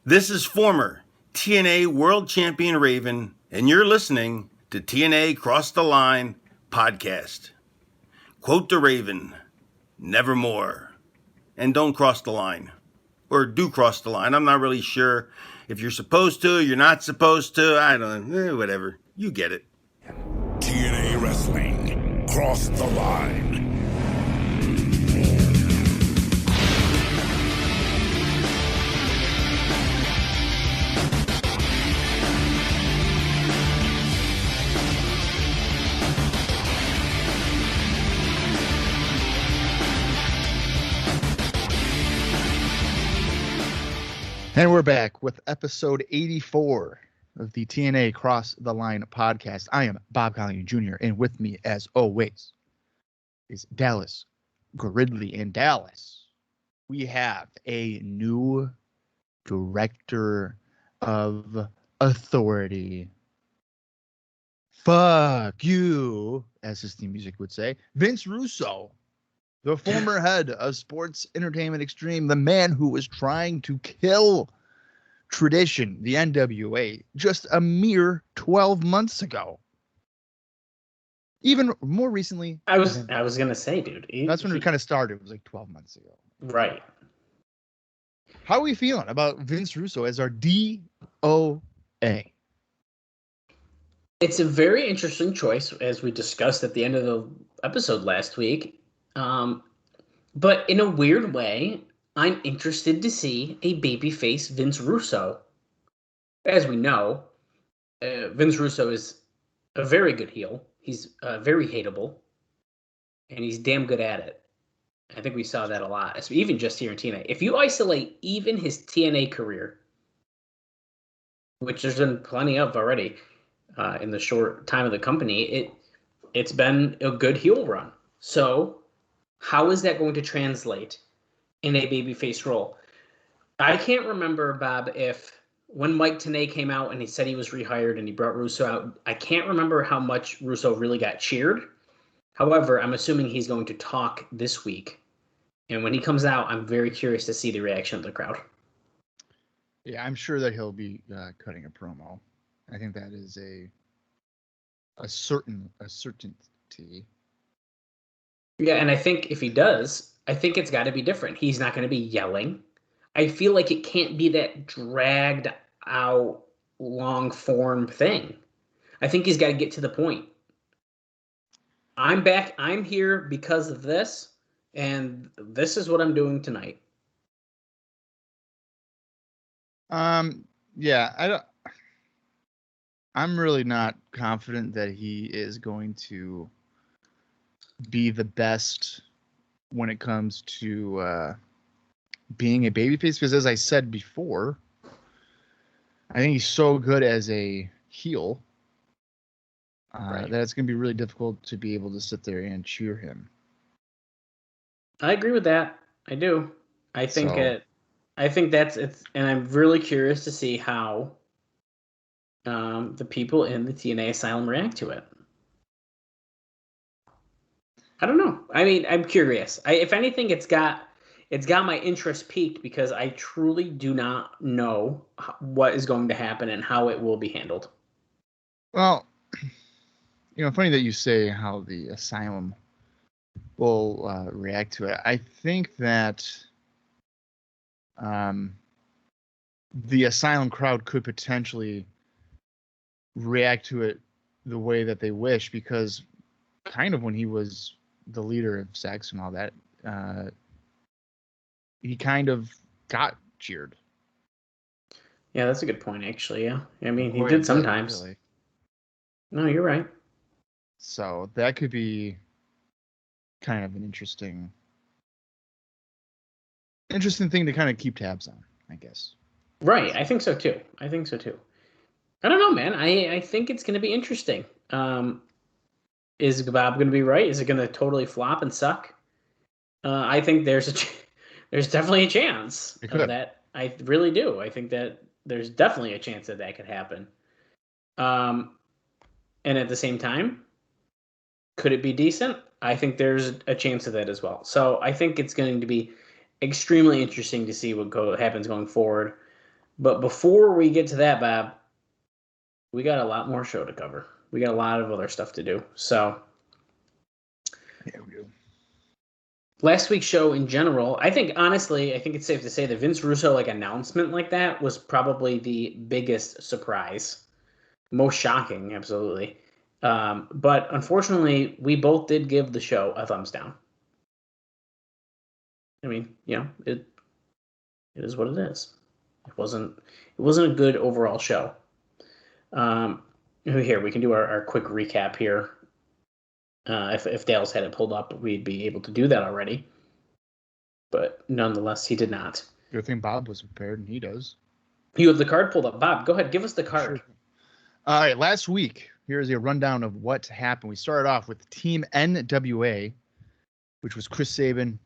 This is former TNA World Champion Raven, and you're listening to TNA Cross the Line podcast. Quote the Raven, nevermore. And don't cross the line. Or do cross the line. I'm not really sure if you're supposed to, you're not supposed to. I don't know. Whatever. You get it. TNA Wrestling. Cross the Line. And we're back with episode 84 of the TNA Cross the Line podcast. I am Bob Colling Jr. and with me, as always, is Dallas Gridley. In Dallas, we have a new director of authority. Fuck you, as his theme music would say. Vince Russo, the former head of Sports Entertainment Extreme, the man who was trying to kill tradition, the NWA, just a mere 12 months ago. Even more recently. I was going to say, dude. That's when it kind of started. It was like 12 months ago. Right. How are we feeling about Vince Russo as our DOA? It's a very interesting choice, as we discussed at the end of the episode last week. But in a weird way, I'm interested to see a babyface Vince Russo. As we know, Vince Russo is a very good heel. He's very hateable, and he's damn good at it. I think we saw that a lot, even just here in TNA. If you isolate even his TNA career, which there's been plenty of already in the short time of the company, it's been a good heel run. So how is that going to translate in a babyface role? I can't remember, Bob, if when Mike Tenay came out and he said he was rehired and he brought Russo out, I can't remember how much Russo really got cheered. However, I'm assuming he's going to talk this week. And when he comes out, I'm very curious to see the reaction of the crowd. Yeah, I'm sure that he'll be cutting a promo. I think that is a certainty. Yeah, and I think if he does, I think it's got to be different. He's not going to be yelling. I feel like it can't be that dragged out, long form thing. I think he's got to get to the point. I'm back. I'm here because of this, and this is what I'm doing tonight. Yeah, I'm really not confident that he is going to be the best when it comes to being a babyface, because as I said before, I think he's so good as a heel that it's going to be really difficult to be able to sit there and cheer him. I agree with that. I do. I think that's it, and I'm really curious to see how the people in the TNA Asylum react to it. I don't know. I mean, I'm curious. If anything, it's got my interest piqued because I truly do not know what is going to happen and how it will be handled. Well, funny that you say how the Asylum will react to it. I think that the Asylum crowd could potentially react to it the way that they wish, because kind of when he was the leader of Sex and all that, he kind of got cheered. Yeah, that's a good point, actually. Yeah, I mean, he did sometimes. Really. No, you're right. So that could be kind of an interesting thing to kind of keep tabs on, I guess. Right, I think so too. I don't know, man. I think it's going to be interesting. Is Bob going to be right? Is it going to totally flop and suck? I think there's definitely a chance of that. I really do. I think that there's definitely a chance that could happen. And at the same time, could it be decent? I think there's a chance of that as well. So I think it's going to be extremely interesting to see what happens going forward. But before we get to that, Bob, we got a lot more show to cover. We got a lot of other stuff to do. So, Yeah, we do. Last week's show in general, I think it's safe to say the Vince Russo announcement like that was probably the biggest surprise. Most shocking, absolutely. But unfortunately, we both did give the show a thumbs down. I mean, it is what it is. It wasn't a good overall show. Here, we can do our quick recap here. If Dale's had it pulled up, we'd be able to do that already. But nonetheless, he did not. Good thing Bob was prepared, and he does. You have the card pulled up. Bob, go ahead. Give us the card. Sure. All right, last week, here's a rundown of what happened. We started off with Team NWA, which was Chris Sabin,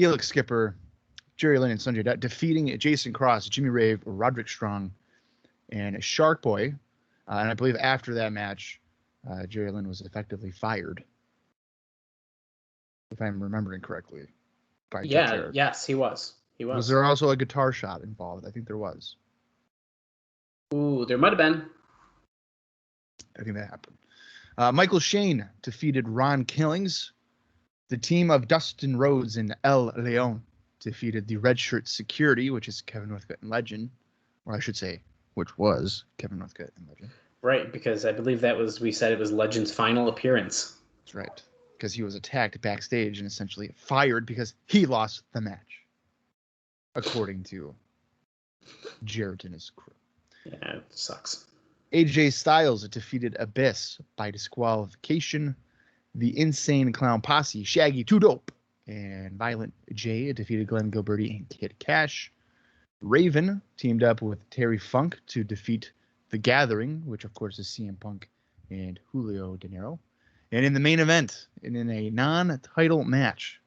Elix Skipper, Jerry Lynn, and Sanjay Dutt, defeating Jason Cross, Jimmy Rave, Roderick Strong, and Shark Boy. And I believe after that match, Jerry Lynn was effectively fired, if I'm remembering correctly. Yes, he was. Was there also a guitar shot involved? I think there was. Ooh, there might have been. I think that happened. Michael Shane defeated Ron Killings. The team of Dustin Rhodes and El Leon defeated the Red Shirt Security, which is Kevin Northcutt and Legend. Or I should say, which was Kevin Northcutt and Legend. Right, because I believe we said it was Legend's final appearance. That's right. Because he was attacked backstage and essentially fired because he lost the match, according to Jarrett and his crew. Yeah, it sucks. AJ Styles defeated Abyss by disqualification. The Insane Clown Posse, Shaggy 2 Dope, and Violent J defeated Glenn Gilberti and Kid Cash. Raven teamed up with Terry Funk to defeat The Gathering, which of course is CM Punk and Julio Dinero. And in the main event, and in a non-title match,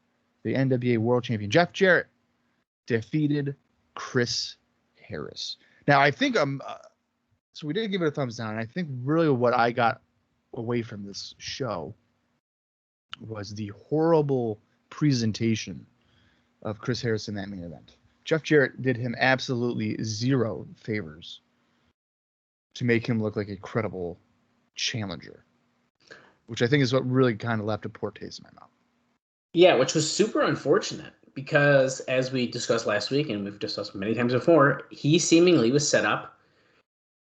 the NWA World Champion Jeff Jarrett defeated Chris Harris. Now, I think so we did give it a thumbs down. And I think really what I got away from this show was the horrible presentation of Chris Harris in that main event. Jeff Jarrett did him absolutely zero favors to make him look like a credible challenger, which I think is what really kind of left a poor taste in my mouth. Yeah, which was super unfortunate because, as we discussed last week and we've discussed many times before, he seemingly was set up,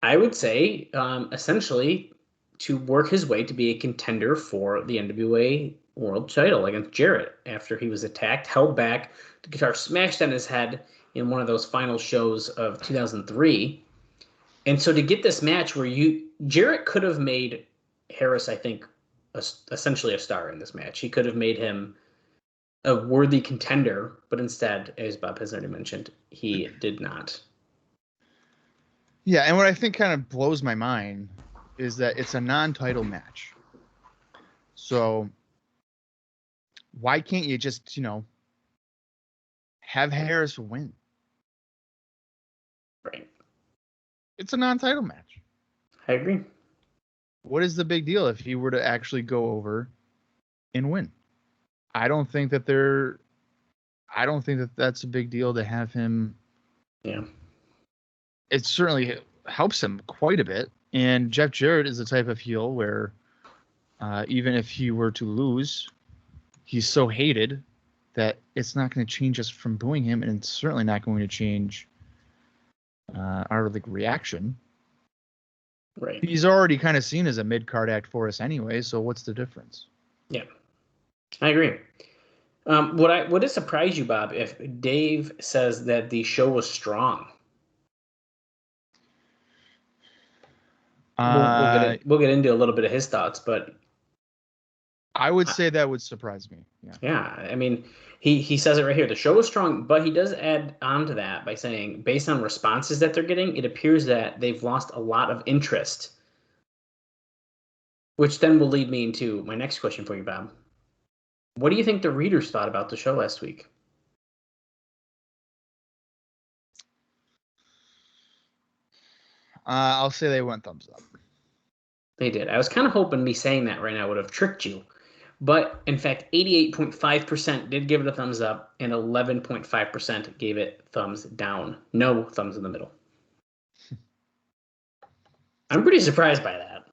I would say, essentially to work his way to be a contender for the NWA World title against Jarrett after he was attacked, held back, the guitar smashed on his head in one of those final shows of 2003. And so to get this match where Jarrett could have made Harris, I think, essentially a star in this match. He could have made him a worthy contender, but instead, as Bob has already mentioned, he did not. Yeah, and what I think kind of blows my mind is that it's a non-title match. So why can't you just, have Harris win? Right. It's a non-title match. I agree. What is the big deal if he were to actually go over and win? I don't think that that's a big deal to have him. Yeah. It certainly helps him quite a bit. And Jeff Jarrett is the type of heel where even if he were to lose, he's so hated that it's not going to change us from booing him, and it's certainly not going to change our reaction. Right. He's already kind of seen as a mid-card act for us anyway, so what's the difference? Yeah, I agree. Would it surprise you, Bob, if Dave says that the show was strong? We'll get into a little bit of his thoughts, but I would say that would surprise me. Yeah. I mean, he says it right here. The show was strong, but he does add on to that by saying, based on responses that they're getting, it appears that they've lost a lot of interest. Which then will lead me into my next question for you, Bob. What do you think the readers thought about the show last week? I'll say they went thumbs up. They did. I was kind of hoping me saying that right now would have tricked you. But, in fact, 88.5% did give it a thumbs up, and 11.5% gave it thumbs down. No thumbs in the middle. I'm pretty surprised by that.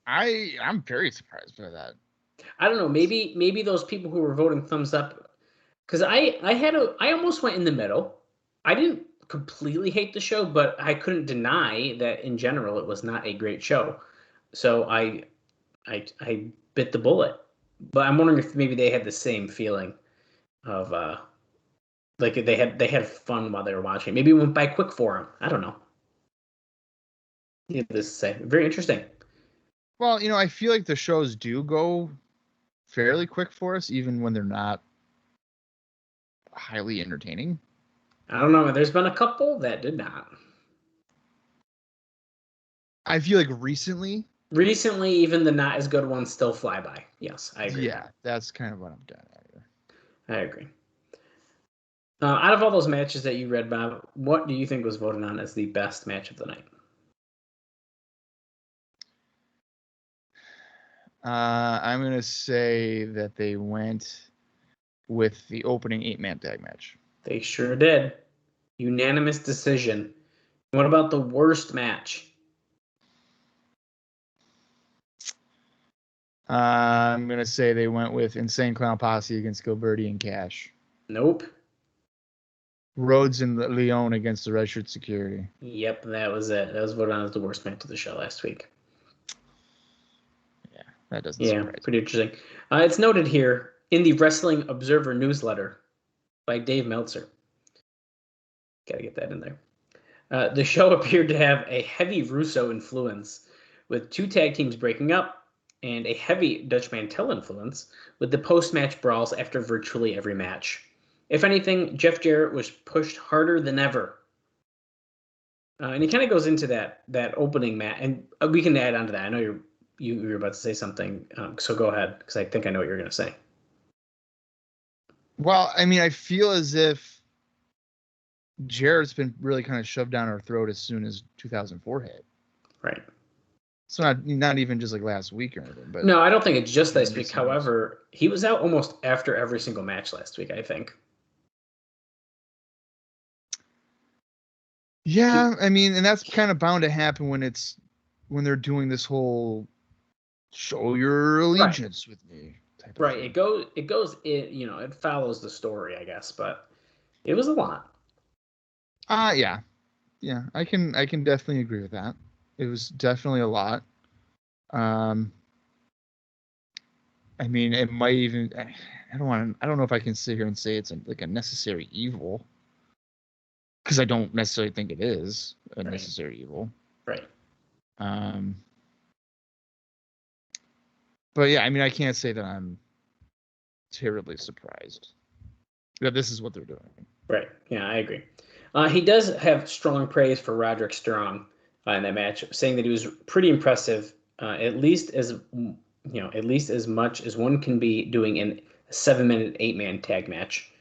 I'm very surprised by that. I don't know. Maybe those people who were voting thumbs up, because I almost went in the middle. I didn't completely hate the show, but I couldn't deny that in general it was not a great show. So I bit the bullet. But I'm wondering if maybe they had the same feeling of like they had fun while they were watching. Maybe it went by quick for them. I don't know. Needless to say, very interesting. Well, I feel like the shows do go fairly quick for us, even when they're not highly entertaining. I don't know. There's been a couple that did not. I feel like recently, even the not as good ones still fly by. Yes, I agree. Yeah, that's kind of what I'm done at here. I agree. Out of all those matches that you read, Bob, what do you think was voted on as the best match of the night? I'm going to say that they went with the opening 8-man tag match. They sure did. Unanimous decision. What about the worst match? I'm going to say they went with Insane Clown Posse against Gilberti and Cash. Nope. Rhodes and Leon against the Red Shirt Security. Yep, that was it. That was voted on as the worst match of the show last week. Yeah, that doesn't surprise me. Pretty interesting. It's noted here in the Wrestling Observer newsletter by Dave Meltzer. Got to get that in there. The show appeared to have a heavy Russo influence, with 2 tag teams breaking up, and a heavy Dutch Mantel influence, with the post-match brawls after virtually every match. If anything, Jeff Jarrett was pushed harder than ever. And he kind of goes into that opening match, and we can add on to that. I know you're about to say something, so go ahead, because I think I know what you're going to say. Well, I mean, I feel as if Jarrett's been really kind of shoved down our throat as soon as 2004 hit. Right. So not even just like last week or anything. But no, I don't think it's just last week. However, he was out almost after every single match last week, I think. Yeah, I mean, and that's kind of bound to happen when they're doing this whole show your allegiance with me type of thing. It follows the story, I guess, but it was a lot. Yeah, I can definitely agree with that. It was definitely a lot. I mean, it might even. I don't know if I can sit here and say it's like a necessary evil, because I don't necessarily think it is a necessary evil. Right. But yeah, I mean, I can't say that I'm terribly surprised that this is what they're doing. Right. Yeah, I agree. He does have strong praise for Roderick Strong in that match, saying that he was pretty impressive, at least as much as one can be doing in a 7-minute 8-man tag match.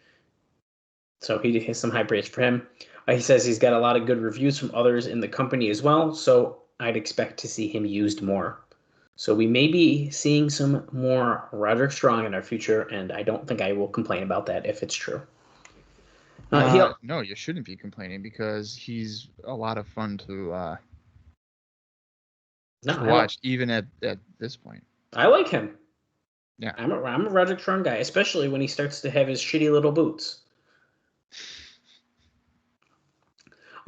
So he has some high praise for him. He says he's got a lot of good reviews from others in the company as well, so I'd expect to see him used more. So we may be seeing some more Roderick Strong in our future, and I don't think I will complain about that if it's true. No, you shouldn't be complaining, because he's a lot of fun to watch, even at this point. I like him. Yeah, I'm a Roderick Strong guy, especially when he starts to have his shitty little boots.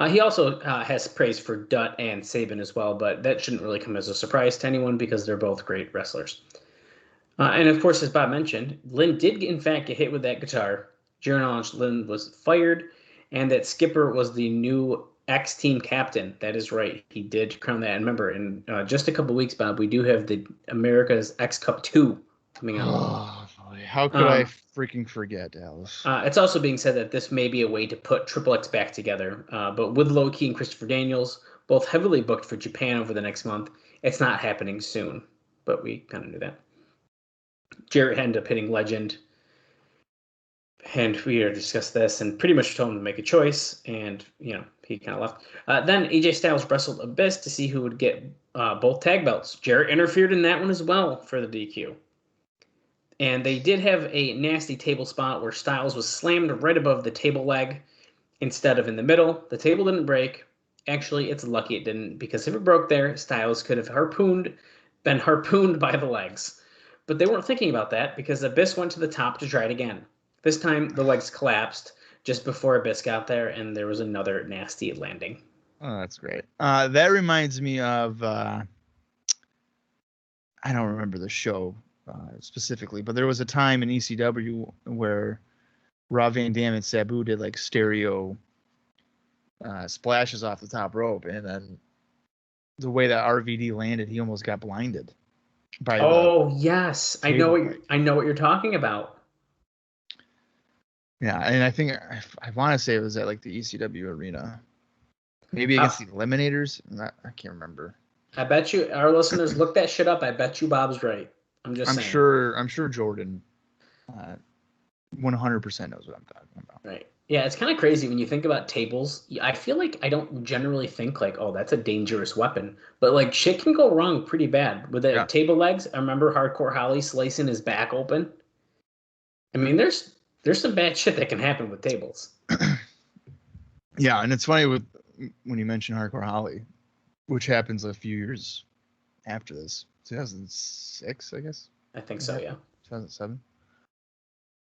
He also has praise for Dutt and Sabin as well, but that shouldn't really come as a surprise to anyone because they're both great wrestlers. And of course, as Bob mentioned, Lynn did in fact get hit with that guitar. Jarrett acknowledged Lynn was fired, and that Skipper was the new X-Team captain. That is right. He did crown that. And remember, in just a couple weeks, Bob, we do have the America's X Cup 2 coming out. Oh, boy. How could I freaking forget, Dallas? It's also being said that this may be a way to put Triple X back together. But with Low-Key and Christopher Daniels, both heavily booked for Japan over the next month, it's not happening soon. But we kind of knew that. Jarrett ended up hitting Legend. And we already discussed this and pretty much told him to make a choice. And, he kind of left. Then AJ Styles wrestled Abyss to see who would get both tag belts. Jarrett interfered in that one as well for the DQ. And they did have a nasty table spot where Styles was slammed right above the table leg instead of in the middle. The table didn't break. Actually, it's lucky it didn't, because if it broke there, Styles could have been harpooned by the legs. But they weren't thinking about that because Abyss went to the top to try it again. This time, the legs collapsed just before Abyss got there, and there was another nasty landing. Oh, that's great. That reminds me of I don't remember the show specifically, but there was a time in ECW where Rob Van Dam and Sabu did like stereo splashes off the top rope, and then the way that RVD landed, he almost got blinded. Yes, I know what you're talking about. Yeah, and I think I want to say it was at like the ECW arena, maybe against the Eliminators. I can't remember. I bet you our listeners look that shit up. I bet you Bob's right. I'm saying. I'm sure Jordan 100% knows what I'm talking about. Right. Yeah, it's kind of crazy when you think about tables. I feel like I don't generally think like, oh, that's a dangerous weapon. But like shit can go wrong pretty bad. With the table legs, I remember Hardcore Holly slicing his back open. I mean, there's some bad shit that can happen with tables. Yeah, and it's funny when you mention Hardcore Holly, which happens a few years after this. 2006, I guess. I think so, yeah. 2007.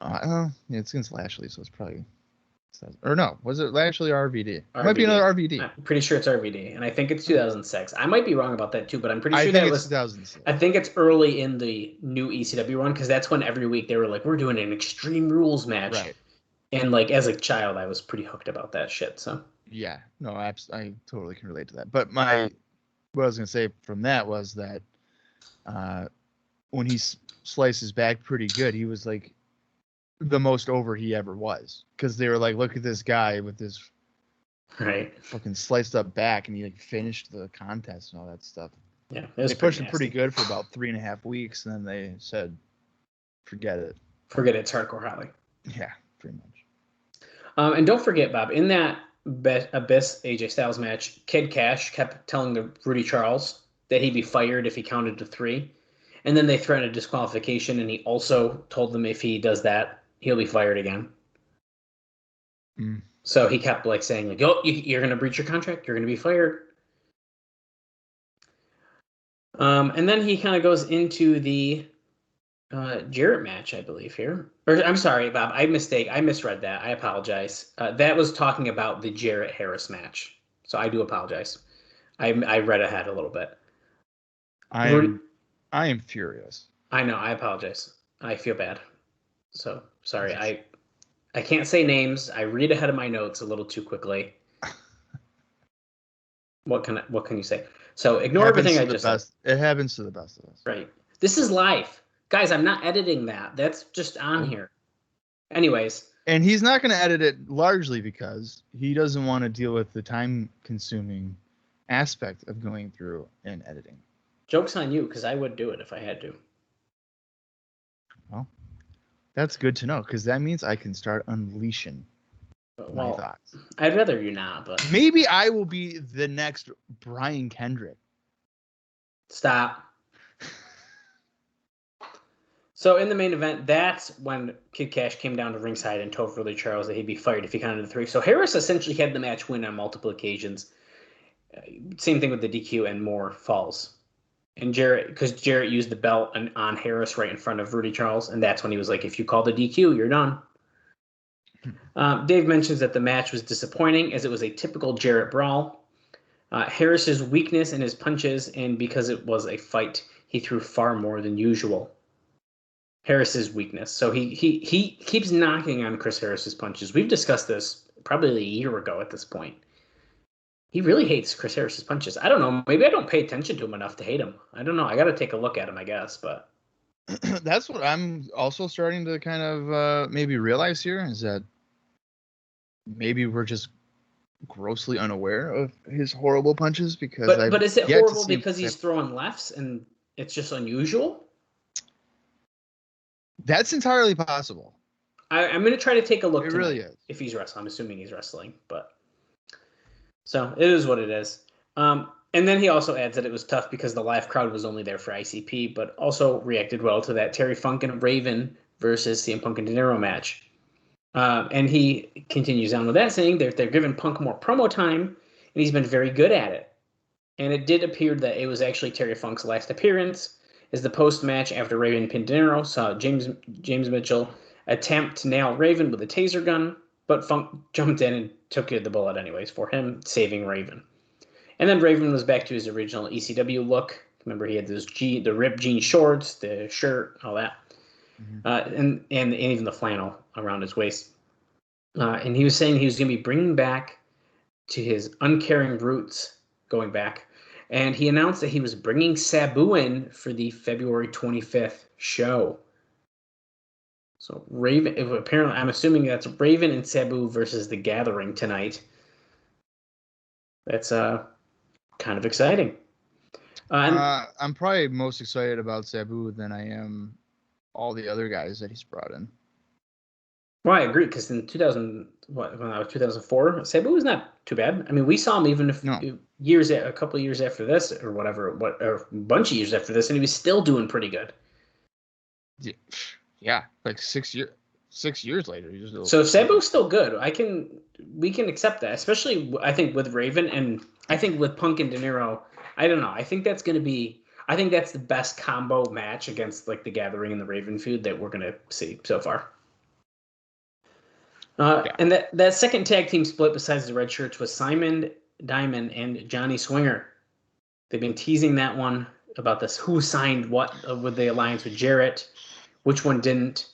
Yeah, it's against Lashley, so it's probably. Or no, was it Lashley or RVD? It might be another RVD. I'm pretty sure it's RVD, and I think it's 2006. I might be wrong about that too, but I'm pretty sure that was 2006. I think it's early in the new ECW run, because that's when every week they were like, we're doing an Extreme Rules match. Right. And like as a child, I was pretty hooked about that shit. So yeah, no, I totally can relate to that. But what I was gonna say from that was that when he sliced his back pretty good, he was like the most over he ever was, because they were like, look at this guy with this fucking sliced up back, and he like finished the contest and all that stuff. Yeah, they pushed him pretty good for about 3.5 weeks, and then they said, forget it. It's Hardcore Holly. Yeah, pretty much. And don't forget, Bob, in that Abyss AJ Styles match, Kid Cash kept telling the Rudy Charles that he'd be fired if he counted to 3. And then they threatened disqualification, and he also told them if he does that, he'll be fired again. So he kept like saying like, "Oh, you're going to breach your contract. You're going to be fired." And then he kind of goes into the Jarrett match, I believe here. Or I'm sorry, Bob. I misread that. I apologize. That was talking about the Jarrett Harris match. So I do apologize. I read ahead a little bit. I am furious. I know. I apologize. I feel bad. So sorry. I can't say names. I read ahead of my notes a little too quickly. What can you say? So ignore everything I just said. It happens to the best of us. Right. This is live. Guys, I'm not editing that. That's just on here. Anyways. And he's not going to edit it largely because he doesn't want to deal with the time-consuming aspect of going through and editing. Joke's on you, because I would do it if I had to. Well, that's good to know, because that means I can start unleashing my thoughts. I'd rather you not, but... Maybe I will be the next Brian Kendrick. Stop. So in the main event, that's when Kid Cash came down to ringside and told Rudy Charles that he'd be fired if he counted to 3. So Harris essentially had the match win on multiple occasions. Same thing with the DQ and more falls. And because Jarrett used the belt on Harris right in front of Rudy Charles, and that's when he was like, if you call the DQ, you're done. Dave mentions that the match was disappointing as it was a typical Jarrett brawl. Harris's weakness in his punches, and because it was a fight, he threw far more than usual. Harris's weakness. So he keeps knocking on Chris Harris's punches. We've discussed this probably a year ago at this point. He really hates Chris Harris's punches. I don't know. Maybe I don't pay attention to him enough to hate him. I don't know. I got to take a look at him, I guess. But that's what I'm also starting to kind of maybe realize here, is that maybe we're just grossly unaware of his horrible punches. But is it horrible because he's throwing lefts and it's just unusual? That's entirely possible. I'm going to try to take a look. It really is. If he's wrestling. I'm assuming he's wrestling, but so it is what it is. And then he also adds that it was tough because the live crowd was only there for ICP, but also reacted well to that Terry Funk and Raven versus CM Punk and Dinero match. And he continues on with that, saying they're giving Punk more promo time and he's been very good at it. And it did appear that it was actually Terry Funk's last appearance, as the post-match after Raven pinned Dinero saw James Mitchell attempt to nail Raven with a taser gun, but Funk jumped in and took the bullet anyways for him, saving Raven. And then Raven was back to his original ECW look. Remember, he had the ripped jean shorts, the shirt, all that, and even the flannel around his waist. And he was saying he was going to be bringing back to his uncaring roots, going back. And he announced that he was bringing Sabu in for the February 25th show. So Raven, apparently, I'm assuming that's Raven and Sabu versus The Gathering tonight. That's kind of exciting. I'm probably most excited about Sabu than I am all the other guys that he's brought in. Well, I agree, because in 2004, Sabu was not too bad. I mean, we saw him even if a couple of years after this, or whatever, or a bunch of years after this, and he was still doing pretty good. Yeah, like 6 years. 6 years later, he's still. So if Sabu's still good, we can accept that. Especially, I think with Raven, and I think with Punk and Dinero. I don't know. I think that's the best combo match against like the Gathering and the Raven feud that we're gonna see so far. And that second tag team split besides the red shirts was Simon Diamond and Johnny Swinger. They've been teasing that one about this who signed what with the alliance with Jarrett, which one didn't.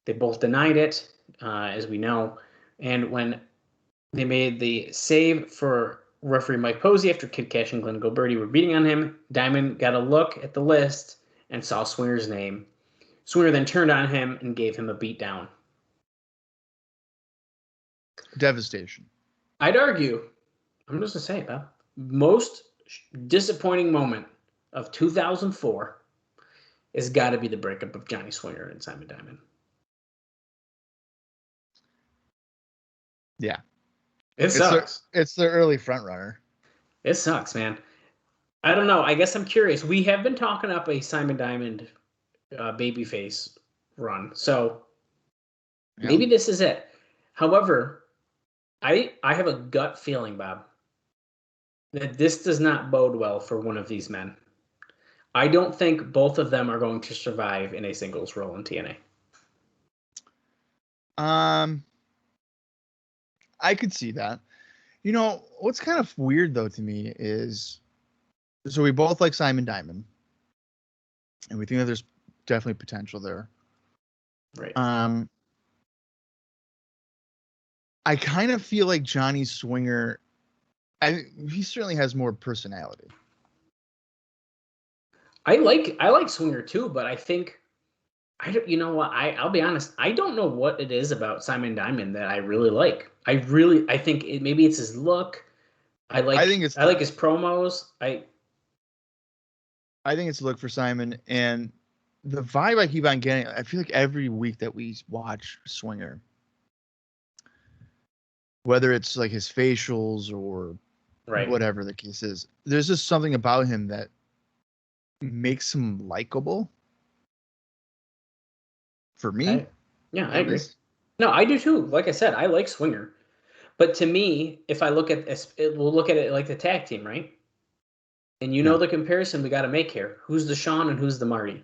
They both denied it, as we know. And when they made the save for referee Mike Posey after Kid Cash and Glenn Gilberti were beating on him, Diamond got a look at the list and saw Swinger's name. Swinger then turned on him and gave him a beatdown. Devastation. I'd argue, I'm just going to say it, Bob, most disappointing moment of 2004 has got to be the breakup of Johnny Swinger and Simon Diamond. Yeah. It sucks. It's the early front runner. It sucks, man. I don't know. I guess I'm curious. We have been talking up a Simon Diamond babyface run, so maybe this is it. However, I have a gut feeling, Bob, that this does not bode well for one of these men. I don't think both of them are going to survive in a singles role in TNA. I could see that. You know, what's kind of weird, though, to me is, so we both like Simon Diamond, and we think that there's definitely potential there. Right. I kind of feel like Johnny Swinger, he certainly has more personality. I like Swinger too, but I think you know what? I'll be honest. I don't know what it is about Simon Diamond that I really like. I think maybe it's his look. I like his promos. I think it's a look for Simon, and the vibe I keep on getting. I feel like every week that we watch Swinger, whether it's like his facials or whatever the case is, there's just something about him that makes him likable. For me, I agree. No, I do too. Like I said, I like Swinger, but to me, if I look at this, we'll look at it like the tag team, right? And you know the comparison we got to make here: who's the Shawn and who's the Marty?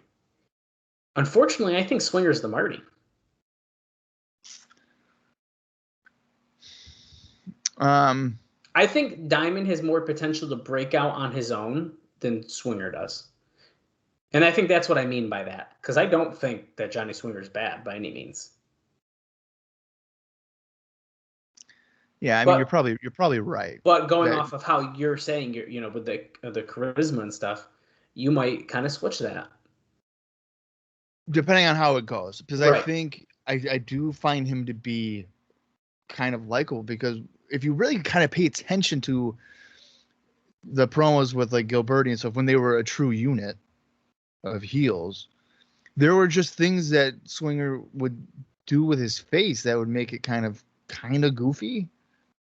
Unfortunately, I think Swinger's the Marty. I think Diamond has more potential to break out on his own than Swinger does. And I think that's what I mean by that, because I don't think that Johnny Swinger's bad by any means. Yeah, I mean, you're probably right. But going off of how you're saying, with the charisma and stuff, you might kind of switch that. Depending on how it goes, because I think I do find him to be kind of likable, because if you really kind of pay attention to the promos with like Gilberti and stuff, when they were a true unit of heels, there were just things that Swinger would do with his face that would make it kind of goofy.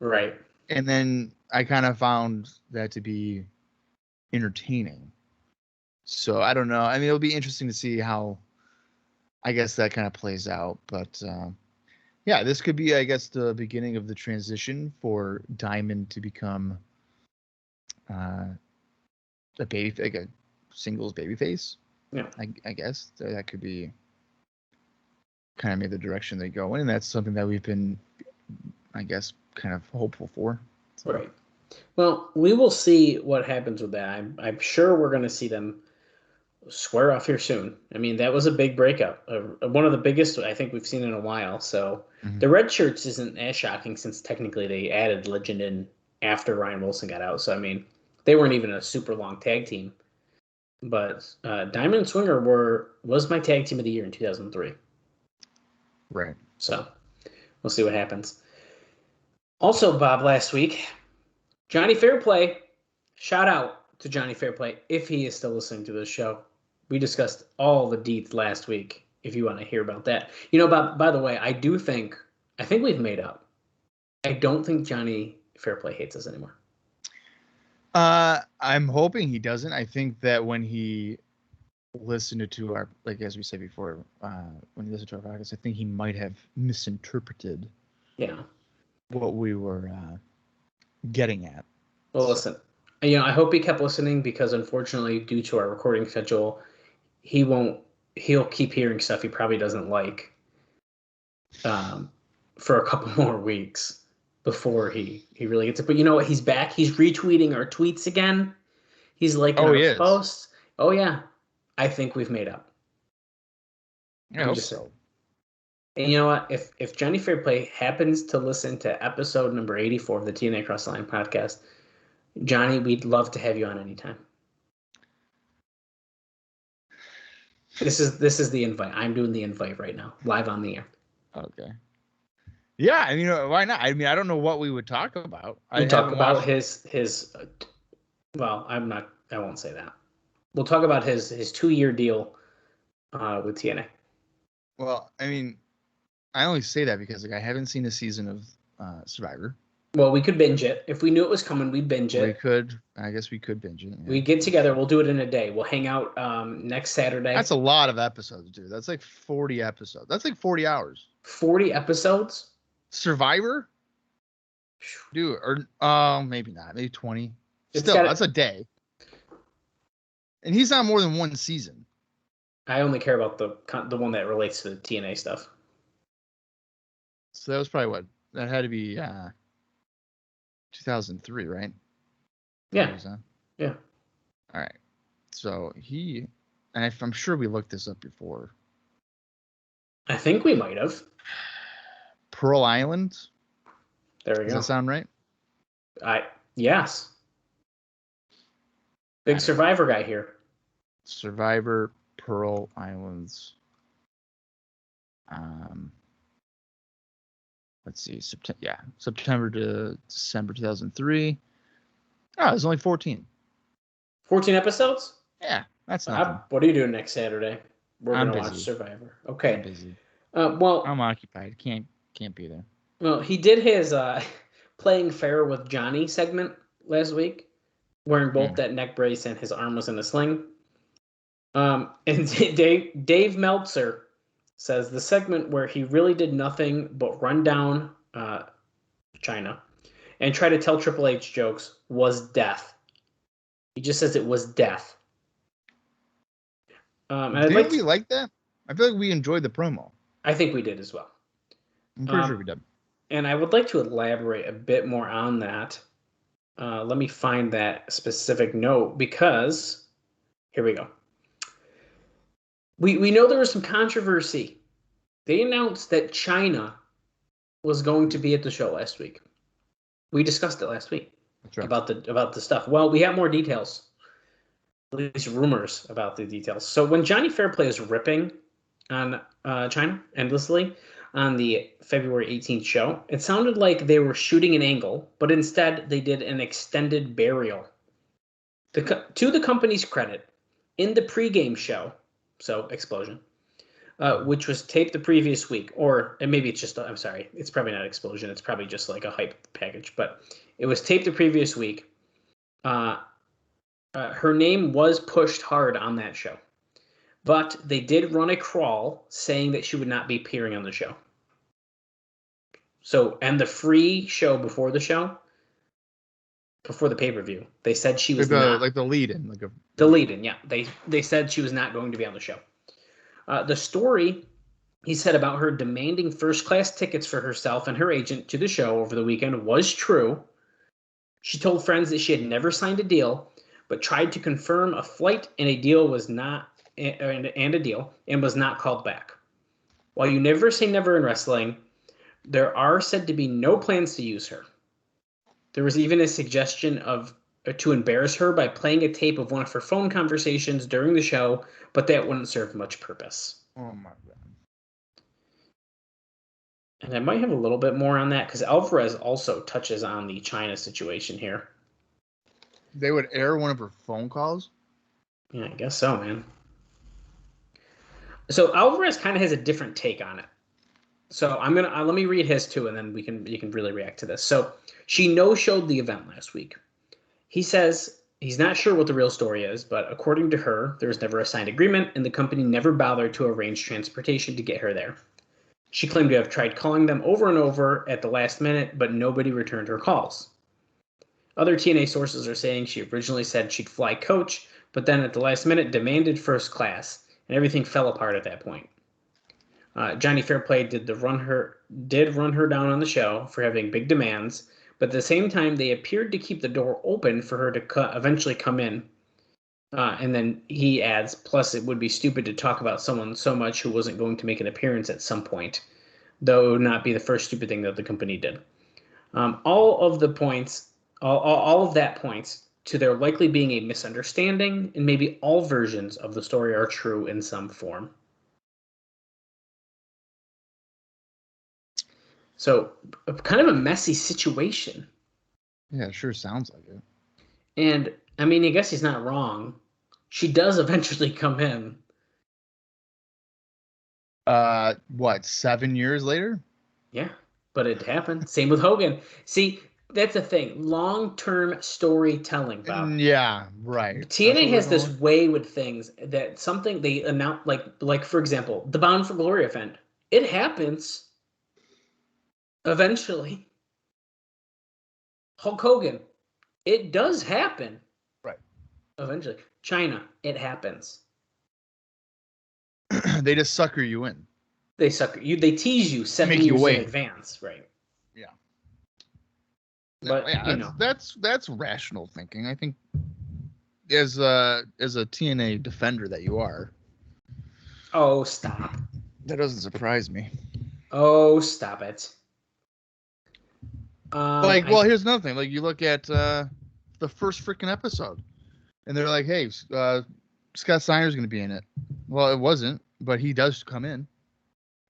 Right. And then I kind of found that to be entertaining. So I don't know. I mean, it'll be interesting to see how, I guess, that kind of plays out. But yeah, this could be, I guess, the beginning of the transition for Diamond to become a baby, like a singles babyface. Yeah. I guess that could be kind of maybe the direction they go in, and that's something that we've been, I guess, kind of hopeful for. So. Right. Well, we will see what happens with that. I'm sure we're going to see them square off here soon. I mean, that was a big breakup, one of the biggest I think we've seen in a while. So the red shirts isn't as shocking since technically they added Legend in after Ryan Wilson got out. So I mean, they weren't even a super long tag team. But Diamond and Swinger was my tag team of the year in 2003. Right. So we'll see what happens. Also, Bob, last week, Johnny Fairplay, shout out to Johnny Fairplay if he is still listening to this show. We discussed all the deets last week, if you want to hear about that. You know, Bob, by the way, I think we've made up. I don't think Johnny Fairplay hates us anymore. I'm hoping he doesn't. I think that when he listened to our, like as we said before, when he listened to our podcast, I think he might have misinterpreted what we were getting at. Well, listen, I hope he kept listening because unfortunately, due to our recording schedule, he'll keep hearing stuff he probably doesn't like for a couple more weeks before he really gets it. But you know what? He's back. He's retweeting our tweets again. He's liking our posts. Oh, yeah. I think we've made up. I hope so. And you know what? If Johnny Fairplay happens to listen to episode number 84 of the TNA Cross the Line podcast, Johnny, we'd love to have you on anytime. This is the invite. I'm doing the invite right now, live on the air. Okay. Yeah, I mean, why not? I mean, I don't know what we would talk about. We'll talk about his. Well, I won't say that. We'll talk about his 2-year deal with TNA. Well, I mean, I only say that because I haven't seen a season of Survivor. Well, we could binge it. If we knew it was coming, we'd binge it. We could. I guess we could binge it. Yeah. We get together. We'll do it in a day. We'll hang out next Saturday. That's a lot of episodes, dude. That's like 40 episodes. That's like 40 hours. 40 episodes? Survivor? Dude, or maybe not. Maybe 20. That's a day. And he's not more than one season. I only care about the one that relates to the TNA stuff. So that was probably what? That had to be 2003, right? Yeah. Yeah. All right. So and I'm sure we looked this up before. I think we might have. Pearl Island. There we go. Does that sound right? Yes. Big Survivor guy here. Survivor, Pearl Islands. Let's see. September to December 2003. Oh, it was only 14. 14 episodes? Yeah, that's nothing. What are you doing next Saturday? We're going to watch Survivor. Okay. I'm busy. Well, I'm occupied. Can't be there. Well, he did his playing fair with Johnny segment last week, wearing both that neck brace and his arm was in a sling. And Dave Meltzer says the segment where he really did nothing but run down China and try to tell Triple H jokes was death. He just says it was death. Did we like that? I feel like we enjoyed the promo. I think we did as well. I'm pretty sure we did. And I would like to elaborate a bit more on that. Let me find that specific note because here we go. We know there was some controversy. They announced that China was going to be at the show last week. We discussed it last week. That's right. about the stuff. Well, we have more details. At least rumors about the details. So when Johnny Fairplay is ripping on China endlessly on the February 18th show, it sounded like they were shooting an angle, but instead they did an extended burial. To the company's credit, in the pregame show, so Explosion, which was taped the previous week, or and maybe it's just, I'm sorry, it's probably not Explosion, it's probably just like a hype package, but it was taped the previous week. Her name was pushed hard on that show, but they did run a crawl saying that she would not be appearing on the show. So, and the free show before the show, before the pay-per-view. They said she was like the lead-in. The lead-in, yeah. They said she was not going to be on the show. The story, he said, about her demanding first-class tickets for herself and her agent to the show over the weekend was true. She told friends that she had never signed a deal, but tried to confirm a flight and a deal was not called back. While you never say never in wrestling, there are said to be no plans to use her. There was even a suggestion to embarrass her by playing a tape of one of her phone conversations during the show, but that wouldn't serve much purpose. Oh my God. And I might have a little bit more on that because Alvarez also touches on the China situation here. They would air one of her phone calls? Yeah, I guess so, man. So Alvarez kind of has a different take on it. So I'm gonna let me read his too, and then you can really react to this. So she no-showed the event last week. He says he's not sure what the real story is, but according to her, there was never a signed agreement, and the company never bothered to arrange transportation to get her there. She claimed to have tried calling them over and over at the last minute, but nobody returned her calls. Other TNA sources are saying she originally said she'd fly coach, but then at the last minute demanded first class, and everything fell apart at that point. Johnny Fairplay did run her down on the show for having big demands, but at the same time, they appeared to keep the door open for her to eventually come in. And then he adds, plus it would be stupid to talk about someone so much who wasn't going to make an appearance at some point, though it would not be the first stupid thing that the company did. All of that points to there likely being a misunderstanding, and maybe all versions of the story are true in some form. So, kind of a messy situation. Yeah, it sure sounds like it. And, I mean, I guess he's not wrong. She does eventually come in. 7 years later? Yeah, but it happened. Same with Hogan. See, that's the thing. Long-term storytelling, Bob. Yeah, right. TNA has this way with things that something they announce, like for example, the Bound for Glory event. It happens eventually. Hulk Hogan. It does happen. Right. Eventually. China. It happens. They just sucker you in. They sucker you. They tease you 7 years in advance. Right. Yeah. But yeah, that's rational thinking. I think as a TNA defender that you are. Oh, stop. That doesn't surprise me. Oh, stop it. Here's another thing. Like, you look at the first freaking episode, and they're like, "Hey, Scott Steiner's going to be in it." Well, it wasn't, but he does come in.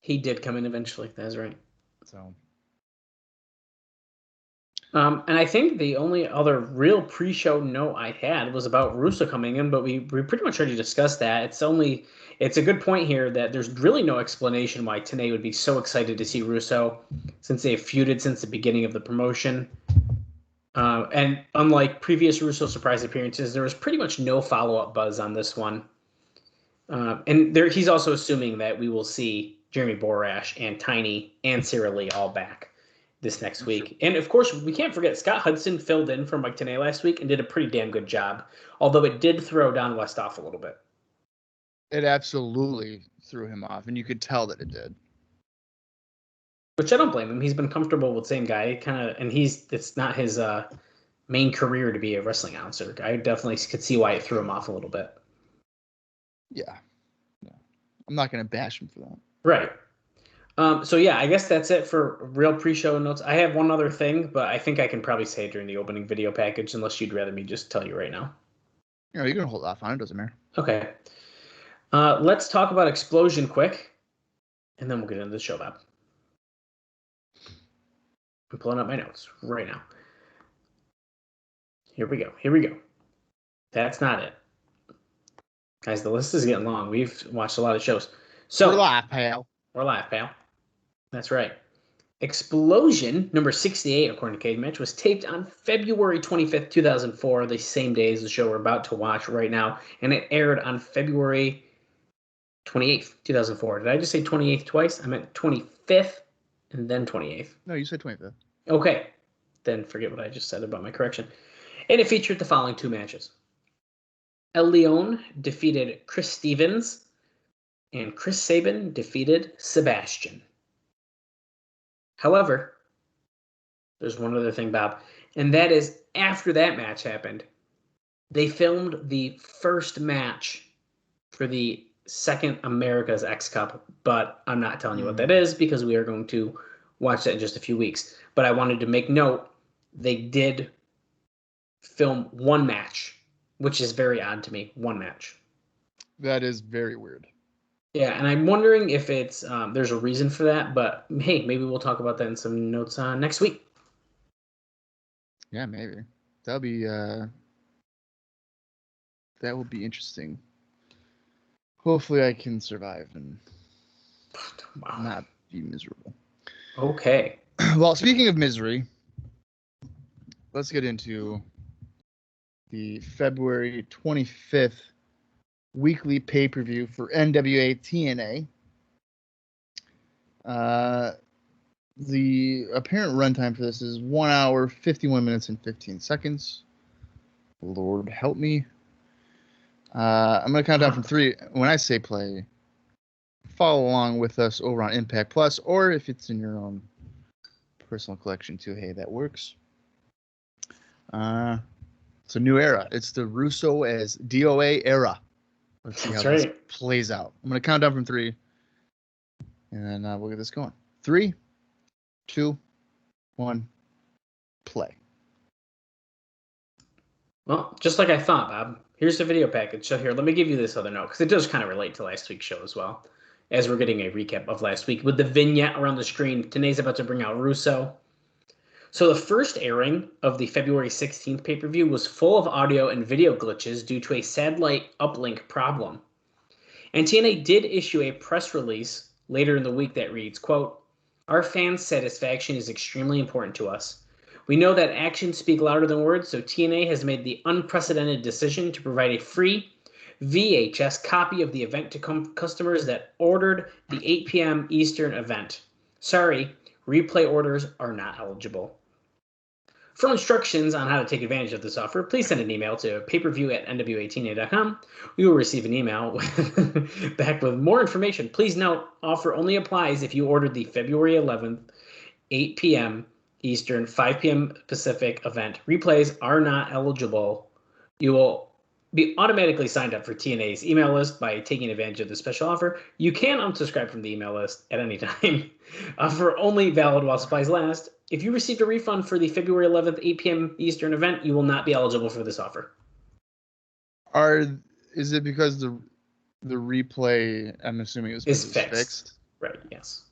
He did come in eventually. That's right. So. And I think the only other real pre-show note I had was about Russo coming in, but we pretty much already discussed that. It's a good point here that there's really no explanation why TNA would be so excited to see Russo, since they have feuded since the beginning of the promotion. And unlike previous Russo surprise appearances, there was pretty much no follow-up buzz on this one. He's also assuming that we will see Jeremy Borash and Tiny and Sarah Lee all back this next week. And of course, we can't forget Scott Hudson filled in for Mike Tenay last week and did a pretty damn good job, although it did throw Don West off a little bit. It absolutely threw him off, and you could tell that it did. Which I don't blame him. He's been comfortable with the same guy, it's not his main career to be a wrestling announcer. I definitely could see why it threw him off a little bit. Yeah. I'm not going to bash him for that. Right. So yeah, I guess that's it for real pre-show notes. I have one other thing, but I think I can probably say it during the opening video package, unless you'd rather me just tell you right now. You can hold off on it. Doesn't matter. Okay. Let's talk about Explosion quick, and then we'll get into the show, Bob. I'm pulling up my notes right now. Here we go. That's not it. Guys, the list is getting long. We've watched a lot of shows. So We're live, pal. That's right. Explosion, number 68, according to Cage Match, was taped on February 25th, 2004, the same day as the show we're about to watch right now, and it aired on February 28th, 2004. Did I just say 28th twice? I meant 25th and then 28th. No, you said 25th. Okay. Then forget what I just said about my correction. And it featured the following 2 matches. El Leon defeated Chris Stevens, and Chris Sabin defeated Sebastian. However, there's one other thing, Bob, and that is after that match happened, they filmed the first match for the second America's X Cup, but I'm not telling you what that is because we are going to watch that in just a few weeks. But I wanted to make note, they did film one match, which is very odd to me. One match. That is very weird. Yeah, and I'm wondering if it's there's a reason for that, but hey, maybe we'll talk about that in some notes next week. Yeah, maybe. That'll be that will be interesting. Hopefully I can survive and not be miserable. Okay. Well, speaking of misery, let's get into the February 25th weekly pay-per-view for NWA-TNA. The apparent runtime for this is 1 hour, 51 minutes, and 15 seconds. Lord help me. I'm going to count down from 3. When I say play, follow along with us over on Impact Plus, or if it's in your own personal collection too, hey, that works. It's a new era. It's the Russo as DOA era. Let's see how this plays out. I'm going to count down from 3, and then we'll get this going. 3, 2, 1, play. Well, just like I thought, Bob. Here's the video package. So here, let me give you this other note, because it does kind of relate to last week's show as well, as we're getting a recap of last week. With the vignette around the screen, TNA's about to bring out Russo. So the first airing of the February 16th pay-per-view was full of audio and video glitches due to a satellite uplink problem. And TNA did issue a press release later in the week that reads, quote, "Our fans' satisfaction is extremely important to us. We know that actions speak louder than words, so TNA has made the unprecedented decision to provide a free VHS copy of the event to customers that ordered the 8 p.m. Eastern event. Sorry, replay orders are not eligible. For instructions on how to take advantage of this offer, please send an email to payperview@nwatna.com. You will receive an email back with more information. Please note, offer only applies if you ordered the February 11th, 8 p.m. Eastern, 5 p.m. Pacific event. Replays are not eligible. You will be automatically signed up for TNA's email list by taking advantage of the special offer. You can unsubscribe from the email list at any time. Offer only valid while supplies last. If you received a refund for the February 11th, 8 p.m. Eastern event, you will not be eligible for this offer." Is it because the replay, I'm assuming, is fixed? Right, yes.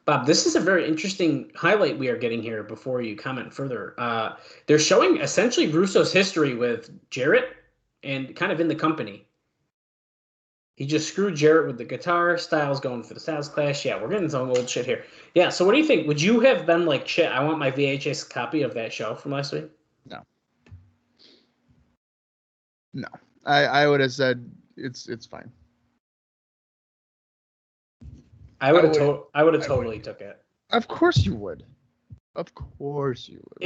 Bob, this is a very interesting highlight we are getting here before you comment further. They're showing essentially Russo's history with Jarrett and kind of in the company. He just screwed Jarrett with the guitar. Styles going for the Styles Clash. Yeah, we're getting some old shit here. Yeah, so what do you think? Would you have been like, shit, I want my VHS copy of that show from last week? No. I would have said it's fine. I would have totally took it. Of course you would. Of course you would.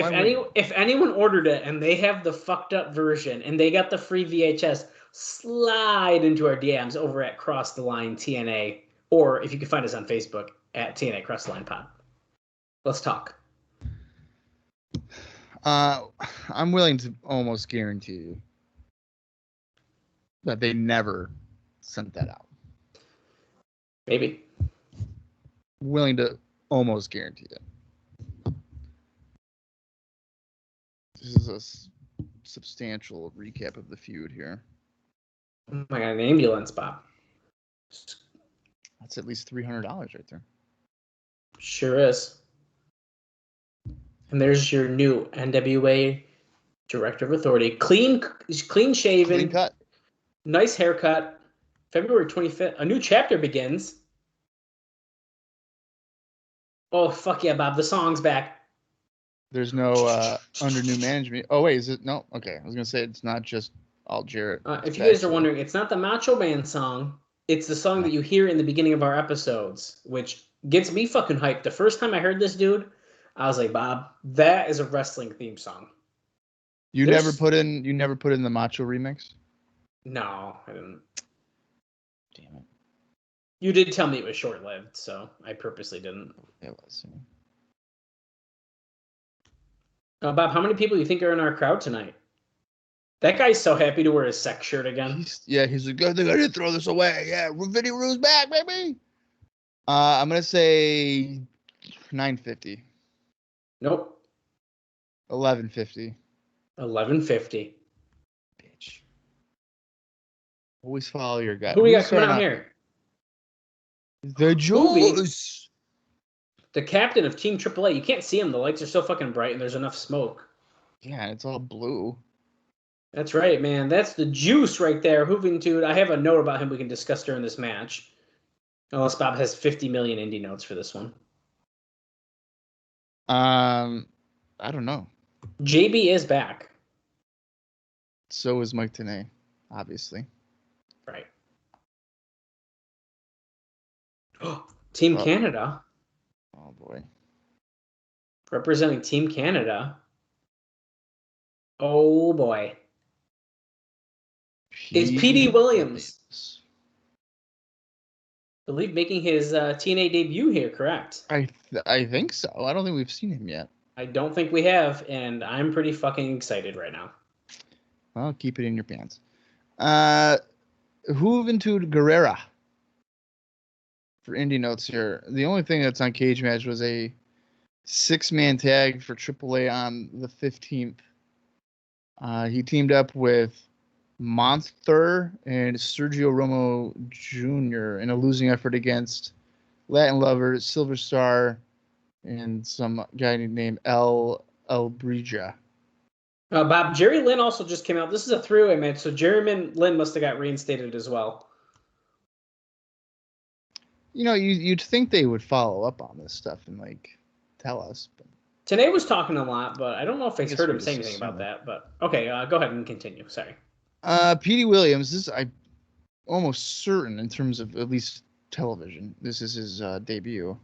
If anyone ordered it and they have the fucked up version and they got the free VHS, slide into our DMs over at Cross the Line TNA, or if you can find us on Facebook at TNA Cross the Line Pod. Let's talk. I'm willing to almost guarantee you that they never sent that out. Maybe. Willing to almost guarantee it. This is a substantial recap of the feud here. Oh my god, an ambulance, Bob. That's at least $300 right there. Sure is. And there's your new NWA Director of Authority. Clean shaven. Clean cut. Nice haircut. February 25th. A new chapter begins. Oh, fuck yeah, Bob. The song's back. There's no under new management. Oh, wait, is it? No? Okay. I was going to say it's not just all Jarrett. If you guys are wondering, it's not the Macho Man song. It's the song that you hear in the beginning of our episodes, which gets me fucking hyped. The first time I heard this dude, I was like, Bob, that is a wrestling theme song. You never put in the Macho remix? No, I didn't. Damn it. You did tell me it was short-lived, so I purposely didn't. It was. Bob, how many people do you think are in our crowd tonight? That guy's so happy to wear his sex shirt again. He's like, I think I did throw this away. Yeah, Vinny Rue's back, baby. I'm gonna say 950. Nope. 1150. 1150. Bitch. Always follow your gut. Who we got coming out here? The Juice. The captain of Team AAA. You can't see him. The lights are so fucking bright and there's enough smoke. Yeah, it's all blue. That's right, man. That's the Juice right there. Juventud. I have a note about him we can discuss during this match. Unless Bob has 50 million indie notes for this one. I don't know. JB is back. So is Mike Tenay, obviously. Right. Team Canada. Oh, boy. Representing Team Canada. Oh, boy. It's Petey Williams. I believe making his TNA debut here, correct? I think so. I don't think we've seen him yet. I don't think we have, and I'm pretty fucking excited right now. Well, keep it in your pants. Juventud Guerrera. For indie notes here, the only thing that's on Cage Match was a 6-man tag for AAA on the 15th. He teamed up with Monster and Sergio Romo Jr. in a losing effort against Latin Lover, Silver Star, and some guy named El Brija. Bob, Jerry Lynn also just came out. This is a three-way match, so Jerry Lynn must have got reinstated as well. You know, you'd think they would follow up on this stuff and, like, tell us. But Tenay was talking a lot, but I don't know if I heard him say anything about that. But okay, go ahead and continue. Sorry. Petey Williams, I'm almost certain in terms of at least television, this is his debut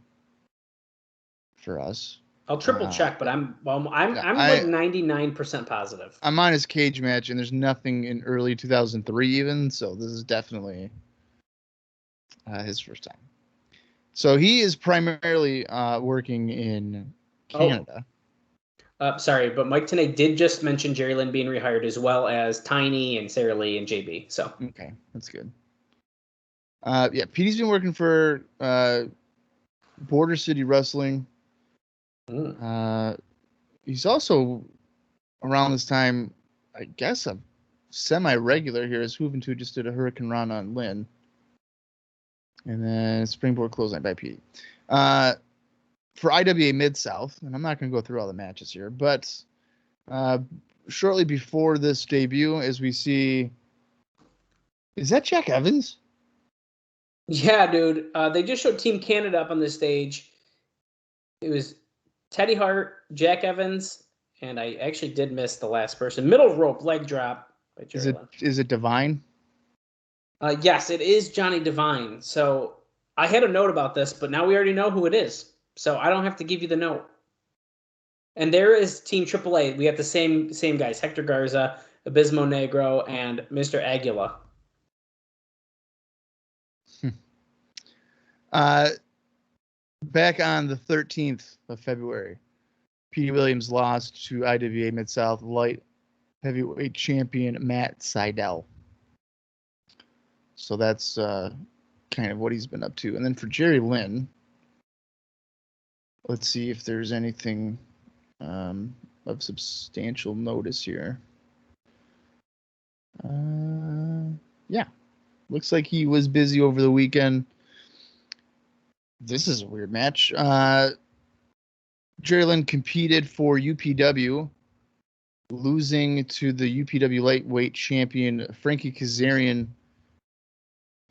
for us. I'll triple check, but I'm like 99% positive. I'm on his Cage Match, and there's nothing in early 2003 even, so this is definitely his first time. So he is primarily working in Canada. Sorry, but Mike Tenay did just mention Jerry Lynn being rehired, as well as Tiny and Sarah Lee and JB. So okay, that's good. Yeah, Petey's been working for Border City Wrestling. He's also around this time, I guess, a semi-regular here, as Juventud just did a Hurricane Run on Lynn. And then Springboard Clothesline by Petey. For IWA Mid-South, and I'm not going to go through all the matches here, but shortly before this debut, as we see, is that Jack Evans? Yeah, dude. They just showed Team Canada up on the stage. It was Teddy Hart, Jack Evans, and I actually did miss the last person. Middle rope leg drop by Jerry Lynn. Is it Divine? Yes, it is Johnny Divine. So I had a note about this, but now we already know who it is. So I don't have to give you the note. And there is Team AAA. We have the same guys: Hector Garza, Abismo Negro, and Mr. Aguila. Back on the 13th of February, Petey Williams lost to IWA Mid-South Light Heavyweight Champion Matt Sydal. So that's kind of what he's been up to. And then for Jerry Lynn, let's see if there's anything of substantial notice here. Yeah. Looks like he was busy over the weekend. This is a weird match. Jerry Lynn competed for UPW, losing to the UPW lightweight champion Frankie Kazarian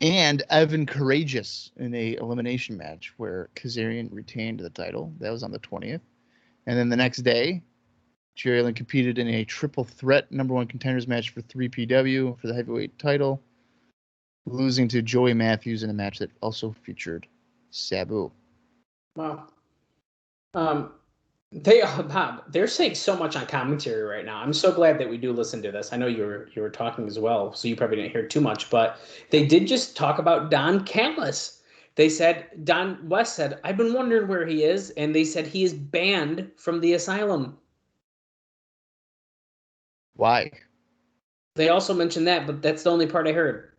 and Evan Courageous in a elimination match where Kazarian retained the title. That was on the 20th. And then the next day, Jerry Lynn competed in a triple threat number one contenders match for 3PW for the heavyweight title, losing to Joey Matthews in a match that also featured Sabu. Wow. Bob, they're saying so much on commentary right now. I'm so glad that we do listen to this. I know you were talking as well, so you probably didn't hear too much, but they did just talk about Don Callis. They said Don West said, "I've been wondering where he is," and they said he is banned from the asylum. Why? They also mentioned that, but that's the only part I heard.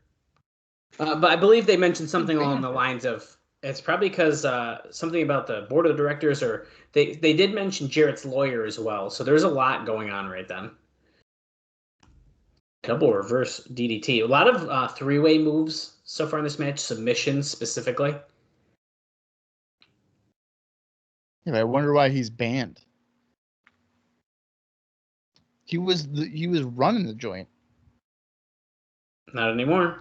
But I believe they mentioned something along the lines of it's probably because something about the board of directors, or they did mention Jarrett's lawyer as well. So there's a lot going on right then. Double reverse DDT. A lot of three-way moves so far in this match, submissions specifically. Yeah, I wonder why he's banned. He was running the joint. Not anymore.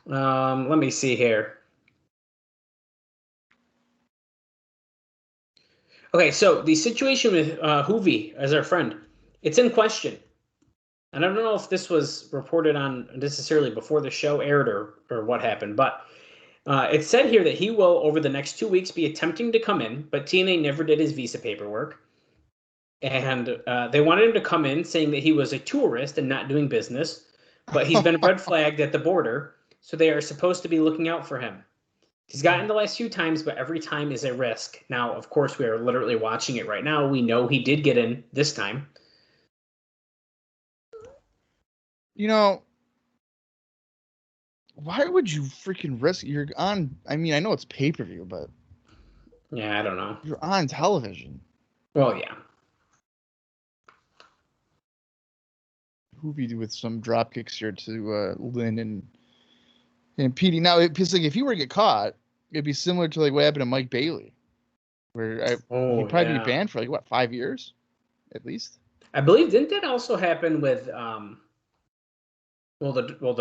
Let me see here. Okay, so the situation with Hoovy as our friend, it's in question. And I don't know if this was reported on necessarily before the show aired or what happened, but it said here that he will, over the next 2 weeks, be attempting to come in, but TNA never did his visa paperwork. And they wanted him to come in saying that he was a tourist and not doing business, but he's been red flagged at the border, so they are supposed to be looking out for him. He's gotten the last few times, but every time is a risk. Now, of course, we are literally watching it right now. We know he did get in this time. You know, why would you freaking risk? You're on. I mean, I know it's pay-per-view, but Yeah, I don't know. you're on television. Well, yeah. Hoovy with some drop kicks here to Lynn and Petey. Now, it's like if he were to get caught, it'd be similar to like what happened to Mike Bailey, where he'd probably be banned for like what 5 years, at least. I believe didn't that also happen with the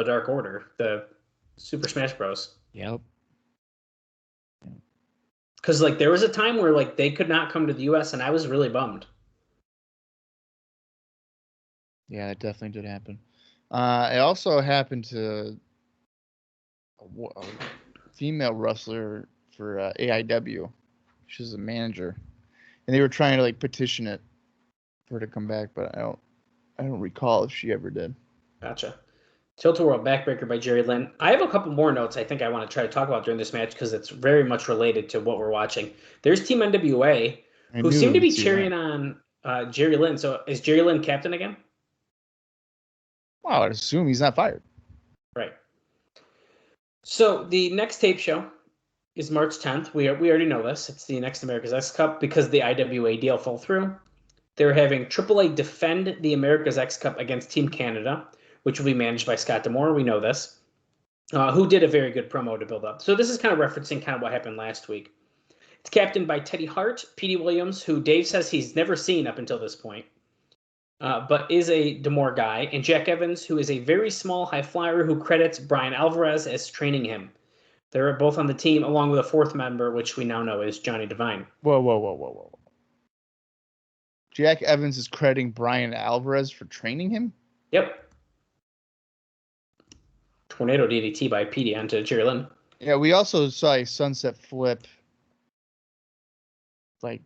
Dark Order, the Super Smash Bros. Yep. Because like there was a time where like they could not come to the U.S. and I was really bummed. Yeah, it definitely did happen. It also happened to a female wrestler for AIW. She's a manager, and they were trying to like petition it for her to come back, but I don't recall if she ever did. Gotcha. Tilt-A-Whirl backbreaker by Jerry Lynn. I have a couple more notes I think I want to try to talk about during this match because it's very much related to what we're watching. There's Team NWA, who seem to be cheering on Jerry Lynn. So is Jerry Lynn captain again? Wow, I'd assume he's not fired. Right. So the next tape show is March 10th. We already know this. It's the next America's X Cup because the IWA deal fell through. They're having AAA defend the America's X Cup against Team Canada, which will be managed by Scott D'Amore. We know this. Who did a very good promo to build up. So this is kind of referencing kind of what happened last week. It's captained by Teddy Hart, Petey Williams, who Dave says he's never seen up until this point, but is a D'Amore guy, and Jack Evans, who is a very small high flyer who credits Brian Alvarez as training him. They're both on the team, along with a fourth member, which we now know is Johnny Devine. Whoa. Jack Evans is crediting Brian Alvarez for training him? Yep. Tornado DDT by Petey onto Jerry Lynn. Yeah, we also saw a sunset flip, like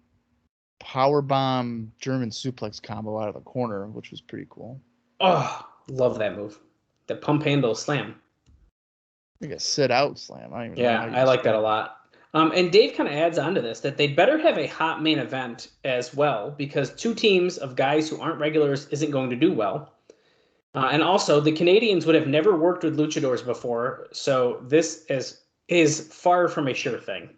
powerbomb German suplex combo out of the corner, which was pretty cool. Oh, love that move. The pump handle slam. I think a sit out slam. I like that a lot. And Dave kind of adds on to this that they'd better have a hot main event as well, because two teams of guys who aren't regulars isn't going to do well. And also, the Canadians would have never worked with luchadors before, so this is far from a sure thing.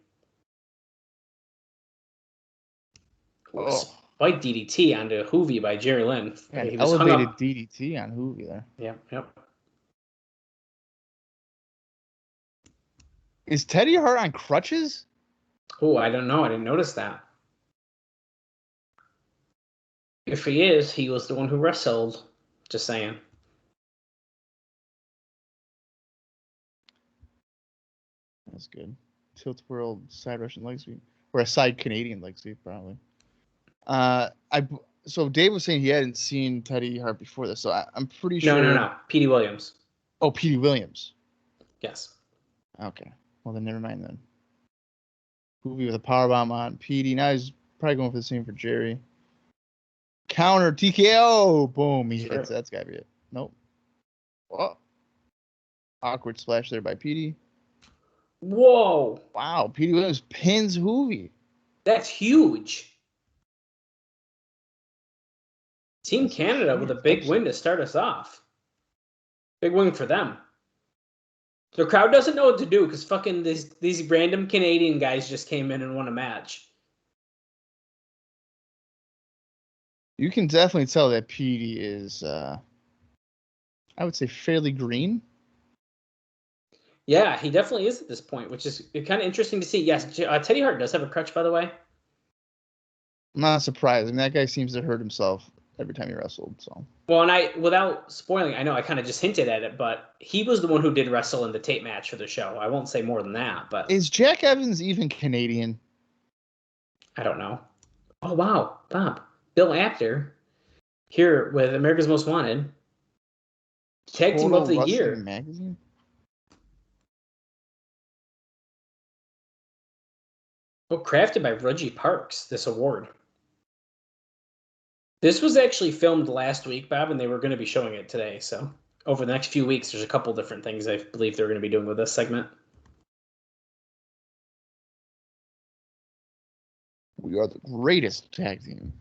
Spike DDT onto Hoovy by Jerry Lynn. Yeah, he was elevated DDT on Hoovy there. Yep. Is Teddy Hart on crutches? Oh, I don't know. I didn't notice that. If he is, he was the one who wrestled. Just saying. That's good. Tilt-A-Whirl side Russian leg sweep. Or a side Canadian leg sweep, probably. So Dave was saying he hadn't seen Teddy Hart before this, so I'm pretty sure. No. Petey Williams. Oh, Petey Williams. Yes. Okay. Well, then never mind then. Hoovy with a powerbomb on Petey. Now he's probably going for the same for Jerry. Counter TKO. Boom. He hits. That's got to be it. Nope. Oh. Awkward splash there by Petey. Whoa. Wow. Petey Williams pins Hoovy. That's huge. Team Canada with a big win to start us off. Big win for them. The crowd doesn't know what to do because fucking these random Canadian guys just came in and won a match. You can definitely tell that Petey is, I would say, fairly green. Yeah, he definitely is at this point, which is kind of interesting to see. Yes, Teddy Hart does have a crutch, by the way. I'm not surprised. I mean, that guy seems to hurt himself every time he wrestled. So. Well, and without spoiling, I know I kind of just hinted at it, but he was the one who did wrestle in the tape match for the show. I won't say more than that, but Is Jack Evans even Canadian? I don't know. Oh wow, Bob, Bill Apter here with America's Most Wanted, Tag Team of the Year magazine. Oh, crafted by Reggie Parks. This award. This was actually filmed last week, Bob, and they were going to be showing it today. So over the next few weeks, there's a couple different things I believe they're going to be doing with this segment. We are the greatest tag team.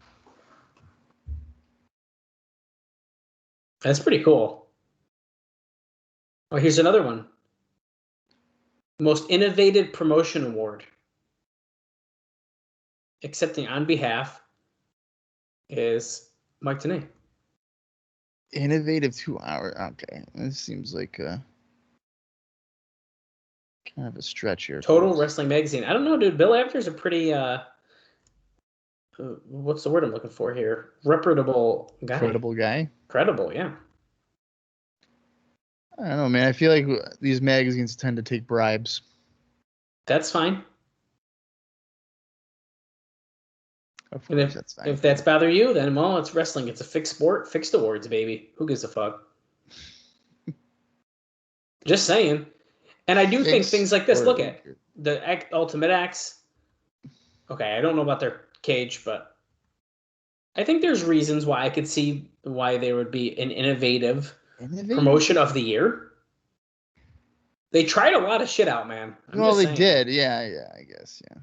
That's pretty cool. Oh, here's another one. Most Innovative Promotion Award. Accepting on behalf is Mike Tenay. Innovative 2 hour. Okay. This seems like kind of a stretch here. Total Wrestling Magazine. I don't know, dude. Bill Apter's a pretty what's the word I'm looking for here? Reputable guy. Credible guy. Credible, yeah. I don't know, man. I feel like these magazines tend to take bribes. That's fine. Of course, that's fine. If that's bother you, then well, it's wrestling. It's a fixed sport, fixed awards, baby. Who gives a fuck? Just saying. And I do think things like this. Look at the Ultimate X. Okay, I don't know about their cage, but I think there's reasons why I could see why there would be an innovative promotion of the year. They tried a lot of shit out, man. Well, they did. Yeah, I guess, yeah.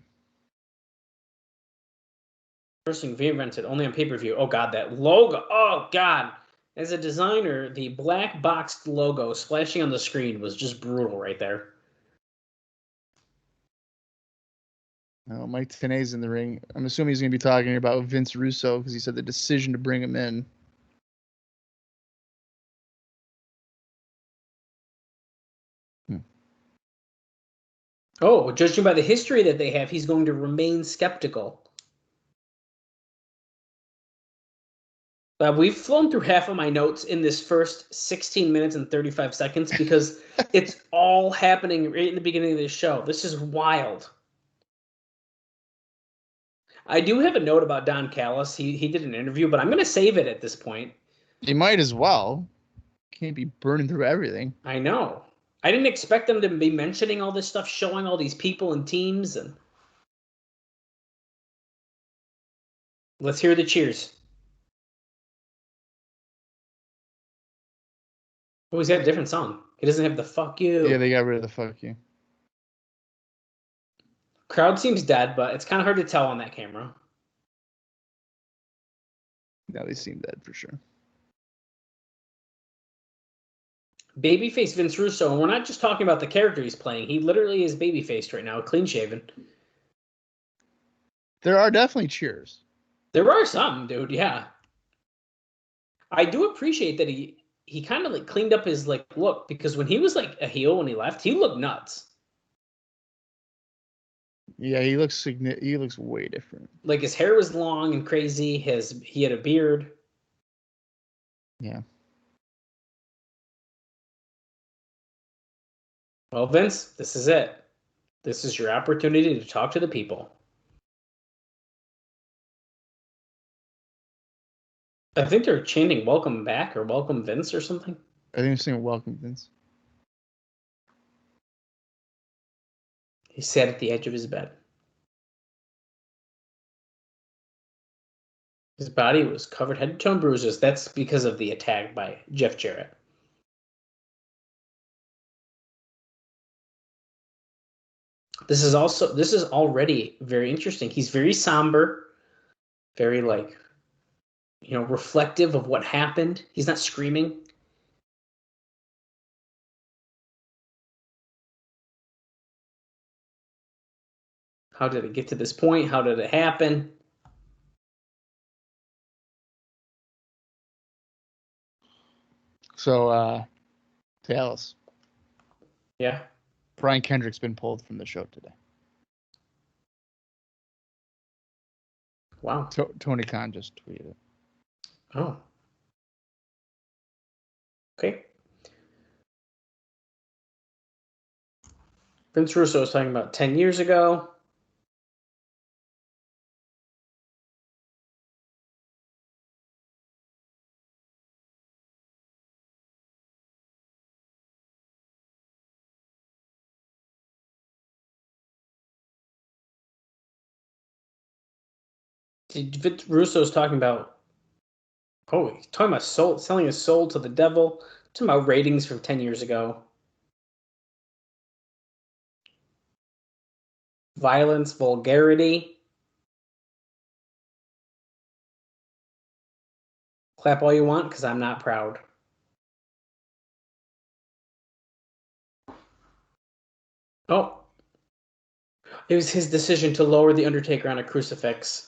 Wrestling reinvented only on pay-per-view. Oh god, that logo. Oh god. As a designer, the black boxed logo splashing on the screen was just brutal right there. Oh, Mike Tenay's in the ring. I'm assuming he's going to be talking about Vince Russo because he said the decision to bring him in. Oh, judging by the history that they have, he's going to remain skeptical. We've flown through half of my notes in this first 16 minutes and 35 seconds because it's all happening right in the beginning of this show. This is wild. I do have a note about Don Callis. He did an interview, but I'm going to save it at this point. You might as well. Can't be burning through everything. I know. I didn't expect them to be mentioning all this stuff, showing all these people and teams. And let's hear the cheers. Oh, he's got a different song. He doesn't have the fuck you. Yeah, they got rid of the fuck you. Crowd seems dead, but it's kind of hard to tell on that camera. No, they seem dead for sure. Babyface Vince Russo, and we're not just talking about the character he's playing. He literally is babyfaced right now, clean shaven. There are definitely cheers. There are some, dude, yeah. I do appreciate that he kind of like cleaned up his like look, because when he was like a heel when he left, he looked nuts. Yeah, he looks way different. Like his hair was long and crazy. He had a beard. Yeah. Well, Vince, this is it. This is your opportunity to talk to the people. I think they're chanting "Welcome back" or "Welcome Vince" or something. I think they're saying "Welcome Vince." He sat at the edge of his bed. His body was covered head to toe in bruises. That's because of the attack by Jeff Jarrett. This is already very interesting. He's very somber, very reflective of what happened. He's not screaming. How did it get to this point? How did it happen? So, Dallas. Yeah. Brian Kendrick's been pulled from the show today. Wow. Tony Khan just tweeted it. Oh. Okay. Vince Russo was talking about 10 years ago. Vince Russo's talking about he's talking about soul, selling his soul to the devil. Talking about ratings from 10 years ago. Violence, vulgarity. Clap all you want, because I'm not proud. Oh. It was his decision to lower the Undertaker on a crucifix.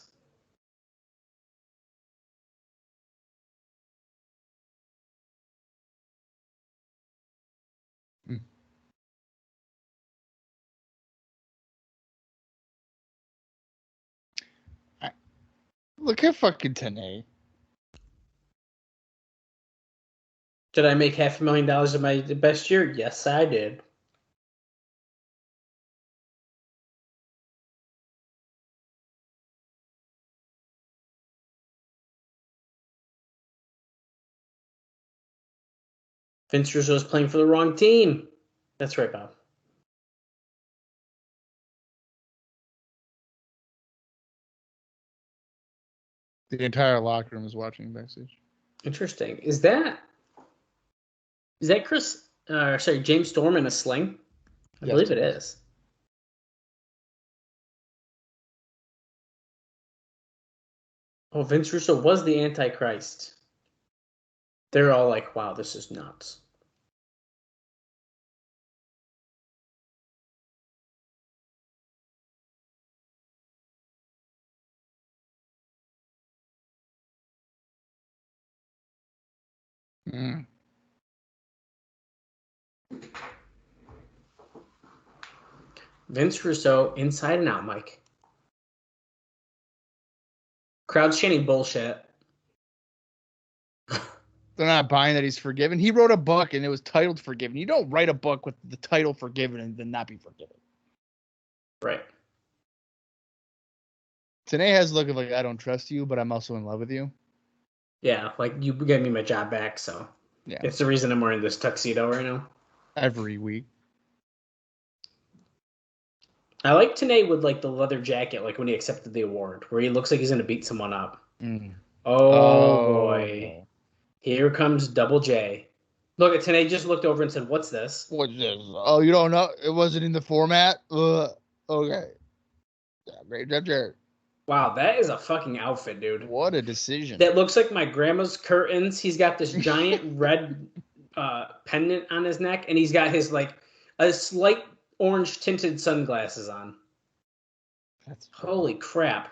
Look at fucking TNA. Did I make $500,000 in my best year? Yes, I did. Vince Russo is playing for the wrong team. That's right, Bob. The entire locker room is watching backstage. Interesting. Is that James Storm in a sling? I believe it is. Oh, Vince Russo was the Antichrist. They're all like, wow, this is nuts. Mm. Vince Russo, inside and out, Mike. Crowd's chanting bullshit. They're not buying that he's forgiven. He wrote a book and it was titled Forgiven. You don't write a book with the title Forgiven and then not be forgiven. Right. TNA has the look of like, I don't trust you, but I'm also in love with you. Yeah, like you gave me my job back, so Yeah. it's the reason I'm wearing this tuxedo right now. Every week. I like TNA with like the leather jacket, like when he accepted the award, where he looks like he's gonna beat someone up. Mm. Oh boy. Here comes Double J. Look at TNA just looked over and said, "What's this?" What's this? Oh, you don't know? It wasn't in the format? Okay. Yeah, great job, Jarrett. Wow, that is a fucking outfit, dude. What a decision. That looks like my grandma's curtains. He's got this giant red pendant on his neck, and he's got his like a slight orange tinted sunglasses on. That's Holy crap.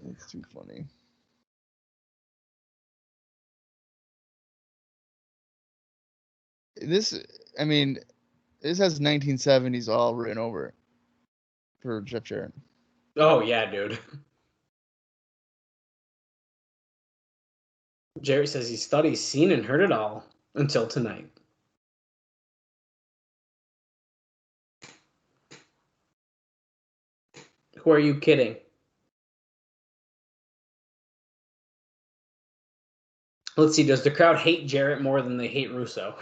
That's too funny. This has 1970s all written over it for Jeff Jarrett. Oh yeah, dude. Jarrett says he's thought he's seen and heard it all until tonight. Who are you kidding? Let's see, does the crowd hate Jarrett more than they hate Russo?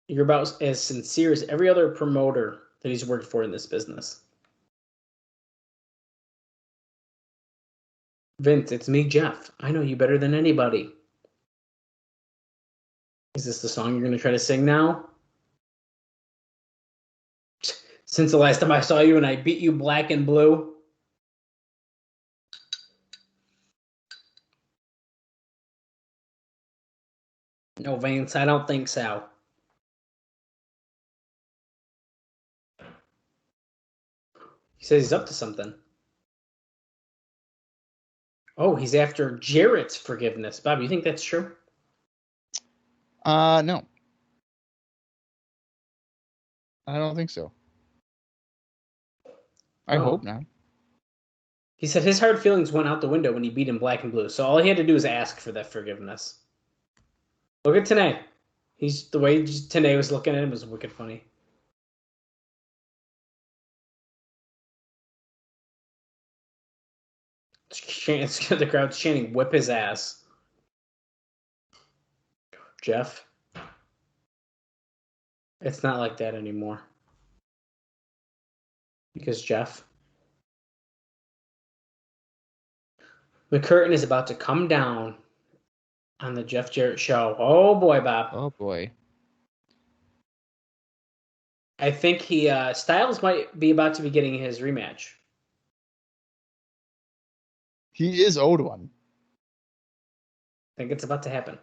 You're about as sincere as every other promoter that he's worked for in this business. Vince, it's me, Jeff. I know you better than anybody. Is this the song you're going to try to sing now? Since the last time I saw you and I beat you black and blue. No, Vance, I don't think so. He says he's up to something. Oh, he's after Jarrett's forgiveness. Bob, you think that's true? No. I don't think so. I hope not. He said his hard feelings went out the window when he beat him black and blue. So all he had to do was ask for that forgiveness. Look at TNA. The way TNA was looking at him was wicked funny. The crowd's chanting, "Whip his ass." Jeff. It's not like that anymore. Because Jeff. The curtain is about to come down on the Jeff Jarrett show. Oh boy, Bob. Oh boy. I think Styles might be about to be getting his rematch. He is owed one. I think it's about to happen.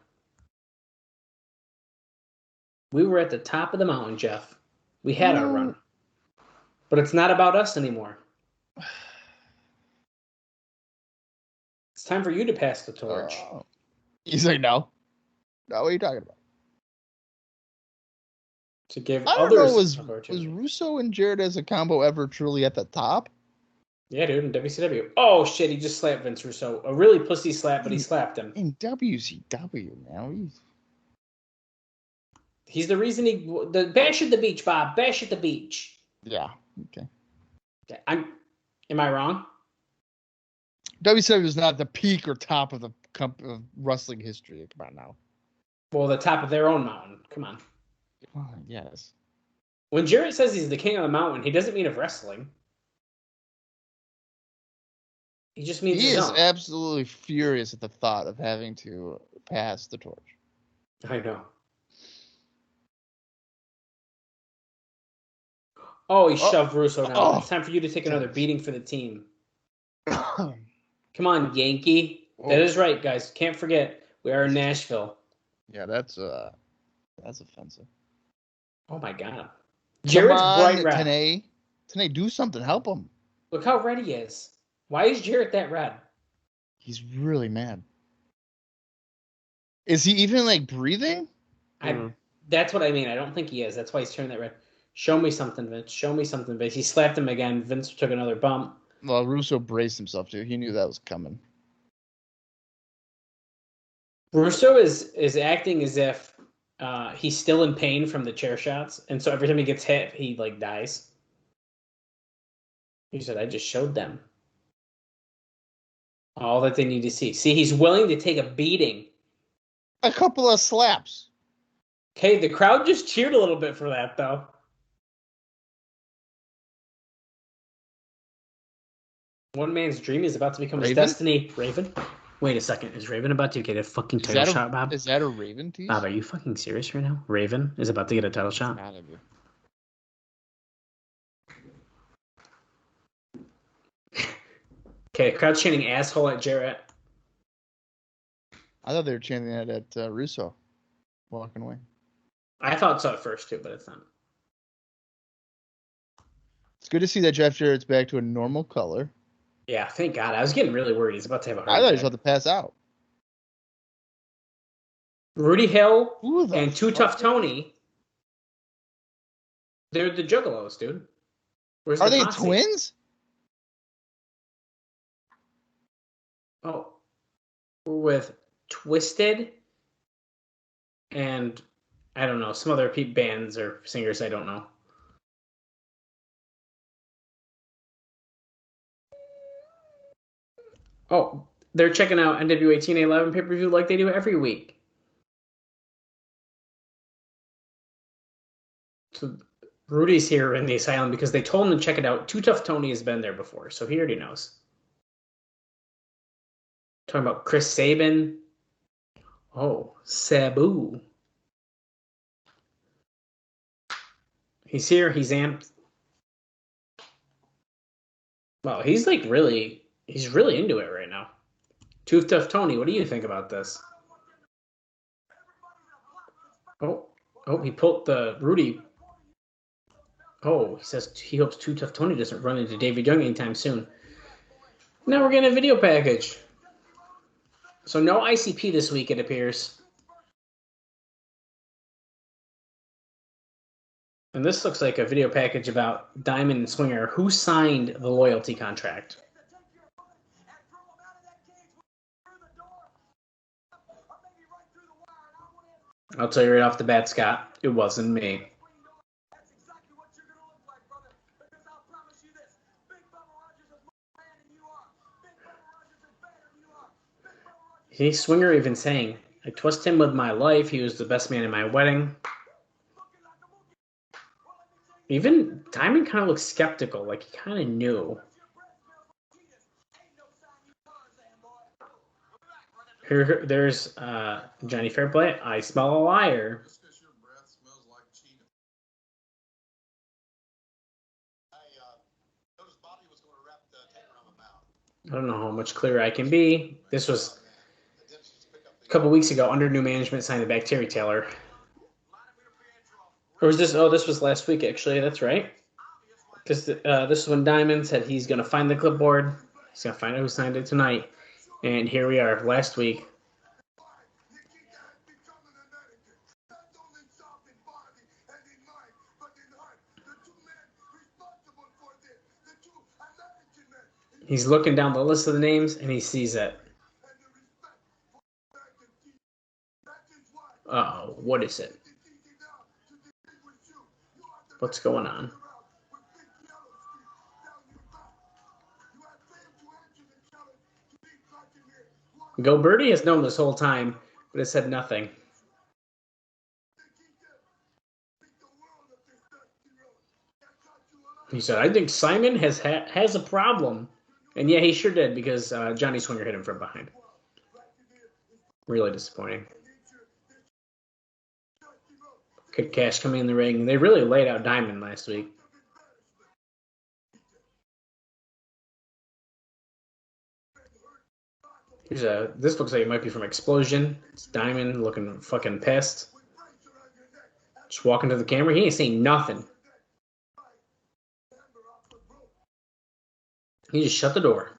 We were at the top of the mountain, Jeff. We had our run. But it's not about us anymore. It's time for you to pass the torch. He's like, no. No, what are you talking about? To give I don't others know, was Russo and Jarrett as a combo ever truly at the top? Yeah, dude, in WCW. Oh, shit, he just slapped Vince Russo. A really pussy slap, but he slapped him. In WCW, man. He's the reason the bash at the beach, Bob. Bash at the beach. Yeah, okay. Am I wrong? WCW is not the peak or top of the of wrestling history. Come on now. Well, the top of their own mountain. Come on. Yes. When Jarrett says he's the king of the mountain, he doesn't mean of wrestling. He just means he is absolutely furious at the thought of having to pass the torch. I know. Oh, he shoved Russo down. It's time for you to take another beating for the team. Come on, Yankee. That is right, guys. Can't forget, we are in Nashville. Yeah, that's offensive. Oh my God. Jarrett's bright red. TNA, do something. Help him. Look how red he is. Why is Jarrett that red? He's really mad. Is he even like breathing? That's what I mean. I don't think he is. That's why he's turning that red. Show me something, Vince. Show me something, Vince. He slapped him again. Vince took another bump. Well, Russo braced himself too. He knew that was coming. Russo is acting as if he's still in pain from the chair shots, and so every time he gets hit, he like dies. He said, "I just showed them all that they need to see." See, he's willing to take a beating. A couple of slaps. Okay, the crowd just cheered a little bit for that, though. One man's dream is about to become his destiny. Raven? Wait a second. Is Raven about to get a fucking title shot, Bob? Is that a Raven tease? Bob, are you fucking serious right now? Raven is about to get a title shot? Out of you. Okay, crowd's chanting asshole at Jarrett. I thought they were chanting that at Russo. Walking away. I thought so at first, too, but it's not. It's good to see that Jeff Jarrett's back to a normal color. Yeah, thank God. I was getting really worried. He's about to have a heart I thought he was attack. about to pass out. Rudy Hill and Too Tough Tony. They're the Juggalos, dude. Are they twins? Oh. We're with Twisted and I don't know, some other bands or singers I don't know. Oh, they're checking out NWA-TNA 11 pay-per-view like they do every week. So Rudy's here in the Asylum because they told him to check it out. Too Tough Tony has been there before, so he already knows. Talking about Chris Sabin. Oh, Sabu. He's here. He's amped. Well, he's like he's really into it right now. Too Tough Tony, what do you think about this? Oh, he pulled the Rudy. Oh, he says he hopes Too Tough Tony doesn't run into David Young anytime soon. Now we're getting a video package. So no ICP this week, it appears. And this looks like a video package about Diamond and Swinger. Who signed the loyalty contract? I'll tell you right off the bat, Scott, it wasn't me. He's Swinger even saying, I trust him with my life. He was the best man in my wedding. Even Diamond kind of looks skeptical, like he kind of knew. Here, there's Johnny Fairplay. I smell a liar. I don't know how much clearer I can be. This was a couple weeks ago. Under new management, signed the Bacteria Taylor. Or was this? Oh, this was last week, actually. That's right. Because this is when Diamond said he's going to find the clipboard. He's going to find out who signed it tonight. And here we are, last week. He's looking down the list of the names, and he sees it. Uh-oh, what is it? What's going on? Go Birdie has known this whole time, but has said nothing. He said, I think Simon has a problem. And yeah, he sure did, because Johnny Swinger hit him from behind. Really disappointing. Kid Cash coming in the ring. They really laid out Diamond last week. This looks like it might be from Explosion. It's Diamond looking fucking pissed. Just walking to the camera. He ain't saying nothing. He just shut the door.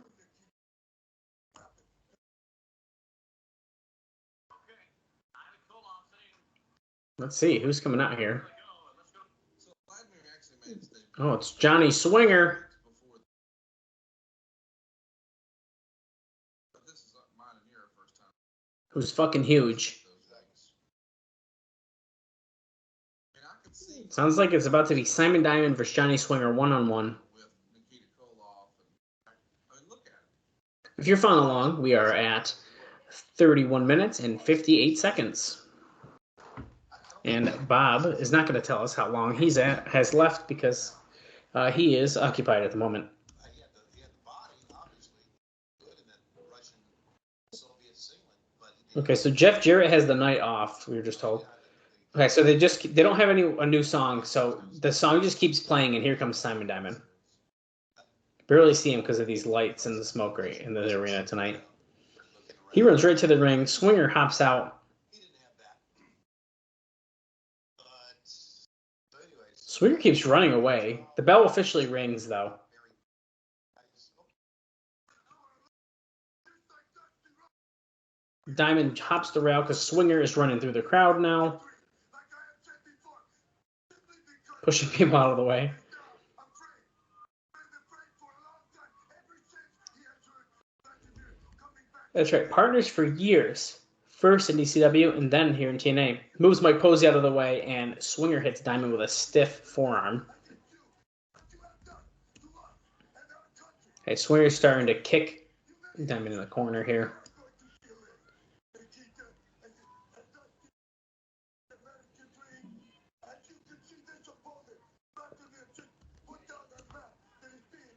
Let's see who's coming out here. Oh, it's Johnny Swinger. Who's fucking huge. Sounds like it's about to be Simon Diamond versus Johnny Swinger one-on-one. If you're following along, we are at 31 minutes and 58 seconds. And Bob is not going to tell us how long has left because he is occupied at the moment. Okay, so Jeff Jarrett has the night off, we were just told. Okay, so they don't have a new song, so the song just keeps playing, and here comes Simon Diamond. Barely see him because of these lights and the smoke right in the arena tonight. He runs right to the ring. Swinger hops out. Swinger keeps running away. The bell officially rings, though. Diamond hops the rail because Swinger is running through the crowd now. Pushing people out of the way. That's right. Partners for years. First in ECW and then here in TNA. Moves Mike Posey out of the way, and Swinger hits Diamond with a stiff forearm. Okay, Swinger's starting to kick Diamond in the corner here.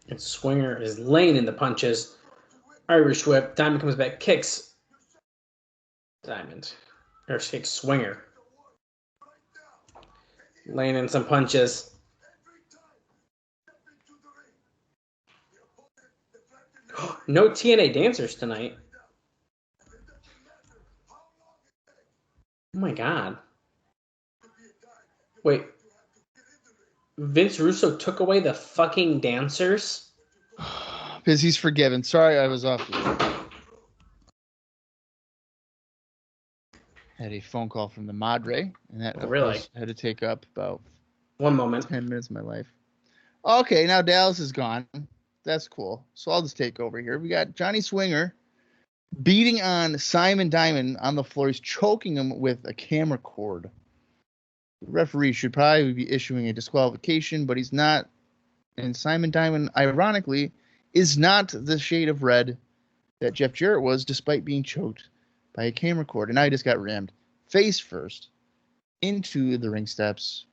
And Swinger is laying in the punches. Irish whip. Diamond comes back, kicks Diamond. Or kicks Swinger. Laying in some punches. No TNA dancers tonight. Oh my god. Wait. Vince Russo took away the fucking dancers? Because he's forgiven. Sorry, I was off. Had a phone call from the Madre, and that of Really? course, had to take up about 1 moment. 10 minutes of my life. Okay, now Dallas is gone. That's cool. So I'll just take over here. We got Johnny Swinger beating on Simon Diamond on the floor. He's choking him with a camera cord. The referee should probably be issuing a disqualification, but he's not. And Simon Diamond, ironically, is not the shade of red that Jeff Jarrett was, despite being choked by a camera cord. And now he just got rammed face first into the ring steps.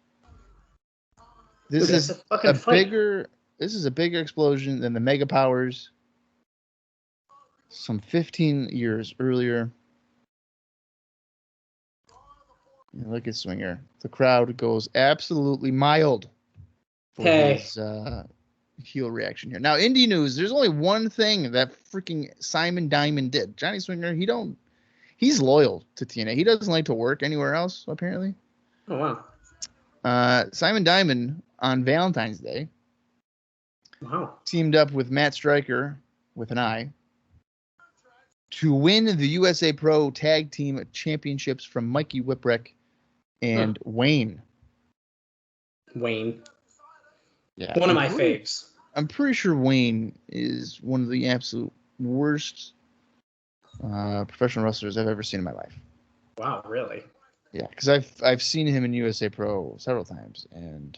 This is a bigger. This is a bigger explosion than the Mega Powers some 15 years earlier. And look at Swinger. The crowd goes absolutely mild for his heel reaction here. Now, indie news, there's only one thing that freaking Simon Diamond did. Johnny Swinger, he's loyal to TNA. He doesn't like to work anywhere else, apparently. Oh, wow. Simon Diamond, on Valentine's Day, teamed up with Matt Stryker, with an I, to win the USA Pro Tag Team Championships from Mikey Whipwreck and Wayne. Yeah, one of my faves. I'm pretty sure Wayne is one of the absolute worst professional wrestlers I've ever seen in my life. Wow, really? Yeah, because I've seen him in USA Pro several times, and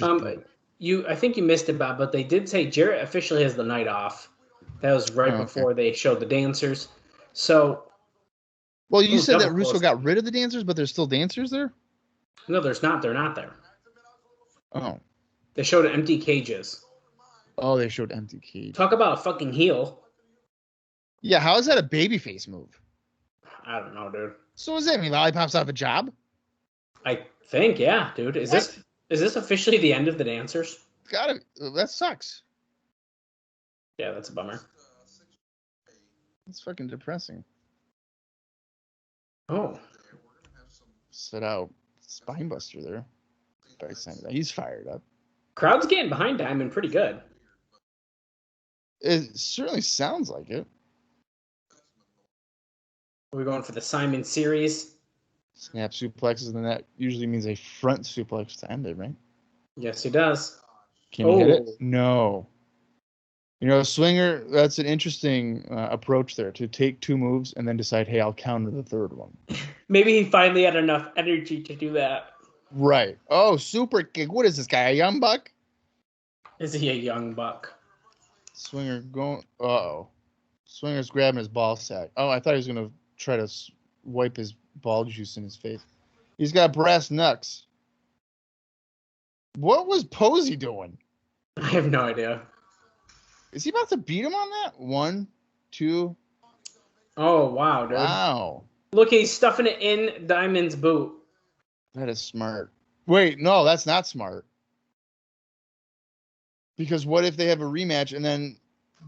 I think you missed it, Bob, but they did say Jarrett officially has the night off. That was right before they showed the dancers. So, well, you said that Russo got rid of the dancers, but there's still dancers there? No, there's not. They're not there. Oh. They showed empty cages. Oh, they showed empty cages. Talk about a fucking heel. Yeah, how is that a babyface move? I don't know, dude. So does that mean Lollipop's out of a job? I think, yeah, dude. Is this officially the end of the dancers? That sucks. Yeah, that's a bummer. That's fucking depressing. Oh. Set out Spinebuster there. He's fired up. Crowd's getting behind Diamond pretty good. It certainly sounds like it. Are we going for the Simon series? Snap suplexes, and that usually means a front suplex to end it, right? Yes, he does. Can he hit it? No. You know, Swinger, that's an interesting approach there, to take two moves and then decide, hey, I'll counter the third one. Maybe he finally had enough energy to do that. Right. Oh, super kick. What is this guy, a young buck? Is he a young buck? Swinger going. Uh-oh. Swinger's grabbing his ball sack. Oh, I thought he was going to try to wipe his ball juice in his face. He's got brass knucks. What was Posey doing? I have no idea. Is he about to beat him on that? 1, 2. Oh, wow, dude. Wow. Look, he's stuffing it in Diamond's boot. That is smart. Wait, no, that's not smart. Because what if they have a rematch and then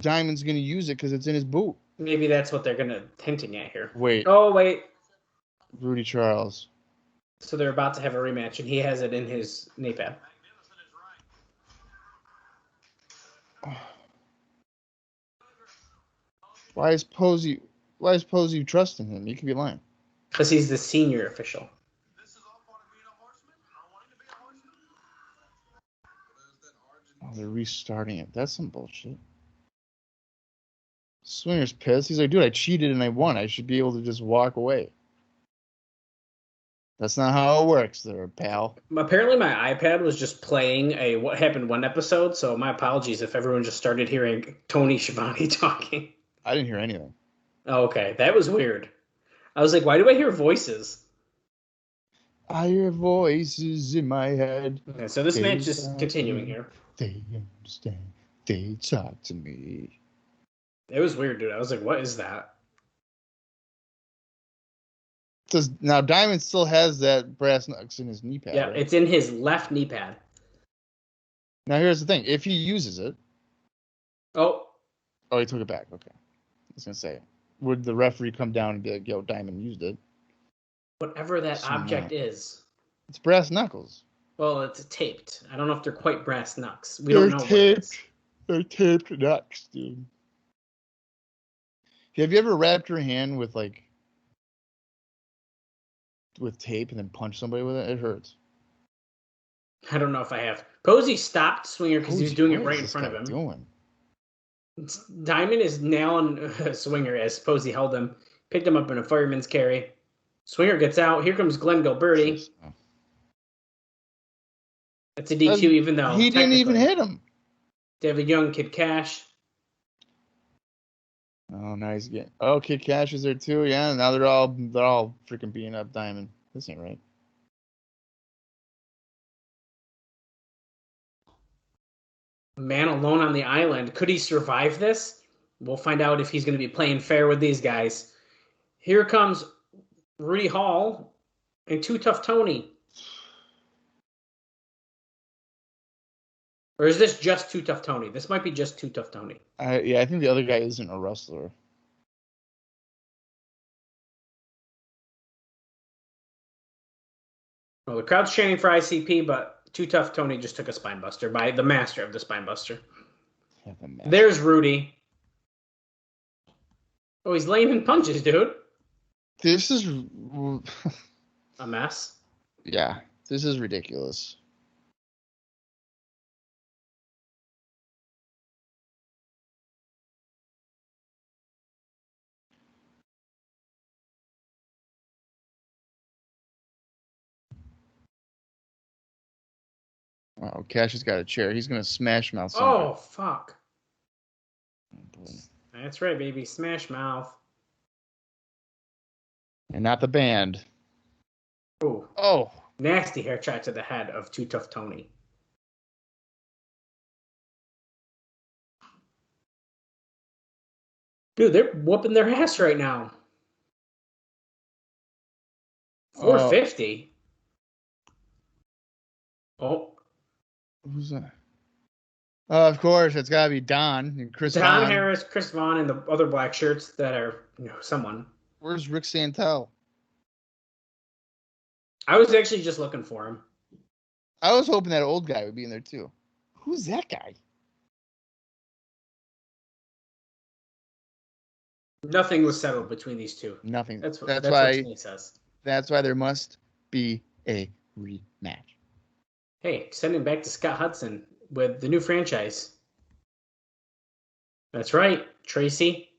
Diamond's going to use it because it's in his boot? Maybe that's what they're going to hinting at here. Wait. Oh, wait. Rudy Charles. So they're about to have a rematch, and he has it in his knee pad. Why is Posey trusting him? You could be lying. Because he's the senior official. Oh, they're restarting it. That's some bullshit. Swinger's pissed. He's like, dude, I cheated and I won. I should be able to just walk away. That's not how it works there, pal. Apparently my iPad was just playing a What Happened One episode, so my apologies if everyone just started hearing Tony Schiavone talking. I didn't hear anything. Oh, okay. That was weird. I was like, why do I hear voices? I hear voices in my head. Okay, so this They match is talk to continuing me. here. They understand. They talk to me. It was weird, dude. I was like, what is that? Now Diamond still has that brass knucks in his knee pad. Yeah, right? it's in his left knee pad. Now here's the thing: if he uses it, Oh, he took it back. Okay, I was gonna say, would the referee come down and be like, "Yo, Diamond used it"? whatever that Assume object not. is. It's brass knuckles. Well, it's taped. I don't know if they're quite brass knucks. We don't know taped. what it is. They're taped knucks, dude. Have you ever wrapped your hand with tape and then punched somebody with it? It hurts. I don't know if I have. Posey stopped Swinger because he was doing it right in front of him. Doing? Diamond is nailing Swinger as Posey held him, picked him up in a fireman's carry. Swinger gets out. Here comes Glenn Gilberti. It's a DQ, even though he didn't even hit him. They have a young Kid Cash. Oh, nice game. Oh, Kid Cash is there too. Yeah, now they're all freaking beating up Diamond. This ain't right. Man alone on the island. Could he survive this? We'll find out if he's going to be playing fair with these guys. Here comes Rudy Hall and Too Tough Tony. Or is this just Too Tough Tony? This might be just Too Tough Tony. I think the other guy isn't a wrestler. Well, the crowd's chanting for ICP, but Too Tough Tony just took a spine buster by the master of the spine buster. There's Rudy. Oh, he's laying in punches, dude. This is a mess. Yeah, this is ridiculous. Wow, Cash has got a chair. He's going to smash mouth somebody. Oh, fuck. Oh, that's right, baby. Smash mouth. And not the band. Ooh. Oh. Nasty hair shot to the head of Too Tough Tony. Dude, they're whooping their ass right now. 450. Oh. Who's that? Of course, it's got to be Don and Chris Don Vaughn. Harris, Chris Vaughn, and the other black shirts that are, someone. Where's Rick Santel? I was actually just looking for him. I was hoping that old guy would be in there too. Who's that guy? Nothing was settled between these two. Nothing. That's why what Tony says. That's why there must be a rematch. Hey, sending back to Scott Hudson with the new franchise. That's right. Tracy,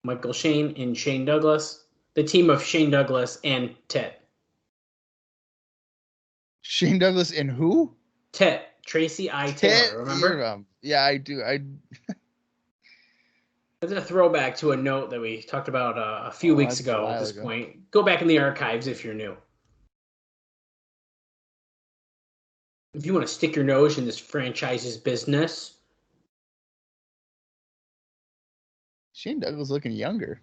Michael Shane, and Shane Douglas. The team of Shane Douglas and Tet. Shane Douglas and who? Tet. Tracy I. Taylor, remember? Yeah, I do. That's a throwback to a note that we talked about a few weeks ago at this point. Go back in the archives if you're new. If you want to stick your nose in this franchise's business. Shane Douglas looking younger.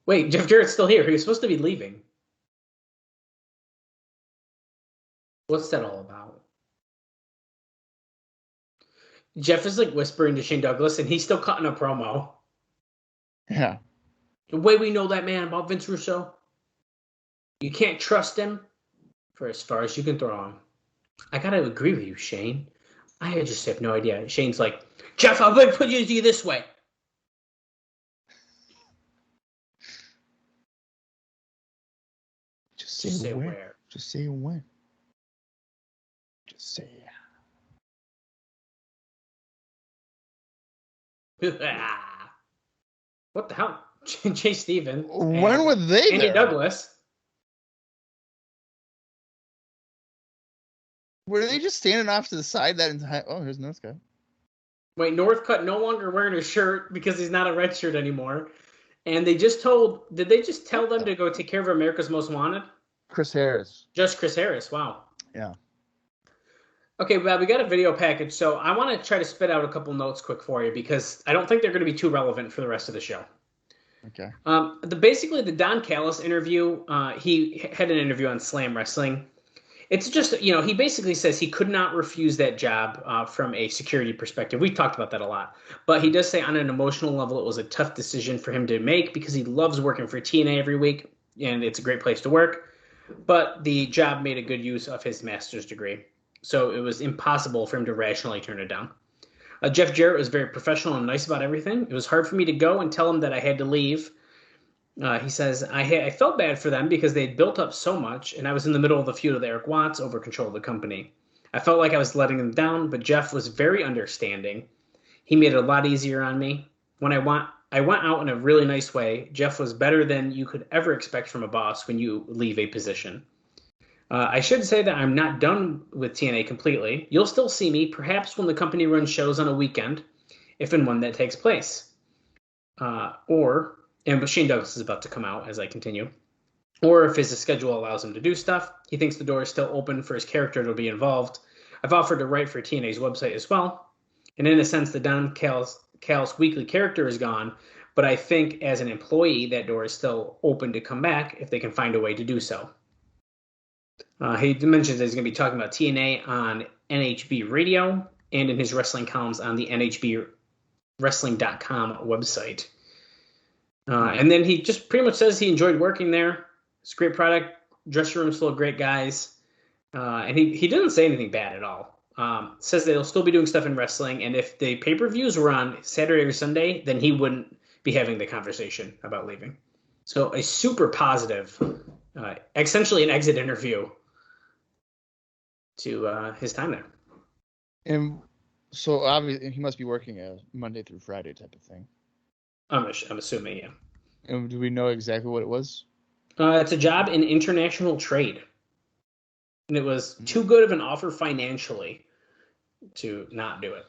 Wait, Jeff Jarrett's still here. He was supposed to be leaving. What's that all about? Jeff is whispering to Shane Douglas, and he's still cutting a promo. Yeah. The way we know that man about Vince Russo, you can't trust him for as far as you can throw him. I gotta agree with you, Shane. I just have no idea. Shane's like, Jeff, I'm gonna put you this way. Just say where. Just say when. Just say What the hell? Jay Stevens. When were they Andy there? Douglas. Were they just standing off to the side that entire... Oh, here's Northcutt. Wait, Northcutt no longer wearing a shirt because he's not a red shirt anymore. And they just told... Did they just tell them to go take care of America's Most Wanted? Chris Harris. Just Chris Harris. Wow. Yeah. Okay, Bob, we got a video package, so I want to try to spit out a couple notes quick for you because I don't think they're going to be too relevant for the rest of the show. Okay. Basically, the Don Callis interview, he had an interview on Slam Wrestling. It's just, he basically says he could not refuse that job from a security perspective. We've talked about that a lot. But he does say on an emotional level, it was a tough decision for him to make because he loves working for TNA every week, and it's a great place to work. But the job made a good use of his master's degree. So it was impossible for him to rationally turn it down. Jeff Jarrett was very professional and nice about everything. It was hard for me to go and tell him that I had to leave. He says, I felt bad for them because they'd built up so much, and I was in the middle of the feud with Eric Watts over control of the company. I felt like I was letting them down, but Jeff was very understanding. He made it a lot easier on me. When I went out in a really nice way. Jeff was better than you could ever expect from a boss when you leave a position. I should say that I'm not done with TNA completely. You'll still see me, perhaps when the company runs shows on a weekend, if and when that takes place. And Shane Douglas is about to come out as I continue. Or if his schedule allows him to do stuff, he thinks the door is still open for his character to be involved. I've offered to write for TNA's website as well. And in a sense, the Don Callis weekly character is gone, but I think as an employee, that door is still open to come back if they can find a way to do so. He mentions that he's going to be talking about TNA on NHB Radio and in his wrestling columns on the NHBWrestling.com website. And then he just pretty much says he enjoyed working there. It's a great product. Dressing room's full of great guys. And he didn't say anything bad at all. Says that he'll still be doing stuff in wrestling. And if the pay-per-views were on Saturday or Sunday, then he wouldn't be having the conversation about leaving. So a super positive, essentially an exit interview to his time there. And so obviously he must be working a Monday through Friday type of thing. I'm assuming, yeah. And do we know exactly what it was? It's a job in international trade. And it was too good of an offer financially to not do it.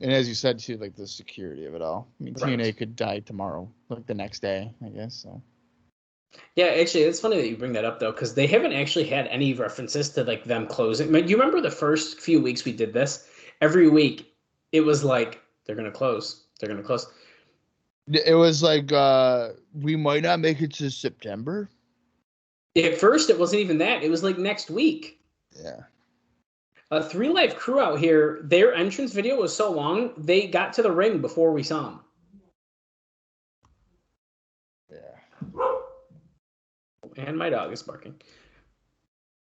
And as you said, too, like the security of it all. I mean, Right. TNA could die tomorrow, like the next day, I guess. So. Yeah, actually, it's funny that you bring that up, though, because they haven't actually had any references to like them closing. I mean, you remember the first few weeks we did this? Every week, it was like, they're going to close. They're going to close. It was like, we might not make it to September. At first, it wasn't even that. It was like next week. Yeah. 3 Live Crew out here, their entrance video was so long, they got to the ring before we saw them. Yeah. And my dog is barking.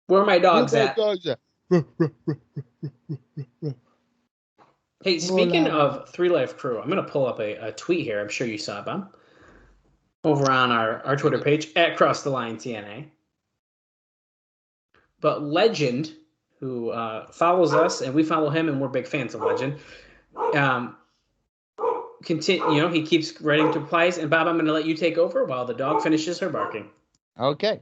Where are my dogs Where at? my dogs at? Hey, speaking of 3 Live Crew, I'm going to pull up a tweet here. I'm sure you saw it, Bob. Over on our Twitter page, at Cross the Line TNA. But Legend, who follows us, and we follow him, and we're big fans of Legend, he keeps writing replies. And Bob, I'm going to let you take over while the dog finishes her barking. Okay.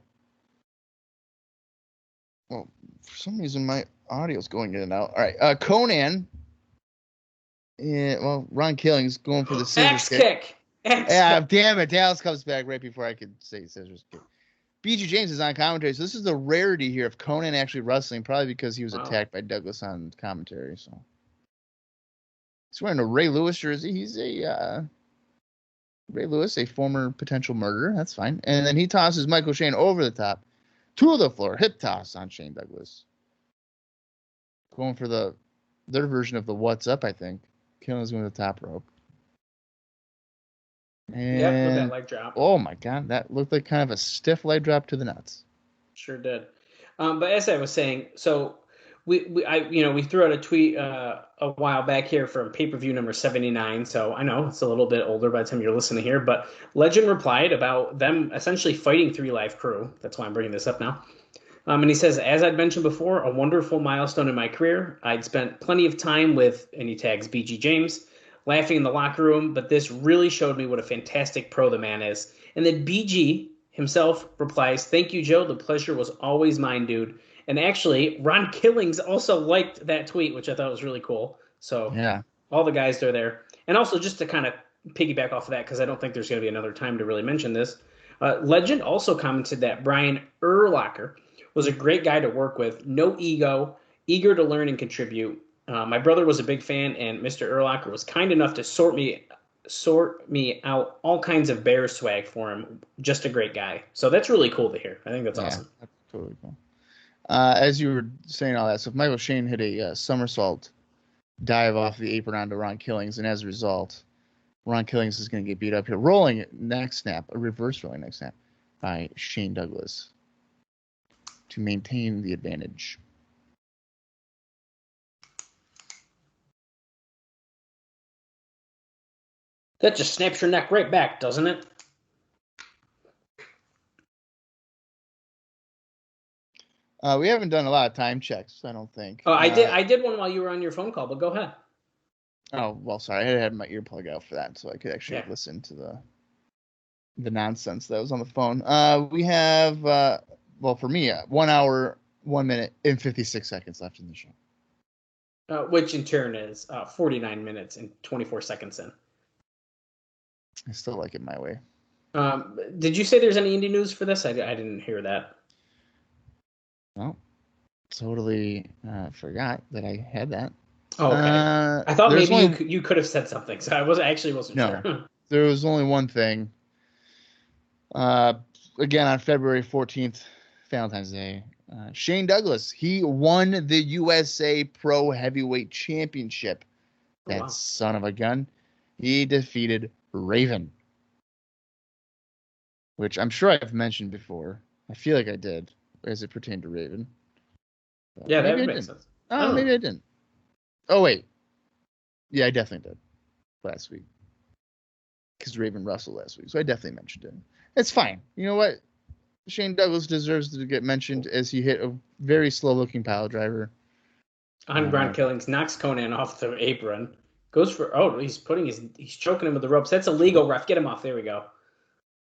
Well, for some reason, my audio's going in and out. All right. Conan. Yeah, well, Ron Killing's going for the scissors kick. Yeah, damn it. Dallas comes back right before I could say scissors kick. BG James is on commentary, so this is the rarity here of Conan actually wrestling, probably because he was attacked by Douglas on commentary. So he's wearing a Ray Lewis jersey. He's a Ray Lewis, a former potential murderer. That's fine. And then he tosses Michael Shane over the top to the floor, hip toss on Shane Douglas. Going for their version of the what's up, I think. Killing's going to the top rope. And, with that leg drop. Oh my God, that looked like kind of a stiff leg drop to the nuts. Sure did. But as I was saying, so we threw out a tweet a while back here from pay-per-view number 79. So I know it's a little bit older by the time you're listening here, but Legend replied about them essentially fighting 3 Live Crew. That's why I'm bringing this up now. And he says, as I'd mentioned before, a wonderful milestone in my career. I'd spent plenty of time with, and he tags BG James, laughing in the locker room, but this really showed me what a fantastic pro the man is. And then BG himself replies, thank you, Joe. The pleasure was always mine, dude. And actually, Ron Killings also liked that tweet, which I thought was really cool. So yeah, all the guys are there. And also just to kind of piggyback off of that, because I don't think there's going to be another time to really mention this, Legend also commented that Brian Urlacher was a great guy to work with, no ego, eager to learn and contribute. My brother was a big fan, and Mr. Urlacher was kind enough to sort me out all kinds of bear swag for him. Just a great guy. So that's really cool to hear. I think that's awesome. That's totally cool. As you were saying all that stuff, Michael Shane hit a somersault dive off the apron onto Ron Killings, and as a result, Ron Killings is going to get beat up here. Rolling neck snap, a reverse rolling neck snap by Shane Douglas to maintain the advantage. That just snaps your neck right back, doesn't it? We haven't done a lot of time checks, I don't think. Oh, I did one while you were on your phone call, but go ahead. Oh, well, sorry. I had my earplug out for that, so I could actually listen to the nonsense that was on the phone. We have, for me, 1 hour, 1 minute, and 56 seconds left in the show. Which in turn is 49 minutes and 24 seconds in. I still like it my way. Did you say there's any indie news for this? I didn't hear that. Well, totally forgot that I had that. Oh, okay. I thought maybe you could have said something, so I wasn't sure. There was only one thing. Again, on February 14th, Valentine's Day, Shane Douglas, he won the USA Pro Heavyweight Championship. That son of a gun. He defeated Raven, which I'm sure I've mentioned before. I feel like I did, as it pertained to Raven. Yeah, that would make sense. Oh, maybe I didn't. Oh, wait. Yeah, I definitely did last week. Because Raven wrestled last week, so I definitely mentioned it. It's fine. You know what? Shane Douglas deserves to get mentioned as he hit a very slow-looking pile driver. On Ron Killings, knocks Conan off the apron. Goes for, he's choking him with the ropes. That's illegal, ref. Get him off. There we go.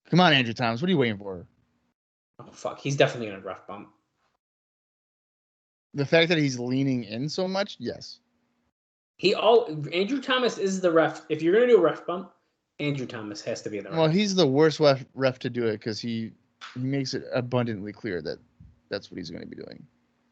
Come on, Andrew Thomas. What are you waiting for? Oh, fuck. He's definitely going to ref bump. The fact that he's leaning in so much, yes. Andrew Thomas is the ref. If you're going to do a ref bump, Andrew Thomas has to be the ref. Well, he's the worst ref to do it because he makes it abundantly clear that that's what he's going to be doing.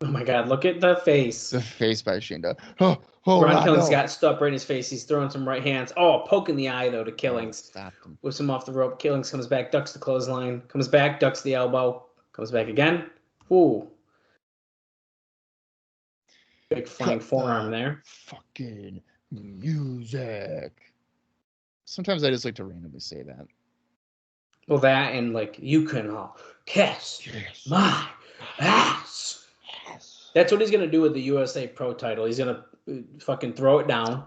Oh my God! Look at the face. The face by Shane Douglas. Ron Killings got stuck right in his face. He's throwing some right hands. Oh, poking the eye though to Killings. Stopped him. Whips him off the rope. Killings comes back, ducks the clothesline, comes back, ducks the elbow, comes back again. Ooh. Big flying forearm there. Fucking music. Sometimes I just like to randomly say that. Well, that and like, you can all kiss my ass. Yes. That's what he's going to do with the USA Pro title. He's going to fucking throw it down.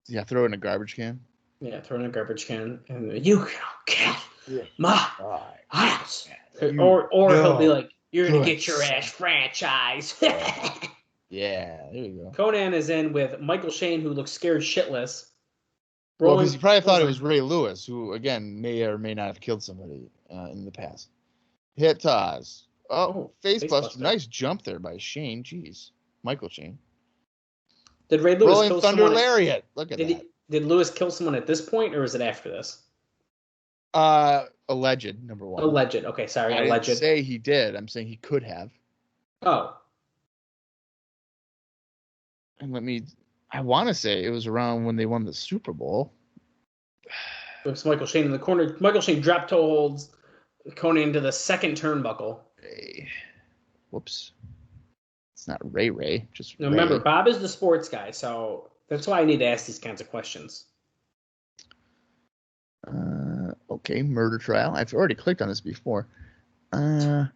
Yeah, throw it in a garbage can. Yeah, throw it in a garbage can. And you can all kiss my ass. Or he'll be like, you're going to get your ass franchise. Yeah, there you go. Conan is in with Michael Shane, who looks scared shitless. Well, because he probably thought it was Ray Lewis, who, again, may or may not have killed somebody in the past. Hit Taz. Oh, face buster. Nice jump there by Shane. Jeez. Michael Shane. Did Ray Lewis Rolling kill Thunder someone? Lariat. Look at that. Did Lewis kill someone at this point, or is it after this? Alleged, number one. Alleged. Okay, sorry. I Alleged. didn't say he did. I'm saying he could have. Oh. And I want to say it was around when they won the Super Bowl. It was Michael Shane in the corner. Michael Shane drop toe holds Conan into the second turnbuckle. Hey. Whoops. It's not Ray. Just now, Ray. remember, Bob is the sports guy, so that's why I need to ask these kinds of questions. Okay, murder trial. I've already clicked on this before. Oh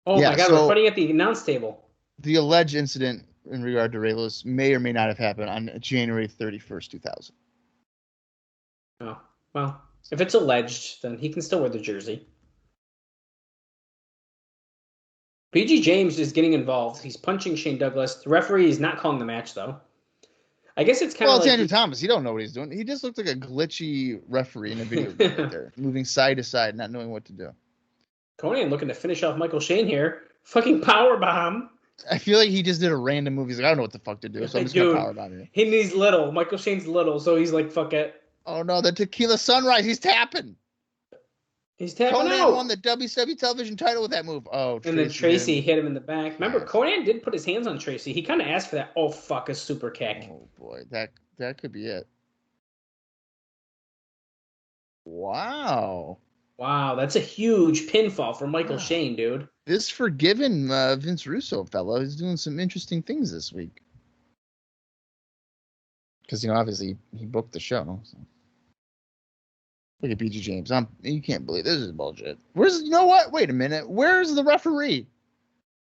my God, we're putting at the announce table. The alleged incident in regard to Ray Lewis may or may not have happened on January 31st, 2000. Oh, well, if it's alleged, then he can still wear the jersey. PG James is getting involved. He's punching Shane Douglas. The referee is not calling the match, though. I guess it's kind of it's Andrew Thomas. He don't know what he's doing. He just looked like a glitchy referee in a video game right there, moving side to side, not knowing what to do. Conan looking to finish off Michael Shane here. Fucking powerbomb. I feel like he just did a random move. He's like, I don't know what the fuck to do, so I'm just going to powerbomb you. He's little. Michael Shane's little, so he's like, fuck it. Oh, no, the Tequila Sunrise. He's tapping. He's tapping Conan out. won the WCW television title with that move. Oh, And then Tracy hit him in the back. Remember, Yes. Conan did put his hands on Tracy. He kind of asked for that. Oh fuck, a super kick. Oh boy, that could be it. Wow. Wow, that's a huge pinfall for Michael Shane, dude. This forgiven Vince Russo fellow is doing some interesting things this week. Because, obviously he booked the show. So. Look at BG James. You can't believe this is bullshit. You know what? Wait a minute. Where's the referee?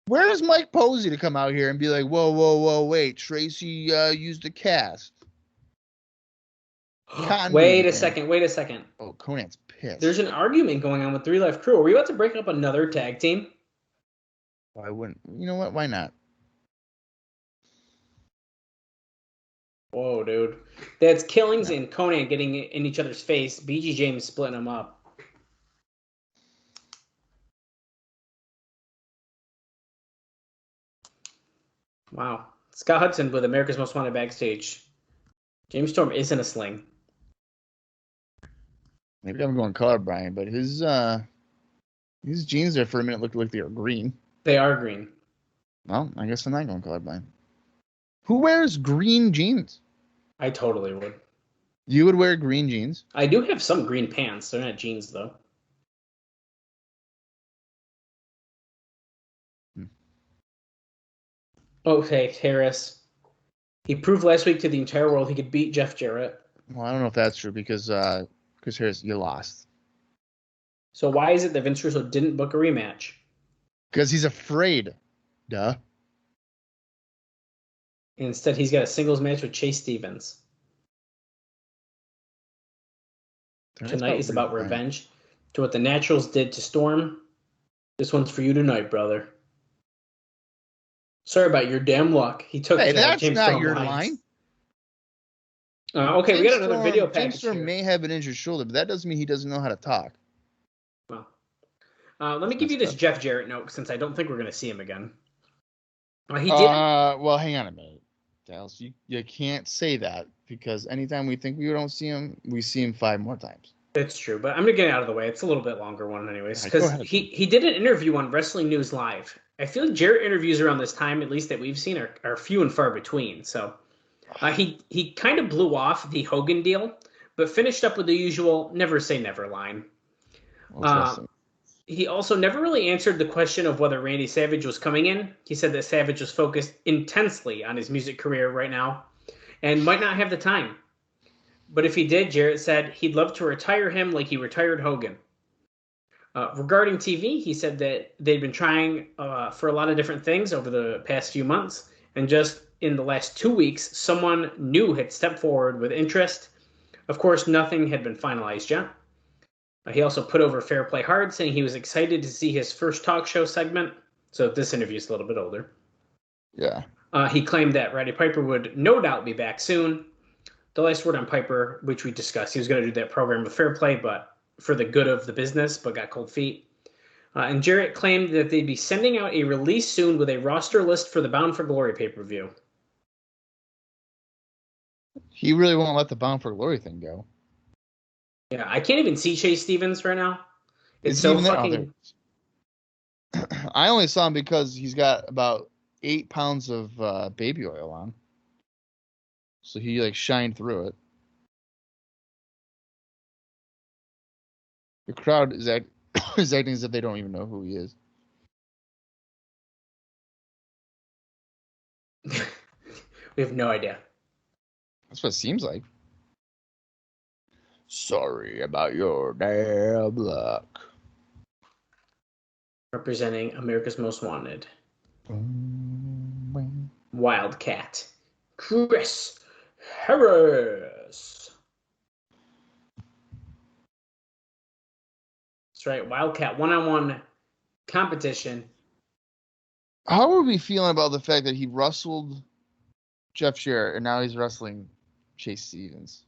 Where's Mike Posey to come out here and be like, whoa, wait, Tracy used a cast. Wait a second. Oh, Conan's pissed. There's an argument going on with 3 Live Crew. Are we about to break up another tag team? Why wouldn't? You know what? Why not? Whoa, dude. That's Killings and Conan getting in each other's face. BG James splitting them up. Wow. Scott Hudson with America's Most Wanted backstage. James Storm isn't a sling. Maybe I'm going colorblind, but his jeans there for a minute looked like they were green. They are green. Well, I guess I'm not going colorblind. Who wears green jeans? I totally would. You would wear green jeans? I do have some green pants. They're not jeans, though. Okay, Harris. He proved last week to the entire world he could beat Jeff Jarrett. Well, I don't know if that's true because Harris, you lost. So why is it that Vince Russo didn't book a rematch? Because he's afraid. Duh. Instead, he's got a singles match with Chase Stevens. Tonight is about revenge. To what the Naturals did to Storm. This one's for you tonight, brother. Sorry about your damn luck. He took that's James not Storm your lines. line. Okay, we got another video package. James Storm may have an injured shoulder, but that doesn't mean he doesn't know how to talk. Well, let me give you this Jeff Jarrett note since I don't think we're going to see him again. He did. Well, hang on a minute, Dallas. You can't say that because anytime we think we don't see him, we see him 5 more times. It's true, but I'm going to get it out of the way. It's a little bit longer one anyways. Because he did an interview on Wrestling News Live. I feel like Jarrett interviews around this time, at least that we've seen, are few and far between. So he kind of blew off the Hogan deal, but finished up with the usual never say never line. He also never really answered the question of whether Randy Savage was coming in. He said that Savage was focused intensely on his music career right now and might not have the time. But if he did, Jarrett said he'd love to retire him like he retired Hogan. Regarding TV, he said that they'd been trying for a lot of different things over the past few months. And just in the last 2 weeks, someone new had stepped forward with interest. Of course, nothing had been finalized yet. He also put over Fair Play Hard, saying he was excited to see his first talk show segment. So this interview is a little bit older. Yeah. He claimed that Roddy Piper would no doubt be back soon. The last word on Piper, which we discussed, he was going to do that program with Fair Play, but for the good of the business, but got cold feet. And Jarrett claimed that they'd be sending out a release soon with a roster list for the Bound for Glory pay-per-view. He really won't let the Bound for Glory thing go. Yeah, I can't even see Chase Stevens right now. It's Is so even fucking... I only saw him because he's got about 8 pounds of baby oil on. So he shined through it. The crowd is acting as if they don't even know who he is. We have no idea. That's what it seems like. Sorry about your damn luck. Representing America's Most Wanted. Wildcat. Chris Harris. That's right. Wildcat one-on-one competition. How are we feeling about the fact that he wrestled Jeff Jarrett and now he's wrestling Chase Stevens?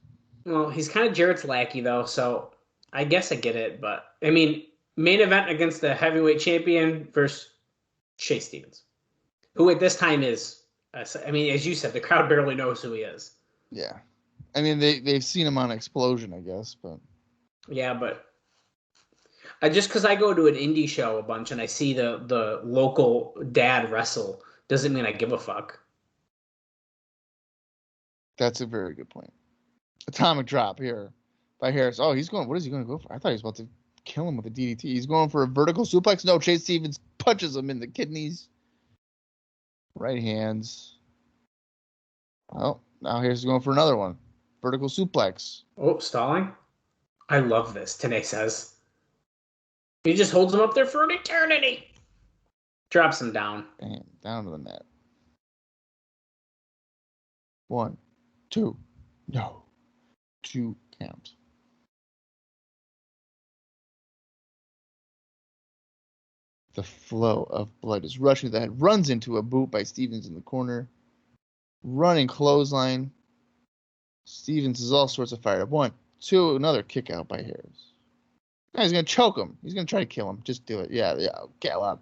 Well, he's kind of Jarrett's lackey, though, so I guess I get it. But, I mean, main event against the heavyweight champion versus Chase Stevens, who at this time is, I mean, as you said, the crowd barely knows who he is. Yeah. I mean, they've seen him on Explosion, I guess, but... Yeah, but Just because I go to an indie show a bunch and I see the local dad wrestle doesn't mean I give a fuck. That's a very good point. Atomic drop here by Harris. Oh, he's going. What is he going to go for? I thought he was about to kill him with a DDT. He's going for a vertical suplex. No, Chase Stevens punches him in the kidneys. Right hands. Well, now here's going for another one. Vertical suplex. Oh, stalling. I love this, Tanae says. He just holds him up there for an eternity. Drops him down. Bam, down to the mat. 1, 2. No. 2 count. The flow of blood is rushing to the head. Runs into a boot by Stevens in the corner. Running clothesline. Stevens is all sorts of fired up. 1, 2. Another kick out by Harris. He's going to choke him. He's going to try to kill him. Just do it. Yeah. Kill him.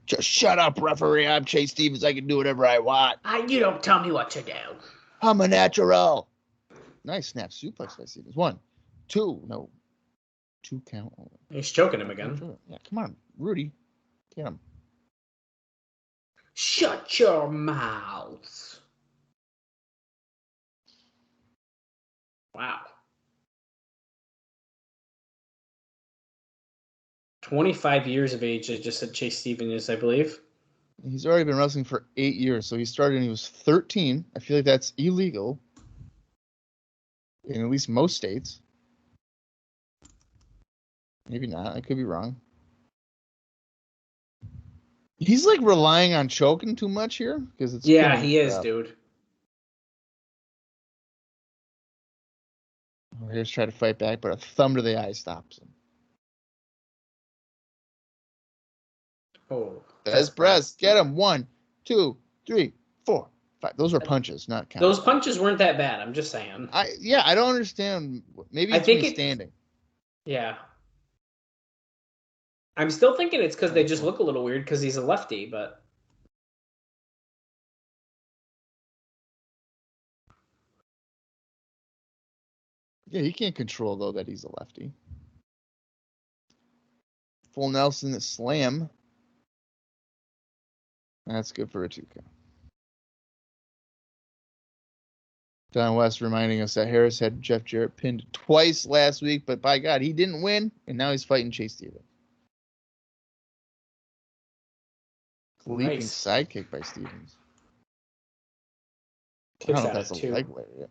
Just shut up, referee. I'm Chase Stevens. I can do whatever I want. You don't tell me what to do. I'm a natural. Nice snap suplex by Stevens. 1, 2. No. 2 count. He's choking him again. Yeah, come on, Rudy. Get him. Shut your mouth. Wow. 25 years of age, I just said Chase Stevens is, I believe. He's already been wrestling for 8 years, so he started when he was 13. I feel like that's illegal in at least most states. Maybe not. I could be wrong. He's like relying on choking too much here because it's he is, dude. Here's try to fight back, but a thumb to the eye stops him. Oh, That's press. Get him. 1, 2, 3, 4, 5. Those are punches, not counts. Those punches weren't that bad. I'm just saying. I don't understand. Maybe it's standing. Yeah. I'm still thinking it's because they just look a little weird because he's a lefty, but. Yeah, he can't control, though, that he's a lefty. Full Nelson slam. That's good for a 2 count. Don West reminding us that Harris had Jeff Jarrett pinned twice last week, but by God, he didn't win, and now he's fighting Chase Stevens. Leaping sidekick by Stevens. I don't know if that's a leg lariat.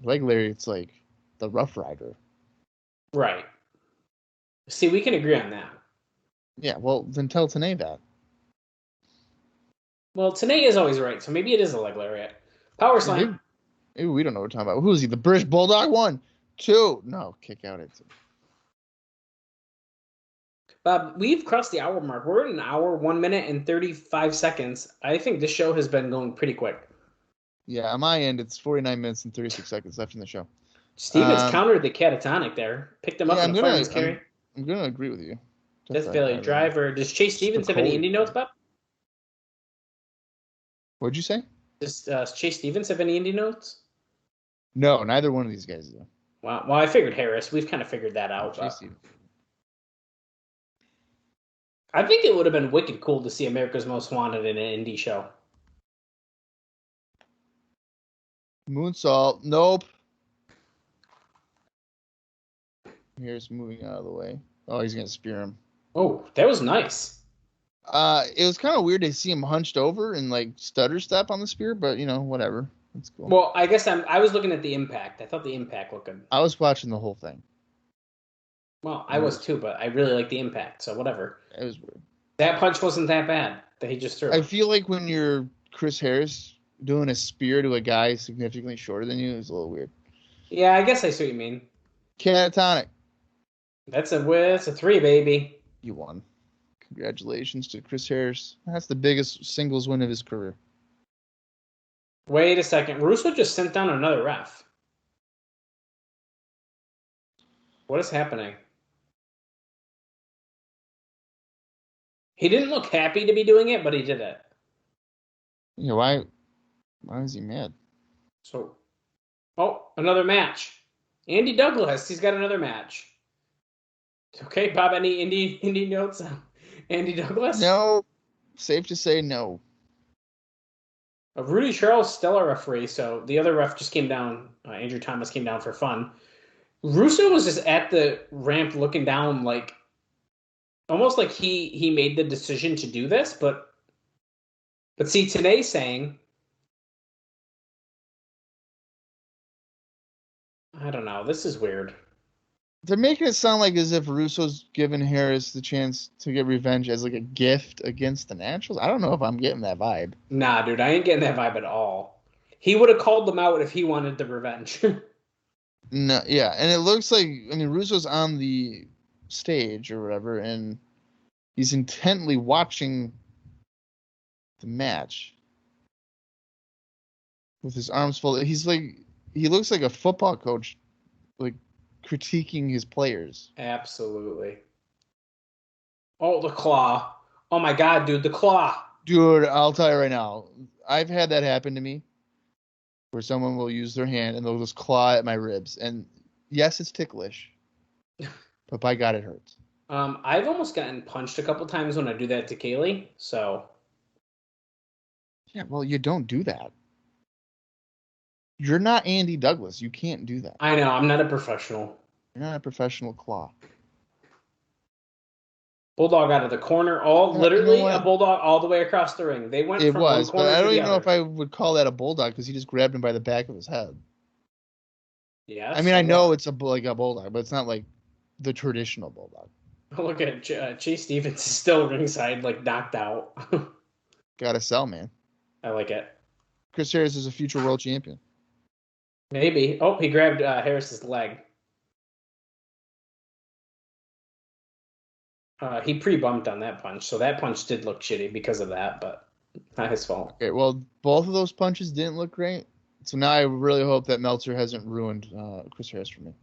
Leg lariat's like the Rough Rider. Right. See, we can agree on that. Yeah, well, then tell Tanae that. Well, Tanae is always right, so maybe it is a leg lariat. Power slam. Maybe we don't know what we're talking about. Who is he? The British Bulldog? 1, 2. No, kick out at 2. Bob, we've crossed the hour mark. We're at an hour, 1 minute, and 35 seconds. I think this show has been going pretty quick. Yeah, on my end, it's 49 minutes and 36 seconds left in the show. Stevens countered the catatonic there. Picked him up in a fireman's carry. I'm going to agree with you. Death Valley Driver. Does Chase Stevens have any indie notes, Bob? What'd you say? Does Chase Stevens have any indie notes? No, neither one of these guys do. Wow. Well, I figured Harris. We've kind of figured that out. I think it would have been wicked cool to see America's Most Wanted in an indie show. Moonsault. Nope. Here's moving out of the way. Oh, he's going to spear him. Oh, that was nice. It was kind of weird to see him hunched over and like stutter step on the spear, but whatever. That's cool. Well, I guess I was looking at the impact. I thought the impact looked good. I was watching the whole thing. Well, I was too, but I really like the impact, so whatever. It was weird. That punch wasn't that bad that he just threw. I feel like when you're Chris Harris doing a spear to a guy significantly shorter than you is a little weird. Yeah, I guess I see what you mean. Catatonic. That's a 3, baby. You won. Congratulations to Chris Harris. That's the biggest singles win of his career. Wait a second. Russo just sent down another ref. What is happening? He didn't look happy to be doing it, but he did it. Yeah, why is he mad? So, another match. Andy Douglas, he's got another match. Okay, Bob, any indie notes on Andy Douglas? No, safe to say no. Rudy Charles still a referee, so the other ref just came down. Andrew Thomas came down for fun. Russo was just at the ramp looking down, like almost like he made the decision to do this, but see, today's saying, I don't know, this is weird. They're making it sound like as if Russo's giving Harris the chance to get revenge as like a gift against the Naturals. I don't know if I'm getting that vibe. Nah, dude, I ain't getting that vibe at all. He would have called them out if he wanted the revenge. No, yeah, and it looks like, I mean, Russo's on the stage or whatever, and he's intently watching the match with his arms folded. He's like, he looks like a football coach, like critiquing his players. Absolutely. Oh, the claw. Oh my God, dude, the claw. Dude, I'll tell you right now, I've had that happen to me, where someone will use their hand and they'll just claw at my ribs. And yes, it's ticklish, but by God, it hurts. I've almost gotten punched a couple times when I do that to Kaylee, so. Yeah, well, you don't do that. You're not Andy Douglas. You can't do that. I know, I'm not a professional. You're not a professional claw. Bulldog out of the corner, literally a bulldog all the way across the ring. They went from one corner to the other. But I don't even know if I would call that a bulldog because he just grabbed him by the back of his head. Yeah. I mean, I know it's like a bulldog, but it's not like the traditional bulldog. Look at Chase Stevens is still ringside, like knocked out. Gotta sell, man. I like it. Chris Harris is a future world champion. Maybe. Oh, he grabbed Harris's leg. He pre-bumped on that punch, so that punch did look shitty because of that, but not his fault. Okay, well, both of those punches didn't look great, so now I really hope that Meltzer hasn't ruined Chris Harris for me.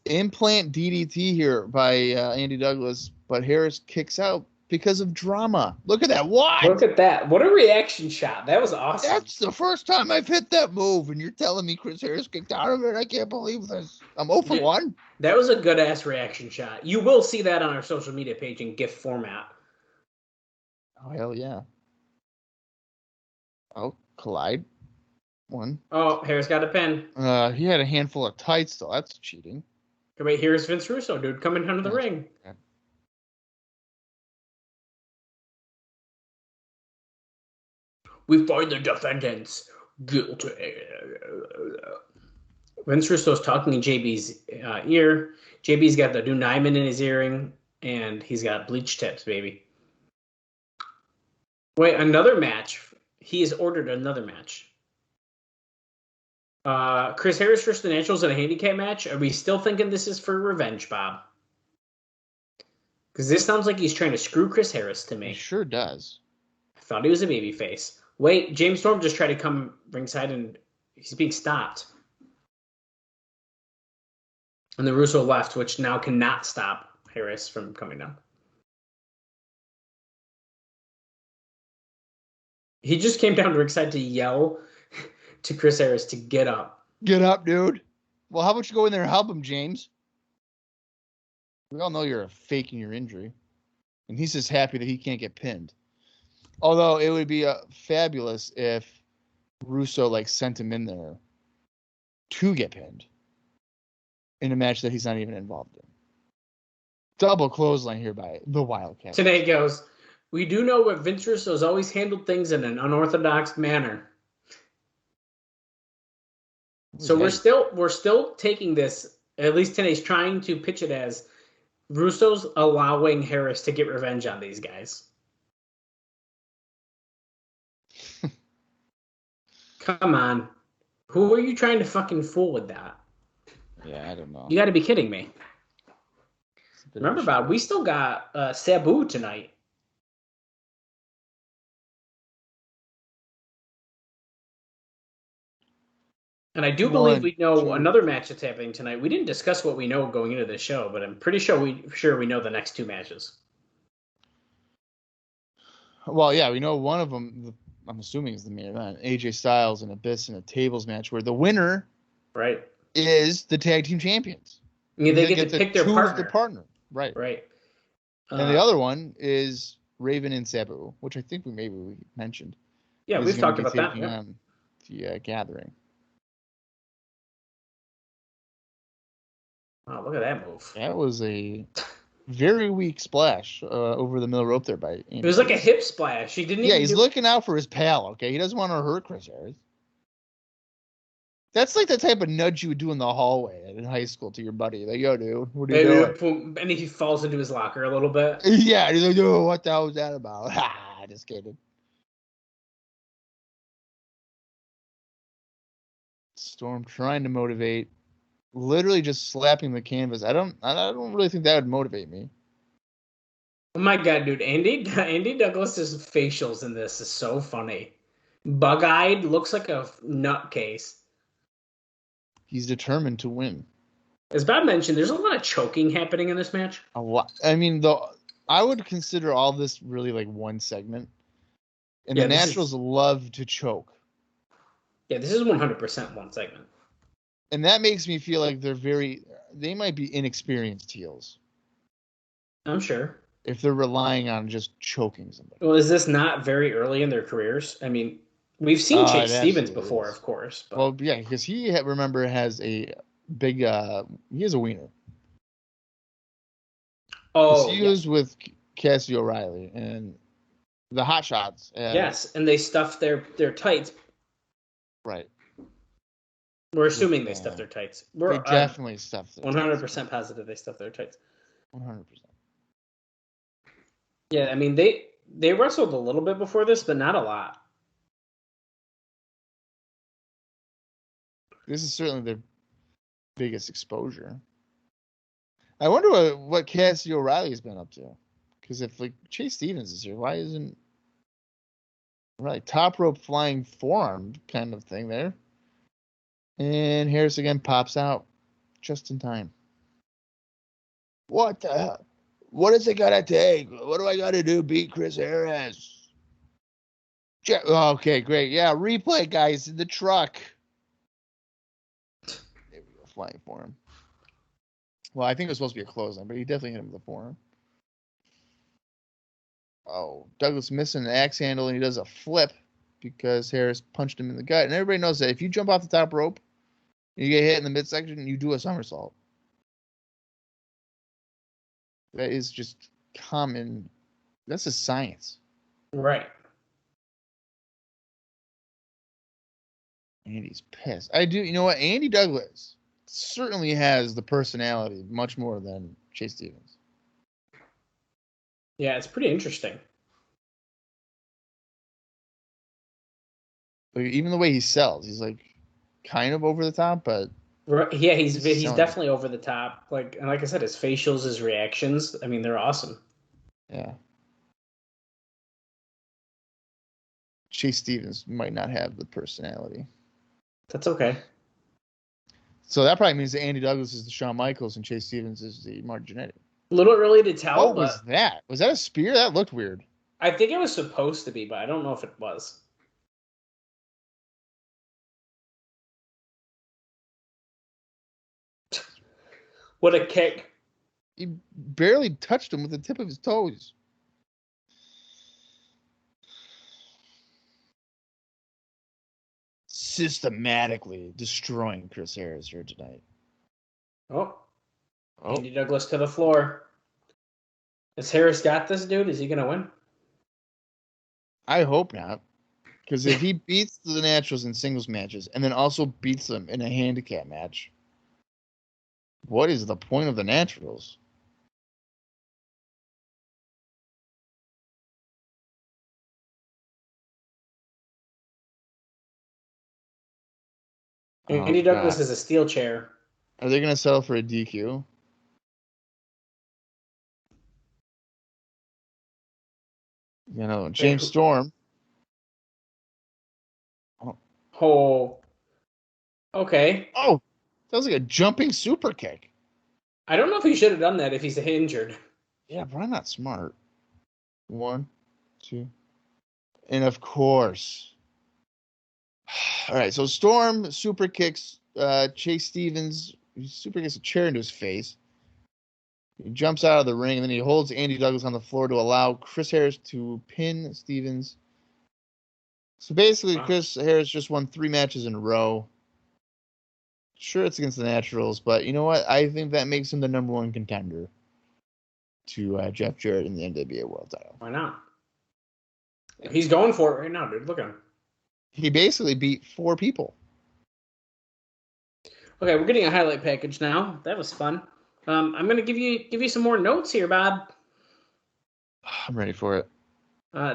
Implant DDT here by Andy Douglas, but Harris kicks out because of drama. Look at that. What? Look at that. What a reaction shot. That was awesome. That's the first time I've hit that move, and you're telling me Chris Harris kicked out of it? I can't believe this. I'm 0 for 1. That was a good-ass reaction shot. You will see that on our social media page in GIF format. Oh, hell yeah. Oh, collide. 1. Oh, Harris got a pin. He had a handful of tights, though. That's cheating. Wait, here's Vince Russo, dude, coming down to the ring. Okay. We find the defendants guilty. Vince Russo's talking in JB's ear. JB's got the new Nyman in his earring, and he's got bleach tips, baby. Wait, another match. He has ordered another match. Chris Harris versus the Naturals in a handicap match. Are we still thinking this is for revenge, Bob? Because this sounds like he's trying to screw Chris Harris to me. He sure does. I thought he was a babyface. Wait, James Storm just tried to come ringside and he's being stopped. And the Russo left, which now cannot stop Harris from coming down. He just came down to ringside to yell to Chris Harris to get up. Get up, dude. Well, how about you go in there and help him, James? We all know you're faking your injury. And he's just happy that he can't get pinned. Although it would be fabulous if Russo sent him in there to get pinned in a match that he's not even involved in. Double clothesline here by the Wildcat. Today goes, we do know what Vince Russo's always handled things in an unorthodox manner. So we're still taking this, at least today's trying to pitch it as Russo's allowing Harris to get revenge on these guys. Come on. Who are you trying to fucking fool with that? Yeah, I don't know. You got to be kidding me. Remember, Bob, we still got Sabu tonight. And I do believe we know another match that's happening tonight. We didn't discuss what we know going into the show, but I'm pretty sure we know the next two matches. Well, yeah, we know one of them, I'm assuming, is the main event. AJ Styles and Abyss in a tables match where the winner right is the tag team champions. I mean, they He's get to pick their choose partner. their partner. Right. Right. And the other one is Raven and Sabu, which I think we mentioned. Yeah, we've talked about that. Yeah. On the Gathering. Wow, look at that move. That was a very weak splash over the middle rope there by Andy. It was like a hip splash. He didn't. Yeah, he's looking out for his pal. Okay, he doesn't want to hurt Chris Harris. That's like the type of nudge you would do in the hallway in high school to your buddy. Like, yo, dude, what are you doing? And he falls into his locker a little bit. Yeah, he's like, yo, what the hell was that about? Ha, just kidding. Storm trying to motivate, literally just slapping the canvas. I don't really think that would motivate me. Oh my god, dude! Andy Douglas's facials in this is so funny. Bug-eyed, looks like a nutcase. He's determined to win. As Bob mentioned, there's a lot of choking happening in this match. A lot. I mean, I would consider all this really like one segment. And the Naturals love to choke. Yeah, this is 100% one segment. And that makes me feel like they might be inexperienced heels. I'm sure. If they're relying on just choking somebody. Well, is this not very early in their careers? I mean, we've seen Chase Stevens before, of course. But... Well, yeah, because he, has a big, he has a wiener. Oh, he was with Cassie O'Reilly and the Hot Shots. Yes, and they stuffed their tights. Right. We're assuming they stuffed their tights. They definitely stuffed their 100% positive they stuffed their tights. 100%. Yeah, I mean, they wrestled a little bit before this, but not a lot. This is certainly their biggest exposure. I wonder what Cassie O'Reilly's been up to. Because if like Chase Stevens is here, why isn't top rope flying forearm kind of thing there? And Harris again pops out just in time. What the hell? What is it gonna take? What do I gotta do? Beat Chris Harris? Okay, great. Yeah, replay, guys, in the truck. There we go, flying forearm. Well, I think it was supposed to be a clothesline, but he definitely hit him with a forearm. Oh, Douglas missing the axe handle, and he does a flip because Harris punched him in the gut. And everybody knows that if you jump off the top rope and you get hit in the midsection, you do a somersault. That is just common. That's a science. Right. Andy's pissed. You know what? Andy Douglas certainly has the personality much more than Chase Stevens. Yeah, it's pretty interesting. Like, even the way he sells, he's like kind of over the top, but yeah, he's definitely over the top. Like I said, his facials, his reactions, I mean, they're awesome. Yeah. Chase Stevens might not have the personality. That's okay. So that probably means that Andy Douglas is the Shawn Michaels and Chase Stevens is the Mark Jannetty. A little early to tell. What was that? Was that a spear? That looked weird. I think it was supposed to be, but I don't know if it was. What a kick. He barely touched him with the tip of his toes. Systematically destroying Chris Harris here tonight. Oh. Andy Douglas to the floor. Has Harris got this, dude? Is he going to win? I hope not. Because if he beats the Naturals in singles matches and then also beats them in a handicap match, what is the point of the Naturals? Andy Douglas is a steel chair. Are they going to settle for a DQ? You know, James Storm. Oh. Okay. Oh, that was like a jumping super kick. I don't know if he should have done that if he's injured. Yeah, but I'm not smart. 1, 2. And of course. All right, so Storm super kicks Chase Stevens Super gets a chair into his face. He jumps out of the ring, and then he holds Andy Douglas on the floor to allow Chris Harris to pin Stevens. So basically, Chris Harris just won 3 matches in a row. Sure, it's against the Naturals, but you know what? I think that makes him the #1 contender to Jeff Jarrett in the NWA World Title. Why not? He's going for it right now, dude. Look at him. He basically beat 4 people. Okay, we're getting a highlight package now. That was fun. I'm going to give you some more notes here, Bob. I'm ready for it.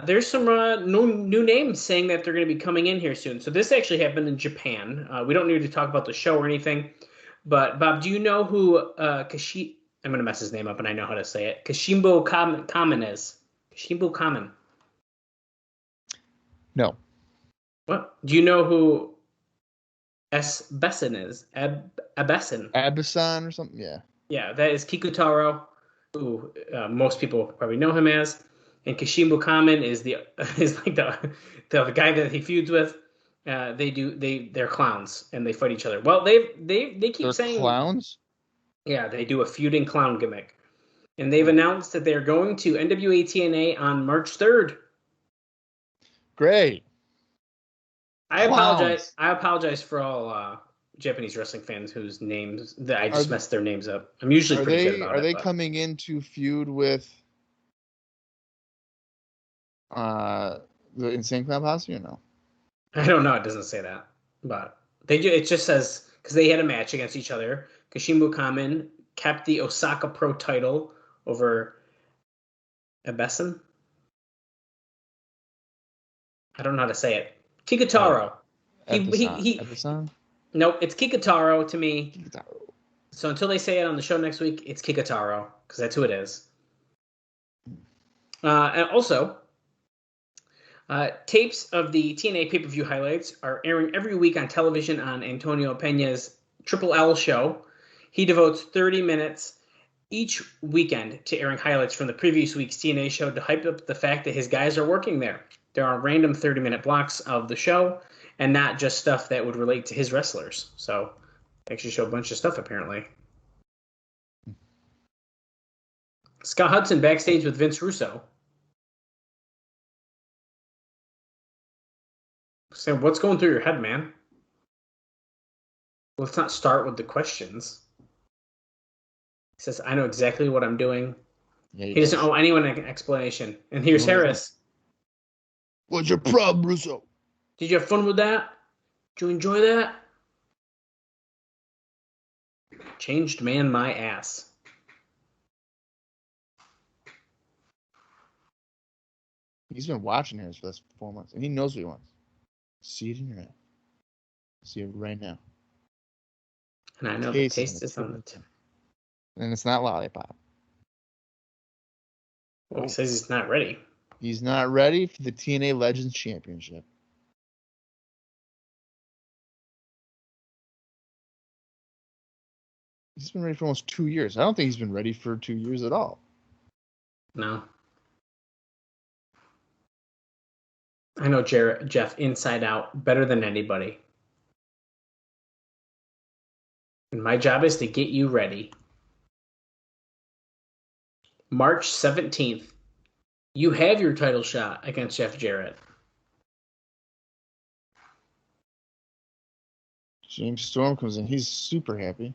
There's some new names saying that they're going to be coming in here soon. So this actually happened in Japan. We don't need to talk about the show or anything. But, Bob, do you know who I'm going to mess his name up, and I know how to say it. Kashimbo Kamen is. Kashimbo Kamen. No. What? Do you know who Besson is? Abesson. Abesan or something? Yeah. Yeah, that is Kikutaro, who most people probably know him as. And Kashimbo Kamen is like the guy that he feuds with. They're clowns and they fight each other. Well, they keep They're saying clowns. Yeah, they do a feuding clown gimmick, and they've announced that they're going to NWA-TNA on March 3rd. Great. I apologize for all Japanese wrestling fans whose names that I just messed their names up. I'm usually pretty good about it. Are they coming in to feud with the Insane Clown Posse or no? I don't know. It doesn't say that, but it just says because they had a match against each other. Kashimbo Kamen kept the Osaka Pro title over Abesan. I don't know how to say it. Kikutaro. Nope, it's Kikutaro to me. Kikutaro. So until they say it on the show next week, it's Kikutaro because that's who it is. And also, tapes of the TNA Pay-Per-View highlights are airing every week on television on Antonio Peña's Triple L show. He devotes 30 minutes each weekend to airing highlights from the previous week's TNA show to hype up the fact that his guys are working there. There are random 30-minute blocks of the show and not just stuff that would relate to his wrestlers. So they actually show a bunch of stuff, apparently. Scott Hudson backstage with Vince Russo. So what's going through your head, man? Let's not start with the questions. He says, I know exactly what I'm doing. Yeah, he doesn't owe anyone an explanation. And here's Harris. What's your problem, Russo? Did you have fun with that? Did you enjoy that? Changed man my ass. He's been watching Harris for the last 4 months, and he knows what he wants. See it in your eye. See it right now. And I know the taste is on the tip. And it's not lollipop. Well, he says he's not ready. He's not ready for the TNA Legends Championship. He's been ready for almost 2 years. I don't think he's been ready for 2 years at all. No. I know Jeff inside out better than anybody. And my job is to get you ready. March 17th, you have your title shot against Jeff Jarrett. James Storm comes in. He's super happy.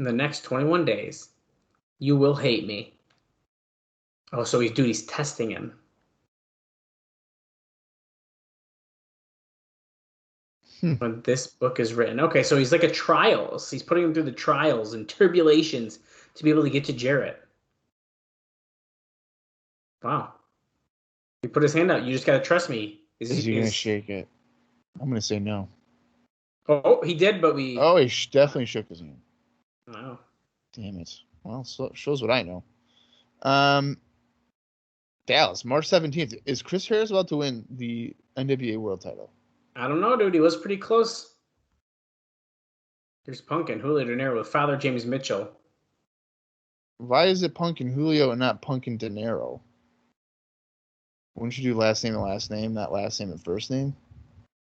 In the next 21 days, you will hate me. Oh, so he's testing him. When this book is written. Okay, so he's like a trials. He's putting him through the trials and tribulations to be able to get to Jarrett. Wow. He put his hand out. You just got to trust me. Is he going to shake it? I'm going to say no. Oh, he did, but we... Oh, he definitely shook his hand. Wow. Damn it. Well, so shows what I know. Dallas, March 17th. Is Chris Harris about to win the NWA World Title? I don't know, dude. He was pretty close. Here's Punk and Julio Dinero with Father James Mitchell. Why is it Punk and Julio and not Punk and Dinero? Wouldn't you do last name and last name, not last name and first name?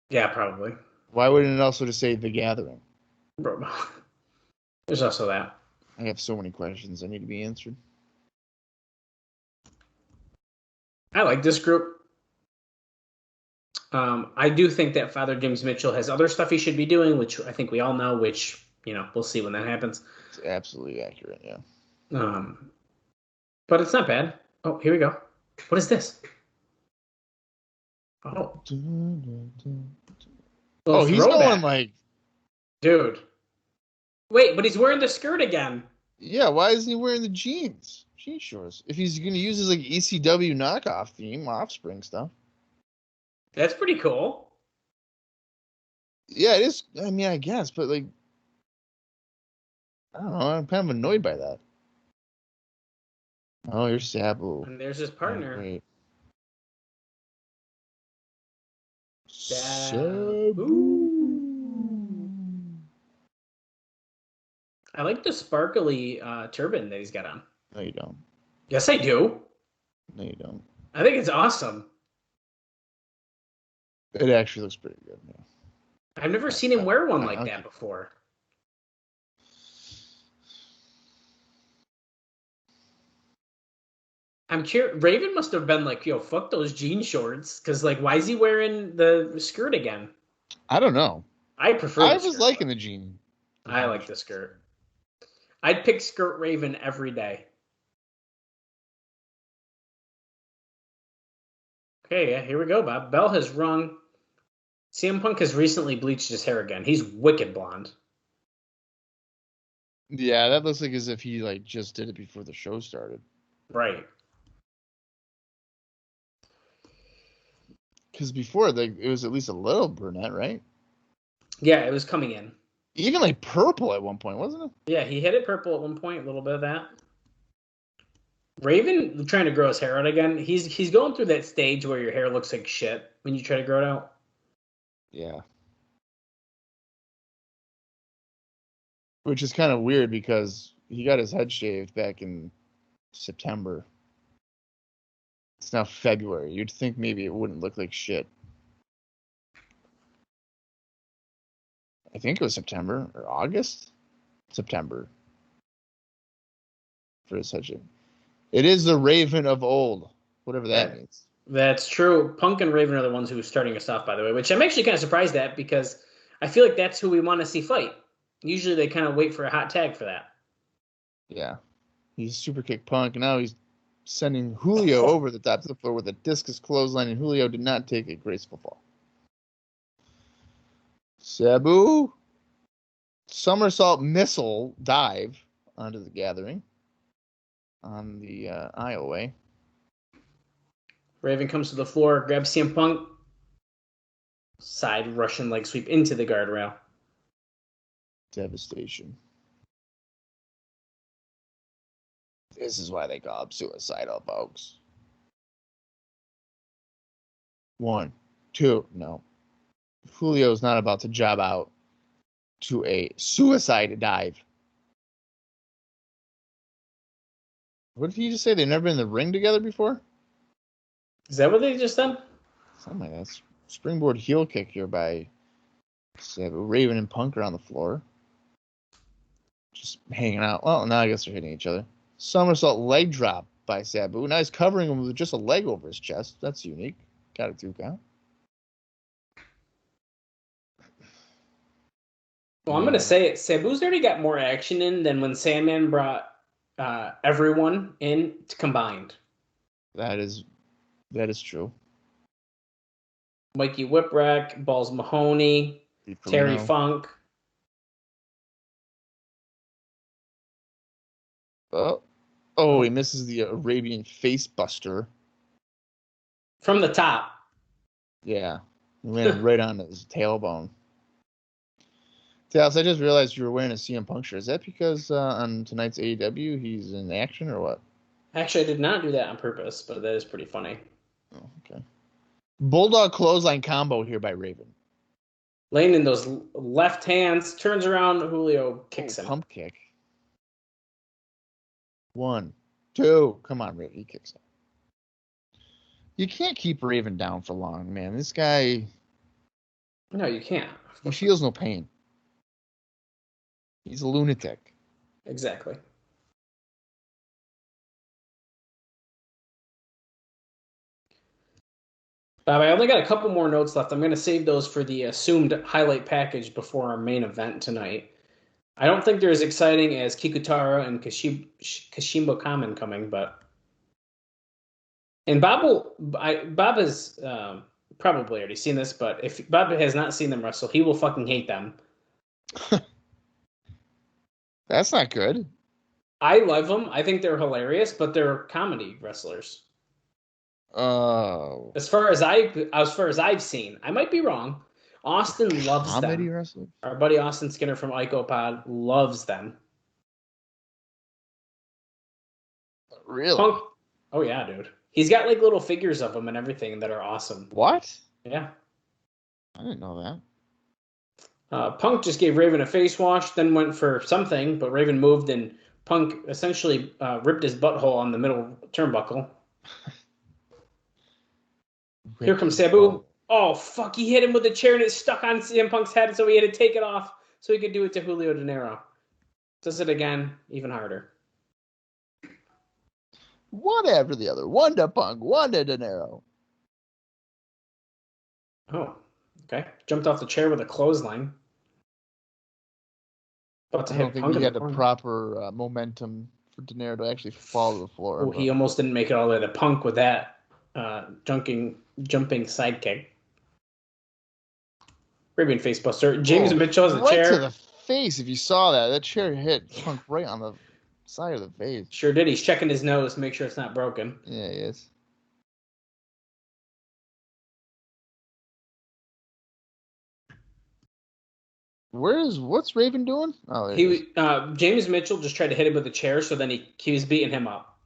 Yeah, probably. Why wouldn't it also just say The Gathering? There's also that. I have so many questions that need to be answered. I like this group. I do think that Father James Mitchell has other stuff he should be doing, which I think we all know, which, we'll see when that happens. It's absolutely accurate, yeah. But it's not bad. Oh, here we go. What is this? Oh. Oh, he's going like... Dude. Wait, but he's wearing the skirt again. Yeah, why isn't he wearing the jeans? Jean shorts. If he's going to use his like ECW knockoff theme, Offspring stuff. That's pretty cool. Yeah, it is. I mean, I guess, but like, I don't know. I'm kind of annoyed by that. Oh, here's Sabu. And there's his partner. Oh, great. Sabu. I like the sparkly turban that he's got on. No, you don't. Yes, I do. No, you don't. I think it's awesome. It actually looks pretty good. Yeah. I've never seen him wear one like that before. Raven must have been like, yo, fuck those jean shorts. Because, like, why is he wearing the skirt again? I don't know. I prefer I was liking the jean. I like the skirt. I'd pick Skirt Raven every day. Okay, yeah, here we go, Bob. Bell has rung. CM Punk has recently bleached his hair again. He's wicked blonde. Yeah, that looks like as if he like just did it before the show started. Right. Because before, like, it was at least a little brunette, right? Yeah, it was coming in. Even like purple at one point, wasn't it? Yeah, he hit it purple at one point, a little bit of that. Raven trying to grow his hair out again. He's going through that stage where your hair looks like shit when you try to grow it out. Yeah. Which is kind of weird because he got his head shaved back in September. It's now February. You'd think maybe it wouldn't look like shit. I think it was September or August? September. For his head shave. It is the Raven of old, whatever that means. That's true. Punk and Raven are the ones who are starting us off, by the way, which I'm actually kind of surprised at because I feel like that's who we want to see fight. Usually they kind of wait for a hot tag for that. Yeah. He's super kick Punk, and now he's sending Julio over the top of the floor with a discus clothesline, and Julio did not take a graceful fall. Sabu. Somersault missile dive onto the gathering on the aisleway. Raven comes to the floor, grabs CM Punk. Side Russian leg sweep into the guardrail. Devastation. This is why they call him suicidal, folks. 1, 2, no. Julio's not about to job out to a suicide dive. What did he just say? They've never been in the ring together before? Is that what they just done? Something like that. Springboard heel kick here by Sabu. Raven and Punk are on the floor. Just hanging out. Well, now I guess they're hitting each other. Somersault leg drop by Sabu. Now he's covering him with just a leg over his chest. That's unique. Got a 2 count. Well, I'm going to say it. Sabu's already got more action in than when Sandman brought everyone in combined. That is true. Mikey Whipwreck, Balls Mahoney, Terry Funk. Oh, he misses the Arabian face buster. From the top. Yeah. He landed right on his tailbone. Dallas, I just realized you were wearing a CM Punk shirt. Is that because on tonight's AEW he's in action or what? Actually, I did not do that on purpose, but that is pretty funny. Oh, okay. Bulldog clothesline combo here by Raven. Laying in those left hands, turns around, Julio kicks him. Pump kick. 1, 2. Come on, Raven. He kicks him. You can't keep Raven down for long, man. This guy... No, you can't. He feels no pain. He's a lunatic. Exactly. I only got a couple more notes left. I'm going to save those for the assumed highlight package before our main event tonight. I don't think they're as exciting as Kikutaro and Kashimo Kamen coming, but... And Bob has probably already seen this, but if Bob has not seen them wrestle, he will fucking hate them. That's not good. I love them. I think they're hilarious, but they're comedy wrestlers. Oh. As far as I've seen, I might be wrong. Austin loves Comedy them. wrestler? Our buddy Austin Skinner from IcoPod loves them. Really? Punk. Oh yeah, dude. He's got like little figures of them and everything that are awesome. What? Yeah. I didn't know that. Punk just gave Raven a face wash, then went for something, but Raven moved and Punk essentially ripped his butthole on the middle turnbuckle. Here comes Sabu. Oh, fuck. He hit him with a chair and it stuck on CM Punk's head, so he had to take it off so he could do it to Julio Dinero. Does it again, even harder. One after the other. One to Punk, one to Dinero. Oh, okay. Jumped off the chair with a clothesline. About to I hit don't think Punk he in had the the corner. proper momentum for Dinero to actually fall to the floor. Oh, he almost didn't make it all the way to Punk with that jumping sidekick. Arabian facebuster. James Mitchell has a right chair. to the face. If you saw that, that chair hit Punk right on the side of the face. Sure did. He's checking his nose to make sure it's not broken. Yeah, he is. What's Raven doing? Oh, there he is. James Mitchell just tried to hit him with a chair, so then he was beating him up.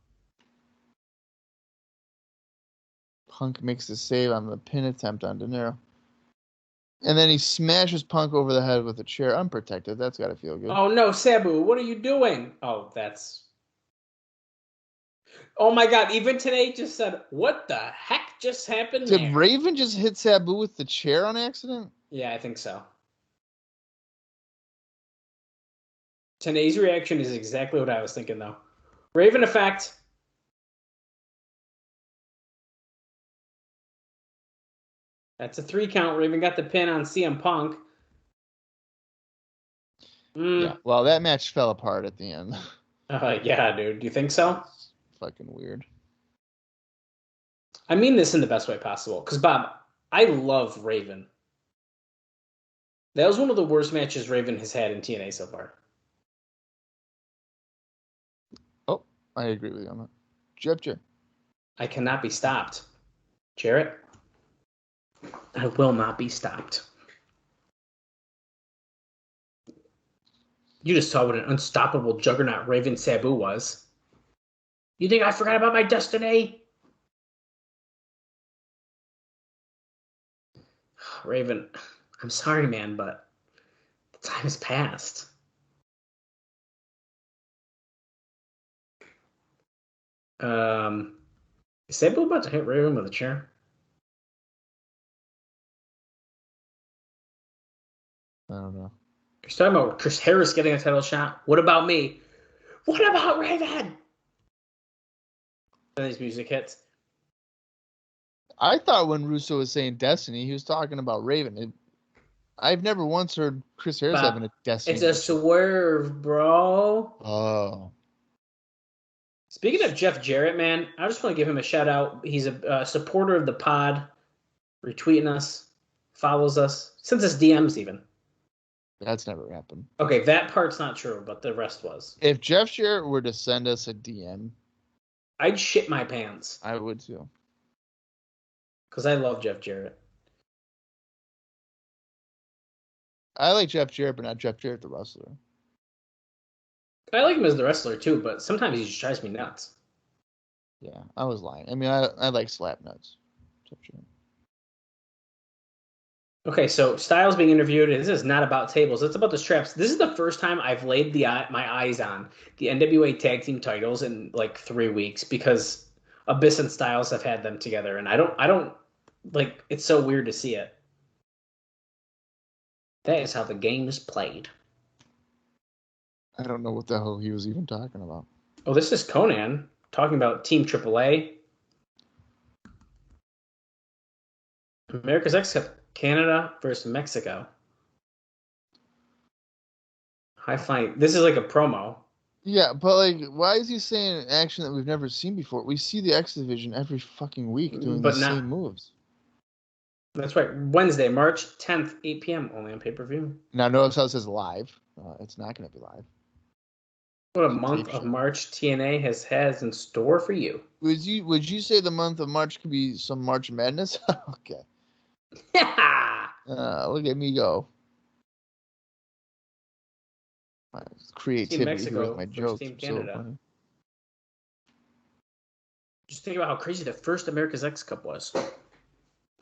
Punk makes the save on the pin attempt on Dinero. And then he smashes Punk over the head with a chair unprotected. That's got to feel good. Oh, no, Sabu, what are you doing? Oh, that's... Oh, my God. Even today just said, what the heck just happened Did there? Raven just hit Sabu with the chair on accident? Yeah, I think so. Today's reaction is exactly what I was thinking, though. Raven effect. That's a 3 count. Raven got the pin on CM Punk. Yeah. Well, that match fell apart at the end. Yeah, dude. Do you think so? It's fucking weird. I mean this in the best way possible. Because, Bob, I love Raven. That was one of the worst matches Raven has had in TNA so far. Oh, I agree with you on that. Jeff. I cannot be stopped. Jarrett, I will not be stopped. You just saw what an unstoppable juggernaut Raven Sabu was. You think I forgot about my destiny? Raven, I'm sorry, man, but the time has passed. Is Sabu about to hit Raven with a chair? I don't know. You're talking about Chris Harris getting a title shot. What about me? What about Raven? Then these music hits. I thought when Russo was saying Destiny, he was talking about Raven. I've never once heard Chris Harris having a Destiny. It's a swerve, bro. Oh. Speaking of Jeff Jarrett, man, I just want to give him a shout out. He's a supporter of the pod, retweeting us, follows us, sends us DMs even. That's never happened. Okay, that part's not true, but the rest was. If Jeff Jarrett were to send us a DM, I'd shit my pants. I would too. Because I love Jeff Jarrett. I like Jeff Jarrett, but not Jeff Jarrett the wrestler. I like him as the wrestler too, but sometimes he just drives me nuts. Yeah, I was lying. I mean, I like slap nuts. Jeff Jarrett. Okay, so Styles being interviewed, and this is not about tables. It's about the straps. This is the first time I've laid my eyes on the NWA Tag Team titles in like 3 weeks because Abyss and Styles have had them together, and I don't like. It's so weird to see it. That is how the game is played. I don't know what the hell he was even talking about. Oh, this is Conan talking about Team AAA. America's X Cup, Canada versus Mexico. High flying. This is like a promo. Yeah, but like, why is he saying action that we've never seen before? We see the X Division every fucking week doing the same moves. That's right. Wednesday, March 10th, 8 p.m. only on pay-per-view. Now, notice how it says live. It's not going to be live. What a month of March TNA has in store for you. Would you say the month of March could be some March Madness? Okay. Look at me go. My creativity with my jokes. So funny. Just think about how crazy the first America's X Cup was.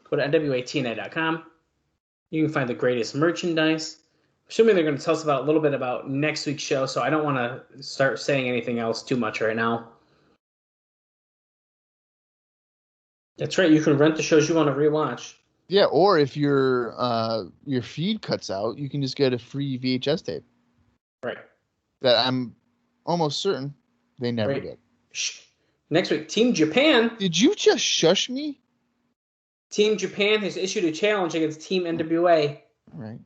Go to NWA-TNA.com. You can find the greatest merchandise. Assuming they're going to tell us about a little bit about next week's show, so I don't want to start saying anything else too much right now. That's right. You can rent the shows you want to rewatch. Yeah, or if your feed cuts out, you can just get a free VHS tape. Right. That I'm almost certain they never get. Shh. Next week, Team Japan. Did you just shush me? Team Japan has issued a challenge against Team NWA. All right.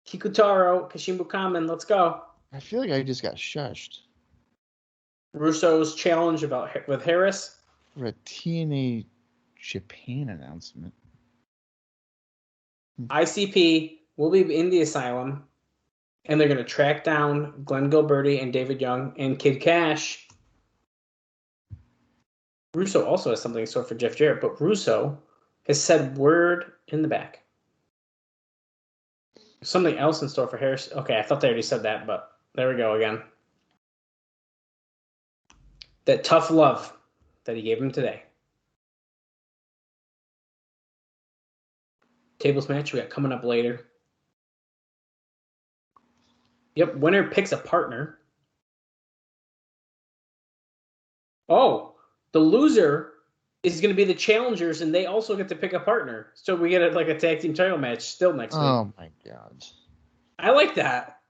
Kikutaro, Kashimbo Kamen, let's go. I feel like I just got shushed. Russo's challenge with Harris. For a TNA Japan announcement. ICP will be in the Asylum, and they're going to track down Glenn Gilberti and David Young and Kid Cash. Russo also has something in store for Jeff Jarrett, but Russo has said word in the back. Something else in store for Harris. Okay, I thought they already said that, but there we go again. That tough love that he gave him today. Tables match we got coming up later. Yep, winner picks a partner. Oh, the loser is going to be the challengers, and they also get to pick a partner. So we get a tag team title match still next week. Oh my god! I like that.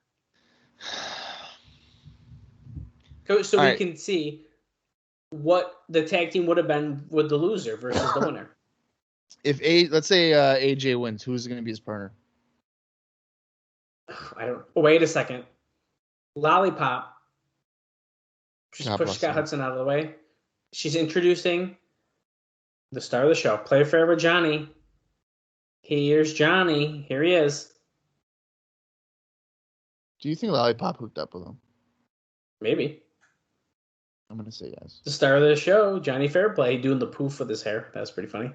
So we can see what the tag team would have been with the loser versus the winner. If let's say AJ wins, who's going to be his partner? Wait a second. Lollipop. Just push Scott Hudson out of the way. She's introducing the star of the show. Play Forever Johnny. Here's Johnny. Here he is. Do you think Lollipop hooked up with him? Maybe. I'm going to say yes. The star of the show, Johnny Fairplay, doing the poof with his hair. That's pretty funny.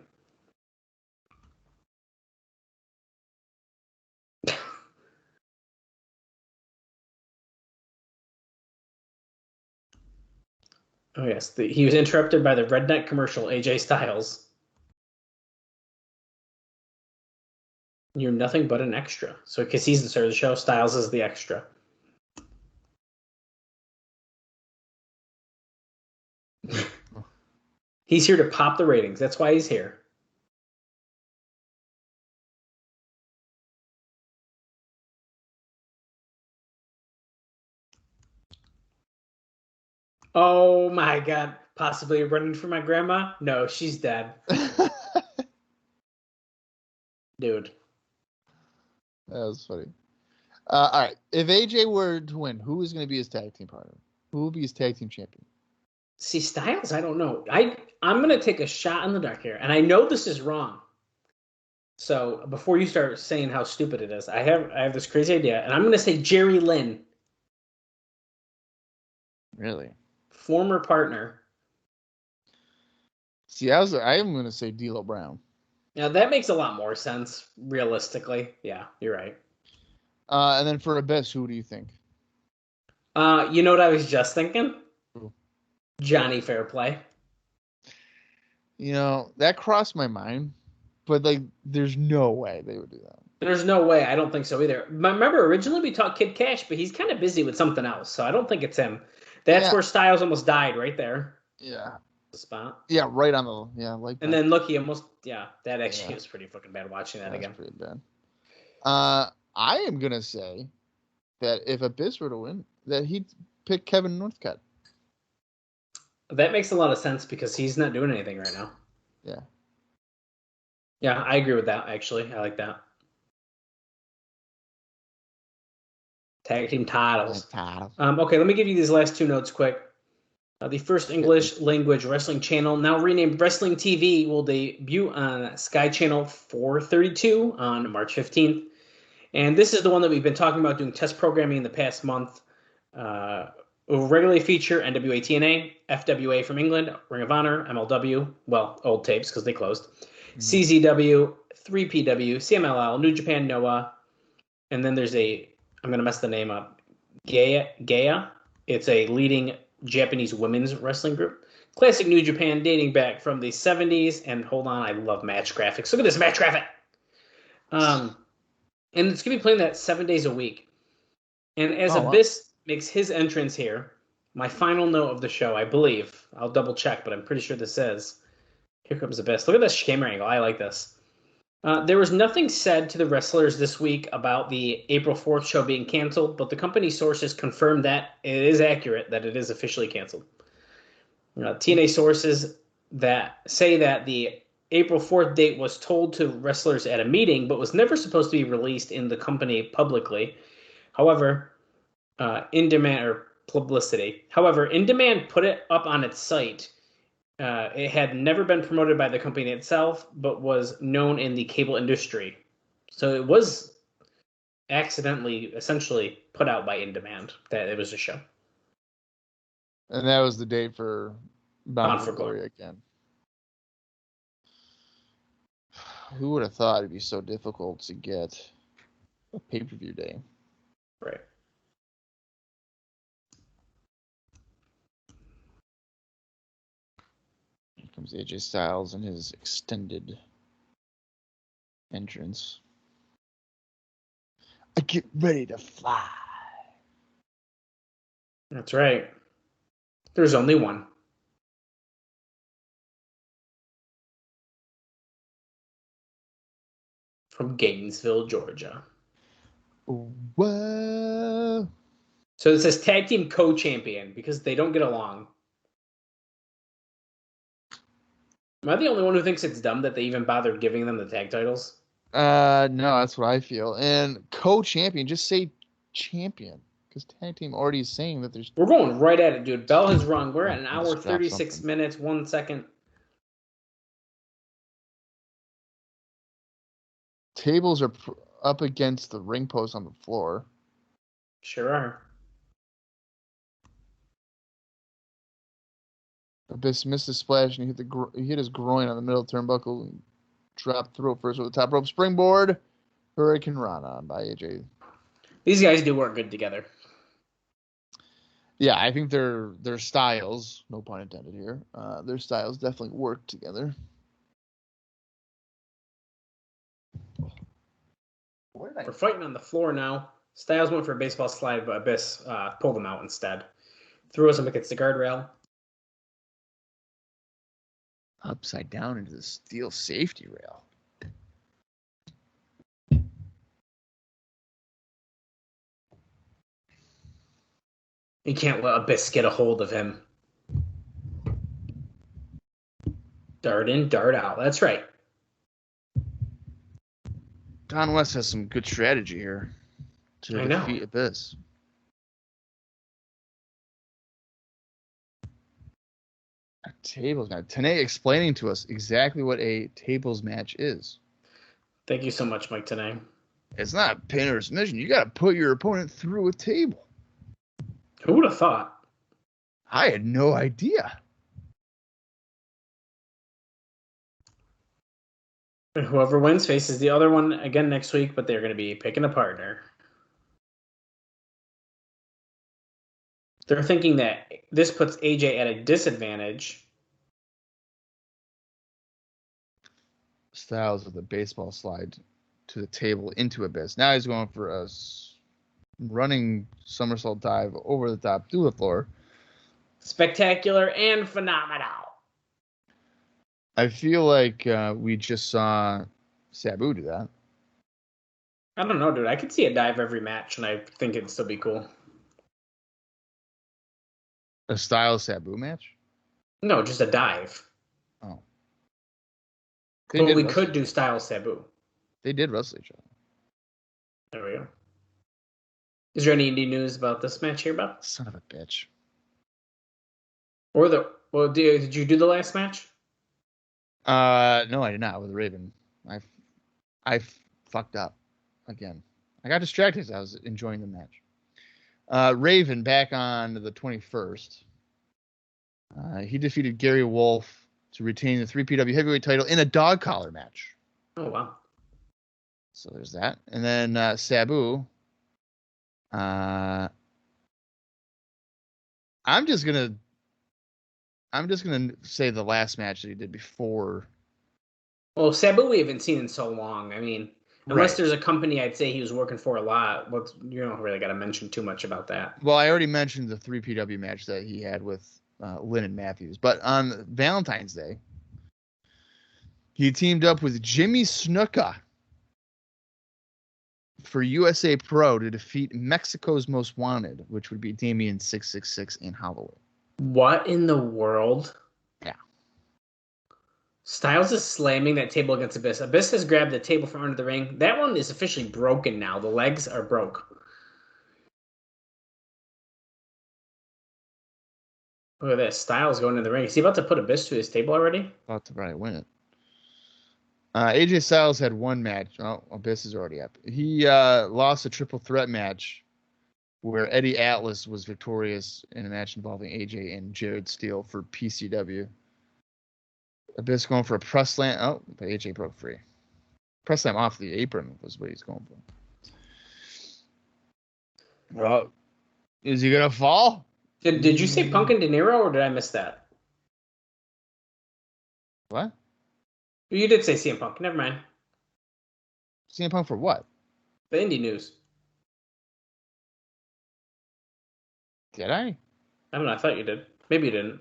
Oh, yes. He was interrupted by the redneck commercial, AJ Styles. You're nothing but an extra. So, because he's the star of the show, Styles is the extra. He's here to pop the ratings. That's why he's here. Oh my god. Possibly running for my grandma? No, she's dead. Dude. That was funny. All right. If AJ were to win, who is going to be his tag team partner? Who will be his tag team champion? See, Styles, I don't know. I'm going to take a shot in the dark here, and I know this is wrong. So before you start saying how stupid it is, I have this crazy idea, and I'm going to say Jerry Lynn. Really? Former partner. See, I am going to say D'Lo Brown. Now, that makes a lot more sense, realistically. Yeah, you're right. And then for Abyss, who do you think? You know what I was just thinking? Who? Johnny Fairplay. You know, that crossed my mind, but there's no way they would do that. There's no way. I don't think so either. Remember, originally we talked Kid Cash, but he's kind of busy with something else, so I don't think it's him. That's where Styles almost died, right there. Yeah. The spot. Yeah, right on the And then look, he almost that actually was pretty fucking bad watching that again. Pretty bad. I am gonna say that if Abyss were to win, that he'd pick Kevin Northcutt. That makes a lot of sense because he's not doing anything right now. Yeah. Yeah, I agree with that, actually. I like that. Tag team titles. Okay, let me give you these last two notes quick. The first English language wrestling channel, now renamed Wrestling TV, will debut on Sky Channel 432 on March 15th. And this is the one that we've been talking about doing test programming in the past month. It will regularly feature NWA-TNA, FWA from England, Ring of Honor, MLW, well, old tapes because they closed, CZW, 3PW, CMLL, New Japan, Noah, and then there's I'm going to mess the name up, Gaia. It's a leading Japanese women's wrestling group. Classic New Japan dating back from the 70s. And hold on, I love match graphics. Look at this match graphic. And it's going to be playing that 7 days a week. And as Abyss makes his entrance here, my final note of the show, I believe, I'll double check, but I'm pretty sure this says, here comes Abyss. Look at this camera angle. I like this. There was nothing said to the wrestlers this week about the April 4th show being canceled, but the company sources confirmed that it is accurate, that it is officially canceled. TNA sources that say that the April 4th date was told to wrestlers at a meeting, but was never supposed to be released in the company publicly. However, In Demand put it up on its site. It had never been promoted by the company itself, but was known in the cable industry. So it was accidentally, essentially, put out by In Demand that it was a show. And that was the date for Bound for Glory again. Who would have thought it'd be so difficult to get a pay-per-view day? Right. Here comes AJ Styles and his extended entrance. I get ready to fly. That's right. There's only one. From Gainesville, Georgia. Whoa. So it says tag team co-champion because they don't get along. Am I the only one who thinks it's dumb that they even bothered giving them the tag titles? No, that's what I feel. And co-champion, just say champion. Because tag team already is saying that there's... We're going right at it, dude. Bell has rung. We're at an hour, 36 minutes, 1 second. Tables are up against the ring post on the floor. Sure are. Abyss missed a splash and he hit his groin on the middle turnbuckle and dropped throat first with the top rope springboard. Hurricane Rana by AJ. These guys do work good together. Yeah, I think their styles, no pun intended here, their styles definitely work together. We're fighting on the floor now. Styles went for a baseball slide, but Abyss pulled him out instead. Threw us up against the guardrail. Upside down into the steel safety rail. He can't let Abyss get a hold of him. Dart in, dart out. That's right. Don West has some good strategy here to defeat Abyss. Tables now. TNA explaining to us exactly what a tables match is. Thank you so much, Mike Tenay. It's not pin or submission. You got to put your opponent through a table. Who would have thought? I had no idea. And whoever wins faces the other one again next week, but they're going to be picking a partner. They're thinking that this puts AJ at a disadvantage. Styles with a baseball slide to the table into Abyss. Now he's going for a running somersault dive over the top through the floor. Spectacular and phenomenal. I feel like we just saw Sabu do that. I don't know, dude. I could see a dive every match, and I think it'd still be cool. A Styles Sabu match? No, just a dive. Oh. But we could do Styles Sabu. They did wrestle each other. There we go. Is there any indie news about this match here, Bob? Son of a bitch. Did you do the last match? No, I did not with Raven. I fucked up again. I got distracted as I was enjoying the match. Raven back on the 21st. He defeated Gary Wolf to retain the 3PW heavyweight title in a dog collar match. Oh, wow. So there's that. And then Sabu. I'm just gonna say the last match that he did before. Well, Sabu we haven't seen in so long. I mean, unless Right. there's a company I'd say he was working for a lot. Well, you don't really got to mention too much about that. Well, I already mentioned the 3PW match that he had with Lynn and Matthews. But on Valentine's Day, he teamed up with Jimmy Snuka for USA Pro to defeat Mexico's Most Wanted, which would be Damien 666 in Holloway. What in the world? Yeah. Styles is slamming that table against Abyss. Abyss has grabbed the table from under the ring. That one is officially broken now. The legs are broke. Look at this. Styles going to the ring. Is he about to put Abyss to his table already? About to probably win it. AJ Styles had one match. Oh, Abyss is already up. He lost a triple threat match where Eddie Atlas was victorious in a match involving AJ and Jared Steele for PCW. Abyss going for a press slam. Oh, but AJ broke free. Press slam off the apron was what he's going for. Well, is he going to fall? Did you say Punk and Dinero, or did I miss that? What? You did say CM Punk. Never mind. CM Punk for what? The indie news. Did I? I don't know. I thought you did. Maybe you didn't.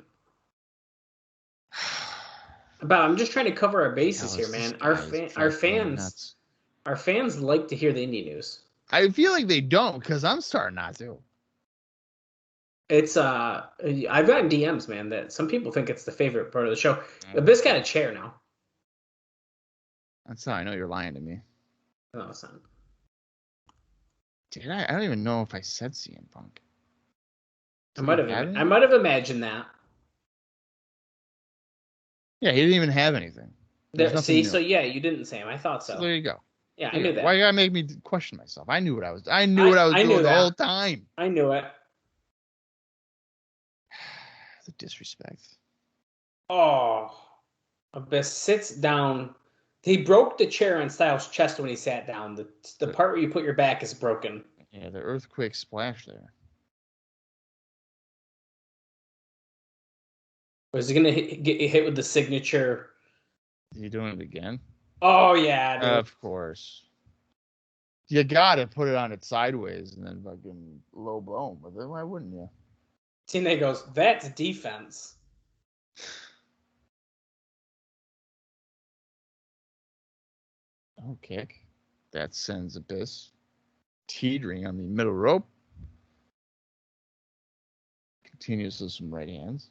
But I'm just trying to cover our bases here, man. Our fans like to hear the indie news. I feel like they don't because I'm starting not to. It's I've gotten DMs, man, that some people think it's the favorite part of the show. Abyss got a chair now. That's how I know you're lying to me. No, it's not. Did I? I don't even know if I said CM Punk. I might have imagined that. Yeah, he didn't even have anything. See, so yeah, you didn't say him. I thought so. So there you go. Yeah, I knew that. Why you gotta make me question myself? I knew what I was. I knew what I was doing the whole time. I knew it. The disrespect. Oh, Abyss sits down. He broke the chair on Styles' chest when he sat down. The part where you put your back is broken. Yeah, the earthquake splash there. Was he gonna get hit with the signature? Is he doing it again? Oh yeah, dude. Of course. You gotta put it on it sideways and then fucking low blow him with it. Why wouldn't you? TNA goes, that's defense. Oh, kick. That sends Abyss teetering on the middle rope. Continues with some right hands.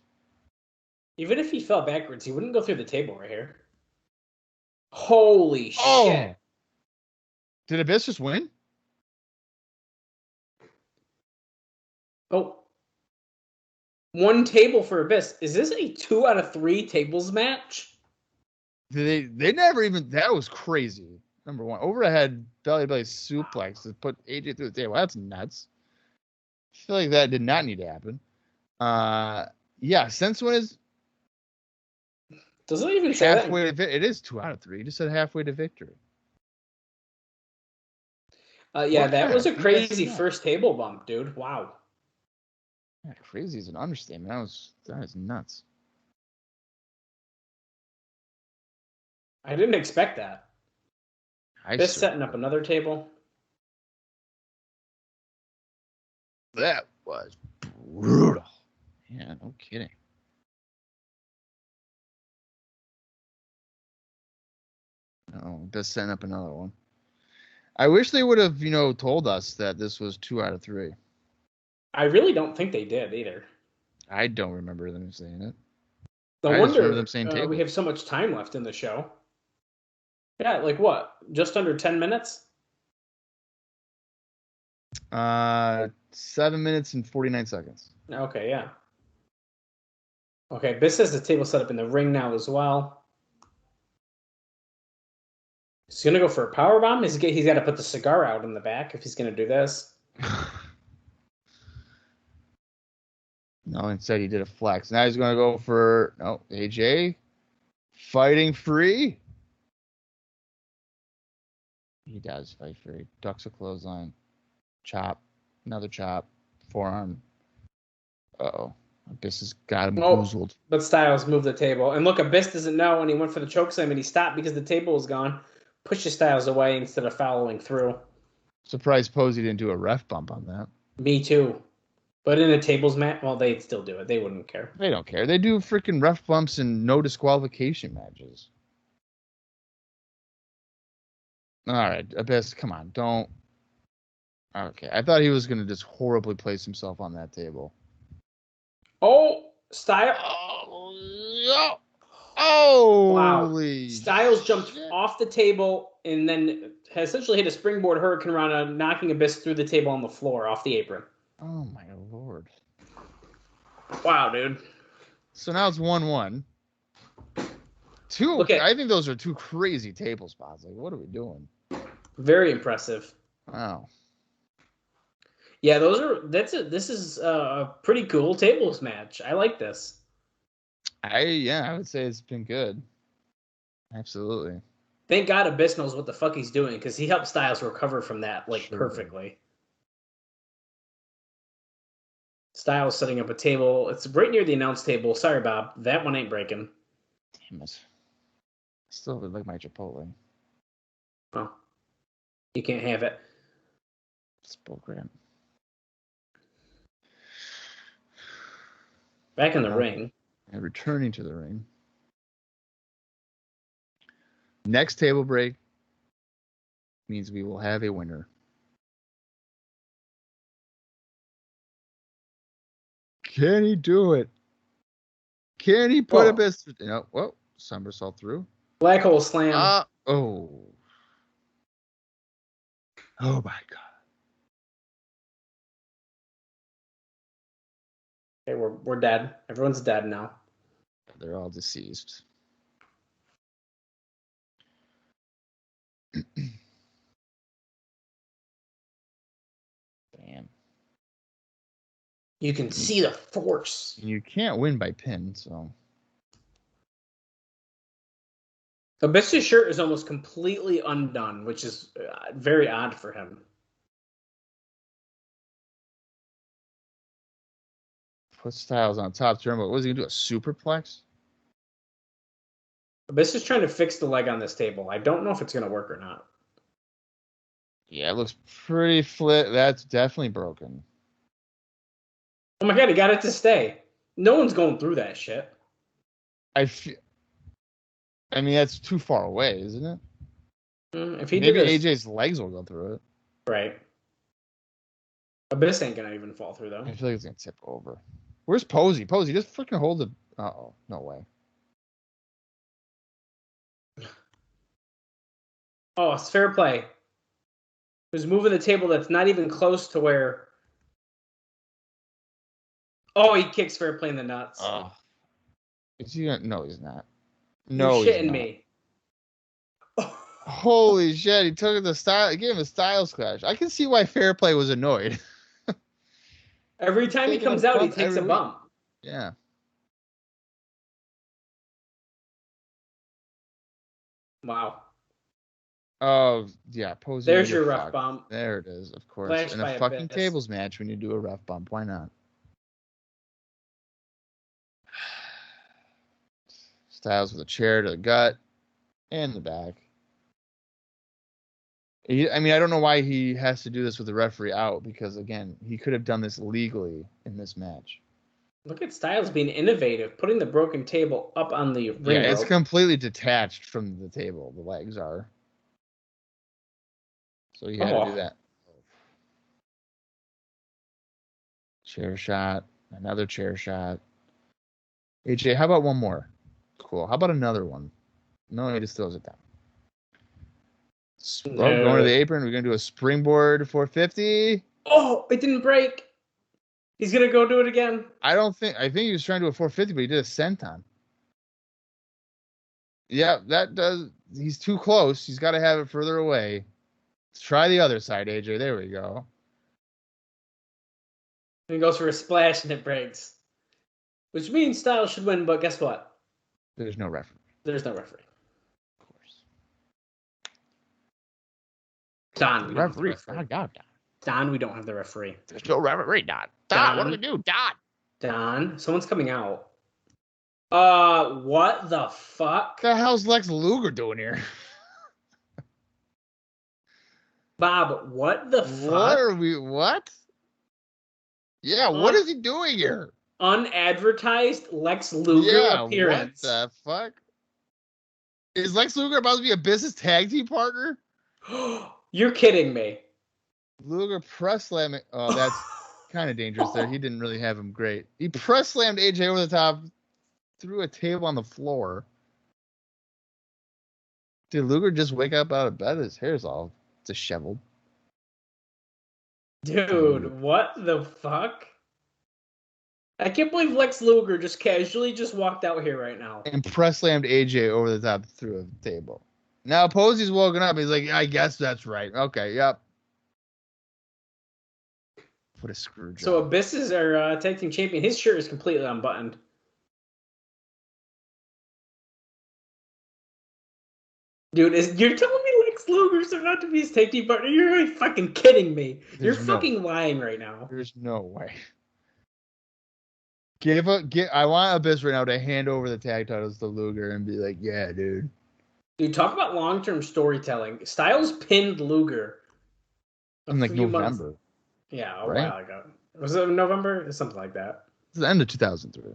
Even if he fell backwards, he wouldn't go through the table right here. Holy shit. Did Abyss just win? Oh. One table for Abyss. Is this a 2 out of 3 tables match? They never even, that was crazy. Number one, overhead belly suplex to put AJ through the table. That's nuts. I feel like that did not need to happen. Yeah, since when is doesn't even say halfway that. It is 2 out of 3. You just said halfway to victory. Yeah, that was a crazy first table bump, dude. Wow. Yeah, crazy is an understatement. That is nuts. I didn't expect that. This setting up another table. That was brutal. Yeah, no kidding. No, just setting up another one. I wish they would have, told us that this was 2 out of 3. I really don't think they did either. I don't remember them saying it. No I just remember wonder them saying table. we have so much time left in the show. Yeah, like what? Just under 10 minutes? 7 minutes and 49 seconds. Okay, yeah. Okay, Biss has the table set up in the ring now as well. He's going to go for a powerbomb. He's got to put the cigar out in the back if he's going to do this. No, instead he did a flex. Now he's going to go for AJ fighting free. He does fight free. Ducks a clothesline. Chop. Another chop. Forearm. Uh-oh. Abyss has got him boozled. But Styles moved the table. And look, Abyss doesn't know, and he went for the chokeslam, and he stopped because the table was gone. Pushes Styles away instead of following through. Surprised Posey didn't do a ref bump on that. Me too. But in a tables match, well, they'd still do it. They wouldn't care. They don't care. They do freaking ref bumps and no disqualification matches. All right, Abyss, come on, don't. Okay, I thought he was going to just horribly place himself on that table. Oh, Styles. Oh, wow. Holy Styles jumped shit. off the table and then essentially hit a springboard Hurricane Rana, knocking Abyss through the table on the floor off the apron. Oh, my Lord. Wow, dude. So now it's 1-1. I think those are two crazy table spots. Like, what are we doing? Very impressive. Wow. Yeah, this is a pretty cool tables match. I like this. I would say it's been good. Absolutely. Thank God Abyss knows what the fuck he's doing because he helped Styles recover from that perfectly. Styles setting up a table. It's right near the announce table. Sorry, Bob. That one ain't breaking. Damn it. I still would like my Chipotle. Oh. You can't have it. It's bullcrap. Back in the ring. And returning to the ring. Next table break means we will have a winner. Can he do it? Can he put a best? Somersault through. Black hole slam. Oh my God. Okay, we're dead. Everyone's dead now. They're all deceased. Damn. You can see the force. You can't win by pin, so. Abyss's shirt is almost completely undone, which is very odd for him. Put Styles on top turn, but what is he going to do? A superplex? Abyss is trying to fix the leg on this table. I don't know if it's going to work or not. Yeah, it looks pretty flat. That's definitely broken. Oh my God, he got it to stay. No one's going through that shit. I mean, that's too far away, isn't it? If he Maybe did AJ's legs will go through it. Right. Abyss ain't going to even fall through, though. I feel like it's going to tip over. Where's Posey? Posey, just freaking hold it. Uh-oh, no way. Oh, it's fair play. Who's moving the table that's not even close to where... Oh, he kicks fair play in the nuts. Oh. Is he gonna... No, he's not. No, you're shitting me. Holy shit, he took the style. He gave him a styles clash. I can see why fair play was annoyed. Every time he comes out, he takes a bump. Yeah. Wow. Oh, yeah. Posey. There's your ref bump. There it is, of course. Flash In a fucking tables match, when you do a ref bump, why not? Styles with a chair to the gut and the back. I mean, I don't know why he has to do this with the referee out because, again, he could have done this legally in this match. Look at Styles being innovative, putting the broken table up on the ring. Yeah, it's completely detached from the table. The legs are. So you had to do that. Chair shot. Another chair shot. AJ, how about one more? Cool. How about another one? No, he just throws it down. Oh, going to the apron. We're going to do a springboard 450. Oh, it didn't break. He's going to go do it again. I think he was trying to do a 450, but he did a senton. Yeah, that does. He's too close. He's got to have it further away. Let's try the other side, AJ. There we go. He goes for a splash and it breaks. Which means Styles should win, but guess what? There's no referee. There's no referee. Of course. Don, we don't have the referee. referee. Oh, God, Don, we don't have the referee. there's no referee, Don, what do we do, Don? Don, someone's coming out. What the fuck? What the hell's Lex Luger doing here? Bob, what the fuck? What? Yeah, what is he doing here? Unadvertised Lex Luger appearance. What the fuck? Is Lex Luger about to be a business tag team partner? You're kidding me. Luger press slamming. Oh, that's kind of dangerous there. He didn't really have him great. He press slammed AJ over the top, threw a table on the floor. Did Luger just wake up out of bed? His hair's all disheveled. Dude, what the fuck? I can't believe Lex Luger just casually just walked out here right now. And press slammed AJ over the top through a table. Now Posey's woken up. He's like, I guess that's right. Okay, yep. What a screw job. So Abyss is our tag team champion. His shirt is completely unbuttoned. Dude, you're telling me Lex Luger's about to be his tag team partner? You're really fucking kidding me. You're fucking lying right now. There's no way. I want Abyss right now to hand over the tag titles to Luger and be like, yeah, dude. Dude, talk about long-term storytelling. Styles pinned Luger. In like November. Months. Yeah, a while ago. Was it November? It's something like that. It's the end of 2003.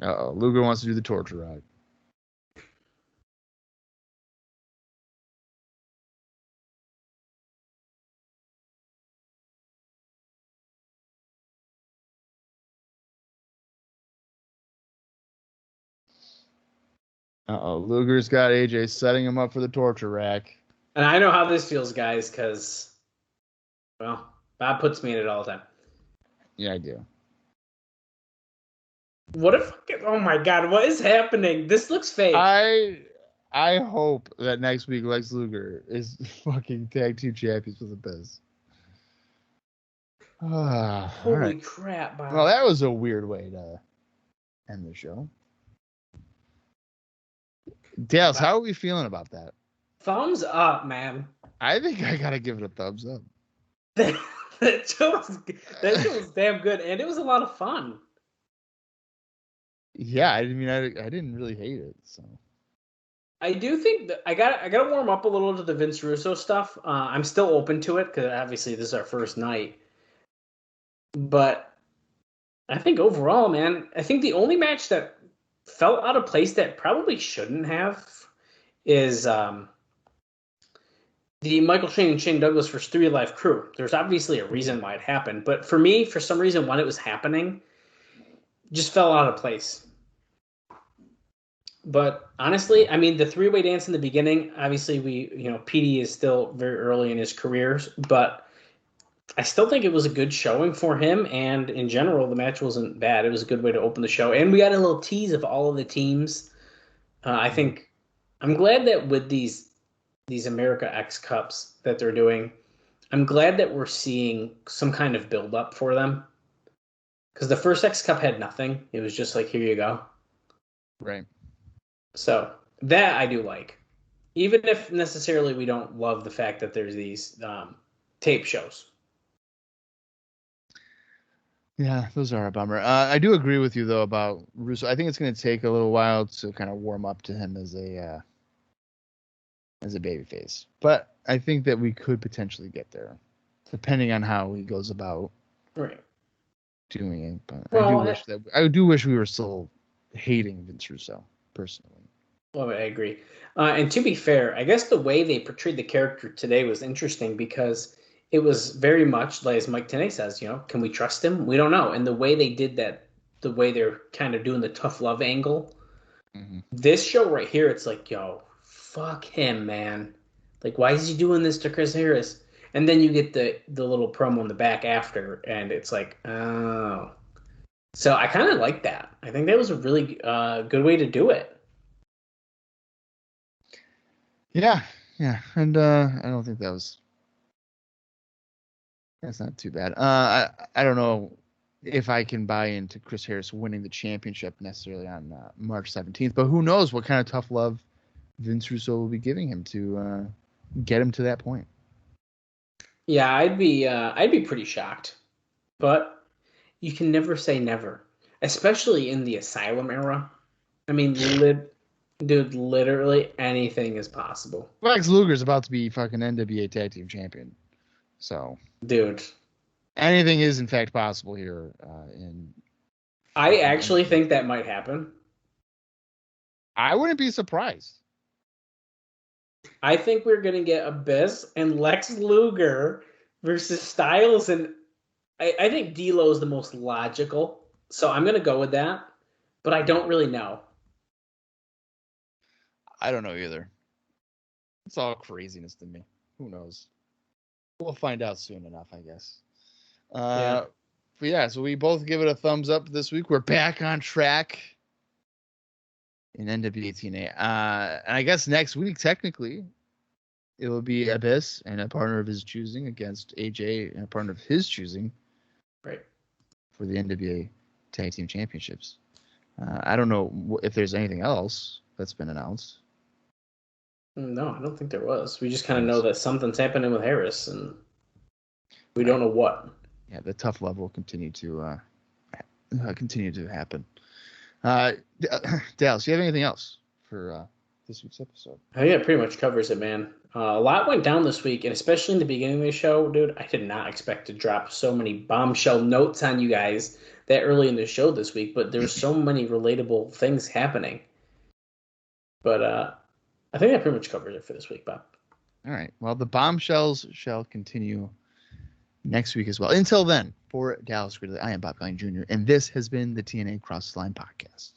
Uh-oh. Luger wants to do the torture rack. Uh-oh. Luger's got AJ setting him up for the torture rack. And I know how this feels, guys, because, well, Bob puts me in it all the time. Yeah, I do. What if... Oh, my God. What is happening? This looks fake. I hope that next week Lex Luger is fucking tag team champions with Abyss. Holy crap, Bob. Well, that was a weird way to end the show. Dales, how are we feeling about that? Thumbs up, man. I think I gotta give it a thumbs up. that show was damn good, and it was a lot of fun. Yeah, I didn't really hate it. So I do think that I gotta warm up a little to the Vince Russo stuff. I'm still open to it because obviously this is our first night. But I think overall, man, I think the only match that felt out of place that probably shouldn't have is the Michael Shane and Shane Douglas vs. 3 Live Crew. There's obviously a reason why it happened, but for me, for some reason, when it was happening, just fell out of place. But honestly, I mean, the three-way dance in the beginning, obviously Petey is still very early in his career, but I still think it was a good showing for him, and in general, the match wasn't bad. It was a good way to open the show, and we got a little tease of all of the teams. I think I'm glad that with these America X Cups that they're doing, I'm glad that we're seeing some kind of build-up for them. Because the first X Cup had nothing. It was just like, here you go. Right. So that I do like. Even if necessarily we don't love the fact that there's these tape shows. Yeah, those are a bummer. I do agree with you, though, about Russo. I think it's going to take a little while to kind of warm up to him as a babyface. But I think that we could potentially get there, depending on how he goes about doing it. But I do wish we were still hating Vince Russo, personally. Well, I agree. And to be fair, I guess the way they portrayed the character today was interesting because it was very much like as Mike Tenay says, can we trust him? We don't know. And the way they did that, the way they're kind of doing the tough love angle, this show right here, it's like, yo, fuck him, man. Like, why is he doing this to Chris Harris? And then you get the little promo in the back after, and it's like, oh. So I kind of like that. I think that was a really good way to do it. Yeah, and I don't think that's not too bad. I don't know if I can buy into Chris Harris winning the championship necessarily on March 17th, but who knows what kind of tough love Vince Russo will be giving him to get him to that point. Yeah, I'd be pretty shocked, but you can never say never, especially in the Asylum era. I mean, dude, literally anything is possible. Lex Luger's about to be fucking NWA Tag Team Champion, so dude, anything is in fact possible here. I actually think that might happen. I wouldn't be surprised. I think we're gonna get Abyss and Lex Luger versus Styles, and I think D'Lo is the most logical, so I'm gonna go with that. But I don't really know. I don't know either. It's all craziness to me. Who knows? We'll find out soon enough, I guess. But yeah, so we both give it a thumbs up this week. We're back on track in NWA-TNA. And I guess next week, technically, it will be Abyss and a partner of his choosing against AJ and a partner of his choosing. Right. For the NWA Tag Team Championships. I don't know if there's anything else that's been announced. No, I don't think there was. We just kind of know that something's happening with Harris, and we don't know what. Yeah, the tough love will continue to happen. Dallas, do you have anything else for this week's episode? I think that pretty much covers it, man. A lot went down this week, and especially in the beginning of the show, dude, I did not expect to drop so many bombshell notes on you guys that early in the show this week, but there's so many relatable things happening. But I think that pretty much covers it for this week, Bob. All right. Well, the bombshells shall continue next week as well. Until then, for Dallas Gridley, I am Bob Colling Jr., and this has been the TNA Cross the Line podcast.